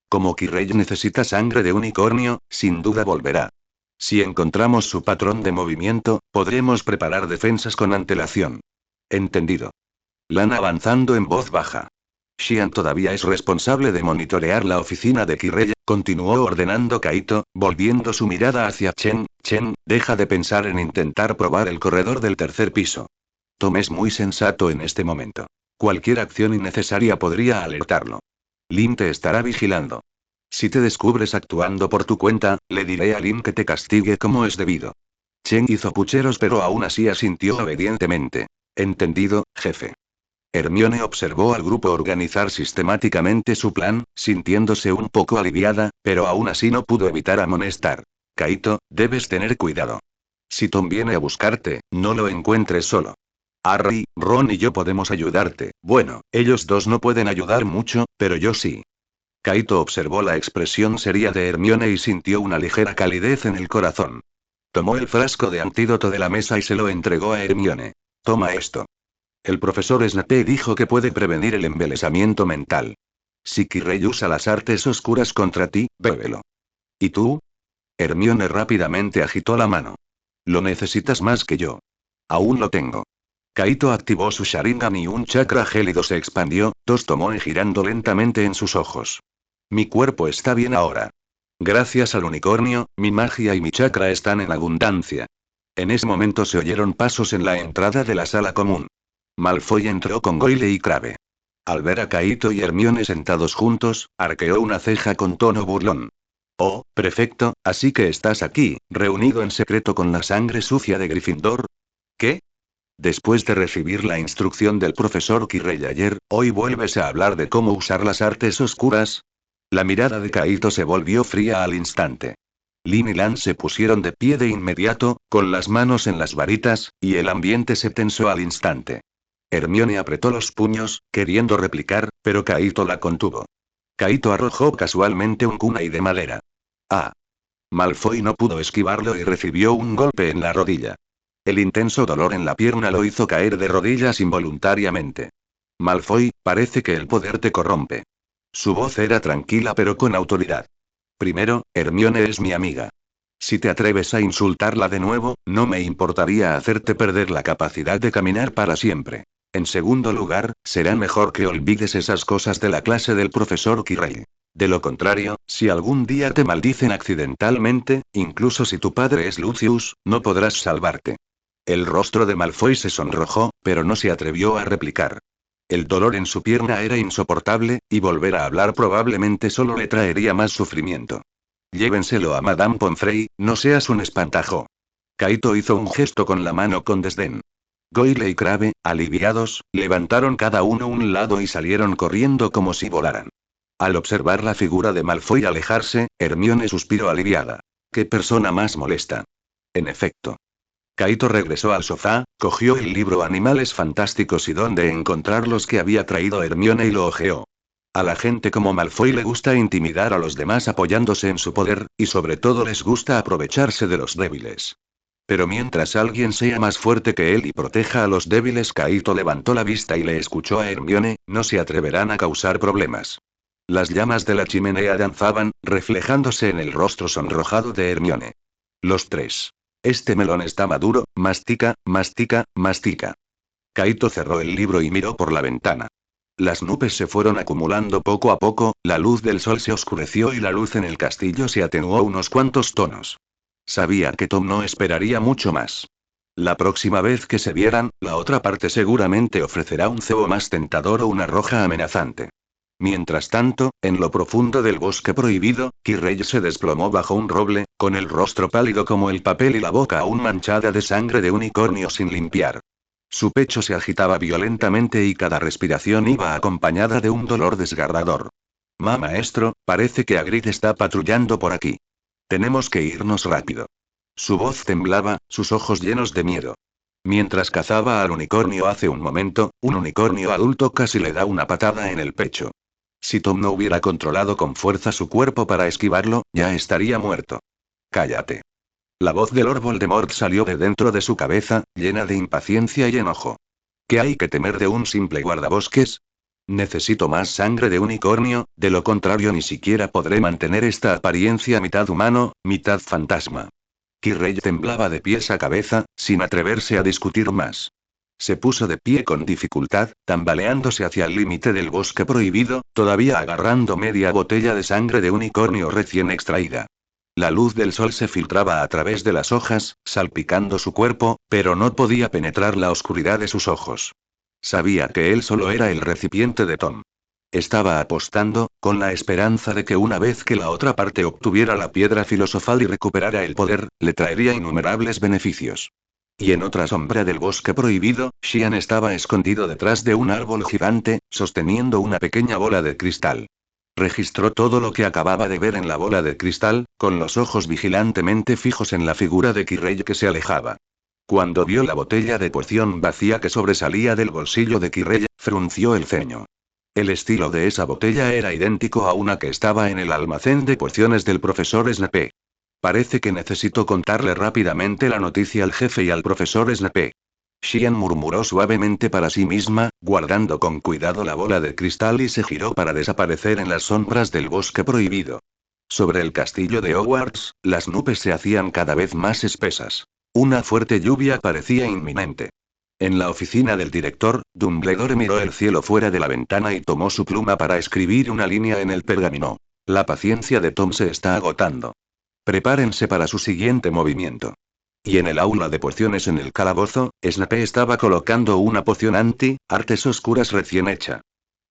Como Quirrell necesita sangre de unicornio, sin duda volverá. Si encontramos su patrón de movimiento, podremos preparar defensas con antelación. Entendido. Lan avanzando en voz baja. Xian todavía es responsable de monitorear la oficina de Quirrell, continuó ordenando Kaito, volviendo su mirada hacia Chen. Chen, deja de pensar en intentar probar el corredor del 3er piso. Tom es muy sensato en este momento. Cualquier acción innecesaria podría alertarlo. Lin te estará vigilando. Si te descubres actuando por tu cuenta, le diré a Lin que te castigue como es debido. Chen hizo pucheros pero aún así asintió obedientemente. Entendido, jefe. Hermione observó al grupo organizar sistemáticamente su plan, sintiéndose un poco aliviada, pero aún así no pudo evitar amonestar. Kaito, debes tener cuidado. Si Tom viene a buscarte, no lo encuentres solo. Harry, Ron y yo podemos ayudarte. Bueno, ellos dos no pueden ayudar mucho, pero yo sí. Kaito observó la expresión seria de Hermione y sintió una ligera calidez en el corazón. Tomó el frasco de antídoto de la mesa y se lo entregó a Hermione. Toma esto. El profesor Snape dijo que puede prevenir el embelesamiento mental. Si Quirrell usa las artes oscuras contra ti, bébelo. ¿Y tú? Hermione rápidamente agitó la mano. Lo necesitas más que yo. Aún lo tengo. Kaito activó su Sharingan y un chakra gélido se expandió, tomó y girando lentamente en sus ojos. Mi cuerpo está bien ahora. Gracias al unicornio, mi magia y mi chakra están en abundancia. En ese momento se oyeron pasos en la entrada de la sala común. Malfoy entró con Goyle y Crabbe. Al ver a Kaito y Hermione sentados juntos, arqueó una ceja con tono burlón. Oh, prefecto, así que estás aquí, reunido en secreto con la sangre sucia de Gryffindor. ¿Qué? Después de recibir la instrucción del profesor Quirrell ayer, ¿hoy vuelves a hablar de cómo usar las artes oscuras? La mirada de Kaito se volvió fría al instante. Lin y Lan se pusieron de pie de inmediato, con las manos en las varitas, y el ambiente se tensó al instante. Hermione apretó los puños, queriendo replicar, pero Kaito la contuvo. Kaito arrojó casualmente un kunai de madera. Ah. Malfoy no pudo esquivarlo y recibió un golpe en la rodilla. El intenso dolor en la pierna lo hizo caer de rodillas involuntariamente. Malfoy, parece que el poder te corrompe. Su voz era tranquila pero con autoridad. Primero, Hermione es mi amiga. Si te atreves a insultarla de nuevo, no me importaría hacerte perder la capacidad de caminar para siempre. En segundo lugar, será mejor que olvides esas cosas de la clase del profesor Quirrell. De lo contrario, si algún día te maldicen accidentalmente, incluso si tu padre es Lucius, no podrás salvarte. El rostro de Malfoy se sonrojó, pero no se atrevió a replicar. El dolor en su pierna era insoportable, y volver a hablar probablemente solo le traería más sufrimiento. Llévenselo a Madame Pomfrey, no seas un espantajo. Kaito hizo un gesto con la mano con desdén. Goyle y Crabbe, aliviados, levantaron cada uno un lado y salieron corriendo como si volaran. Al observar la figura de Malfoy alejarse, Hermione suspiró aliviada. ¡Qué persona más molesta! En efecto. Kaito regresó al sofá, cogió el libro Animales Fantásticos y dónde encontrarlos que había traído Hermione y lo hojeó. A la gente como Malfoy le gusta intimidar a los demás apoyándose en su poder, y sobre todo les gusta aprovecharse de los débiles. Pero mientras alguien sea más fuerte que él y proteja a los débiles, Kaito levantó la vista y le escuchó a Hermione, no se atreverán a causar problemas. Las llamas de la chimenea danzaban, reflejándose en el rostro sonrojado de Hermione. Los tres. Este melón está maduro, mastica, mastica, mastica. Kaito cerró el libro y miró por la ventana. Las nubes se fueron acumulando poco a poco, la luz del sol se oscureció y la luz en el castillo se atenuó unos cuantos tonos. Sabía que Tom no esperaría mucho más. La próxima vez que se vieran, la otra parte seguramente ofrecerá un cebo más tentador o una roja amenazante. Mientras tanto, en lo profundo del bosque prohibido, Quirrell se desplomó bajo un roble, con el rostro pálido como el papel y la boca aún manchada de sangre de unicornio sin limpiar. Su pecho se agitaba violentamente y cada respiración iba acompañada de un dolor desgarrador. Maestro, parece que Hagrid está patrullando por aquí. Tenemos que irnos rápido. Su voz temblaba, sus ojos llenos de miedo. Mientras cazaba al unicornio hace un momento, un unicornio adulto casi le da una patada en el pecho. Si Tom no hubiera controlado con fuerza su cuerpo para esquivarlo, ya estaría muerto. Cállate. La voz de Lord Voldemort salió de dentro de su cabeza, llena de impaciencia y enojo. ¿Qué hay que temer de un simple guardabosques? Necesito más sangre de unicornio, de lo contrario ni siquiera podré mantener esta apariencia mitad humano, mitad fantasma. Quirrell temblaba de pies a cabeza, sin atreverse a discutir más. Se puso de pie con dificultad, tambaleándose hacia el límite del bosque prohibido, todavía agarrando media botella de sangre de unicornio recién extraída. La luz del sol se filtraba a través de las hojas, salpicando su cuerpo, pero no podía penetrar la oscuridad de sus ojos. Sabía que él solo era el recipiente de Tom. Estaba apostando, con la esperanza de que una vez que la otra parte obtuviera la piedra filosofal y recuperara el poder, le traería innumerables beneficios. Y en otra sombra del bosque prohibido, Xian estaba escondido detrás de un árbol gigante, sosteniendo una pequeña bola de cristal. Registró todo lo que acababa de ver en la bola de cristal, con los ojos vigilantemente fijos en la figura de Quirrell que se alejaba. Cuando vio la botella de poción vacía que sobresalía del bolsillo de Quirrell, frunció el ceño. El estilo de esa botella era idéntico a una que estaba en el almacén de pociones del profesor Snape. Parece que necesito contarle rápidamente la noticia al jefe y al profesor Snape. Xian murmuró suavemente para sí misma, guardando con cuidado la bola de cristal y se giró para desaparecer en las sombras del bosque prohibido. Sobre el castillo de Hogwarts, las nubes se hacían cada vez más espesas. Una fuerte lluvia parecía inminente. En la oficina del director, Dumbledore miró el cielo fuera de la ventana y tomó su pluma para escribir una línea en el pergamino. La paciencia de Tom se está agotando. Prepárense para su siguiente movimiento. Y en el aula de pociones en el calabozo, Snape estaba colocando una poción anti-artes oscuras recién hecha.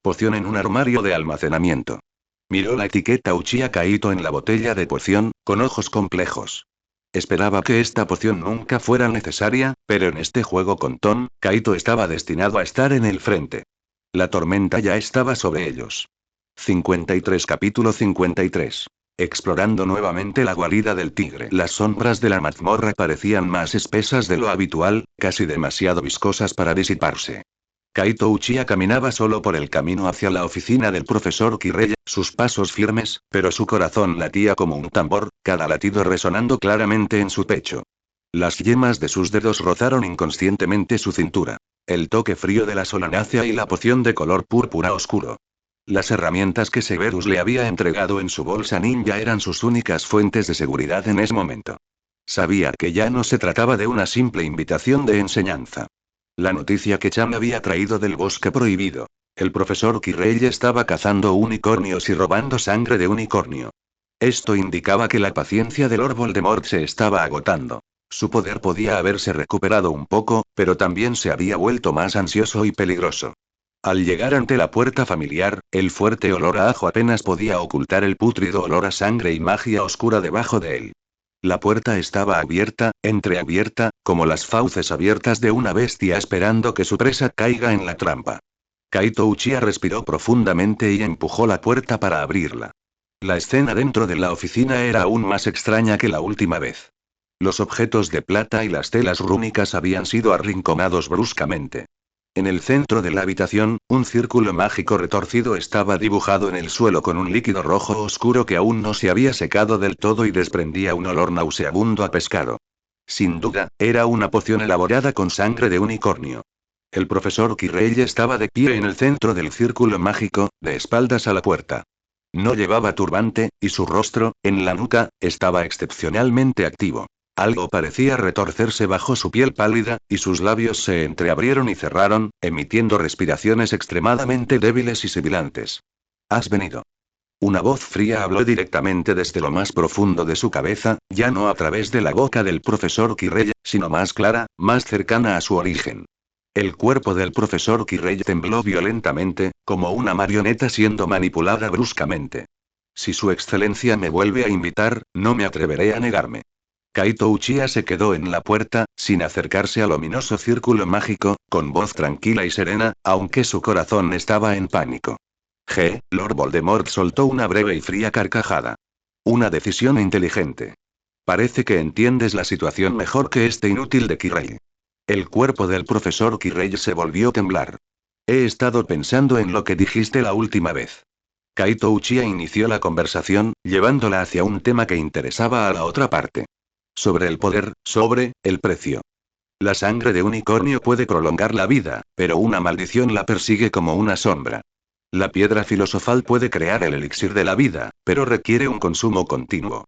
Poción en un armario de almacenamiento. Miró la etiqueta Uchiha Kaito en la botella de poción, con ojos complejos. Esperaba que esta poción nunca fuera necesaria, pero en este juego con Tom, Kaito estaba destinado a estar en el frente. La tormenta ya estaba sobre ellos. 53 Capítulo 53. Explorando nuevamente la guarida del tigre. Las sombras de la mazmorra parecían más espesas de lo habitual, casi demasiado viscosas para disiparse. Kaito Uchiha caminaba solo por el camino hacia la oficina del profesor Quirrell, sus pasos firmes, pero su corazón latía como un tambor, cada latido resonando claramente en su pecho. Las yemas de sus dedos rozaron inconscientemente su cintura. El toque frío de la solanácea y la poción de color púrpura oscuro. Las herramientas que Severus le había entregado en su bolsa ninja eran sus únicas fuentes de seguridad en ese momento. Sabía que ya no se trataba de una simple invitación de enseñanza. La noticia que Cham había traído del bosque prohibido. El profesor Quirrell estaba cazando unicornios y robando sangre de unicornio. Esto indicaba que la paciencia de Lord Voldemort se estaba agotando. Su poder podía haberse recuperado un poco, pero también se había vuelto más ansioso y peligroso. Al llegar ante la puerta familiar, el fuerte olor a ajo apenas podía ocultar el pútrido olor a sangre y magia oscura debajo de él. La puerta estaba abierta, entreabierta, como las fauces abiertas de una bestia esperando que su presa caiga en la trampa. Kaito Uchiha respiró profundamente y empujó la puerta para abrirla. La escena dentro de la oficina era aún más extraña que la última vez. Los objetos de plata y las telas rúnicas habían sido arrinconados bruscamente. En el centro de la habitación, un círculo mágico retorcido estaba dibujado en el suelo con un líquido rojo oscuro que aún no se había secado del todo y desprendía un olor nauseabundo a pescado. Sin duda, era una poción elaborada con sangre de unicornio. El profesor Quirrell estaba de pie en el centro del círculo mágico, de espaldas a la puerta. No llevaba turbante, y su rostro, en la nuca, estaba excepcionalmente activo. Algo parecía retorcerse bajo su piel pálida, y sus labios se entreabrieron y cerraron, emitiendo respiraciones extremadamente débiles y sibilantes. ¿Has venido? Una voz fría habló directamente desde lo más profundo de su cabeza, ya no a través de la boca del profesor Quirrell, sino más clara, más cercana a su origen. El cuerpo del profesor Quirrell tembló violentamente, como una marioneta siendo manipulada bruscamente. Si su excelencia me vuelve a invitar, no me atreveré a negarme. Kaito Uchiha se quedó en la puerta, sin acercarse al ominoso círculo mágico, con voz tranquila y serena, aunque su corazón estaba en pánico. Lord Voldemort soltó una breve y fría carcajada. Una decisión inteligente. Parece que entiendes la situación mejor que este inútil de Quirrell. El cuerpo del profesor Quirrell se volvió a temblar. He estado pensando en lo que dijiste la última vez. Kaito Uchiha inició la conversación, llevándola hacia un tema que interesaba a la otra parte. Sobre el poder, sobre el precio. La sangre de unicornio puede prolongar la vida, pero una maldición la persigue como una sombra. La piedra filosofal puede crear el elixir de la vida, pero requiere un consumo continuo.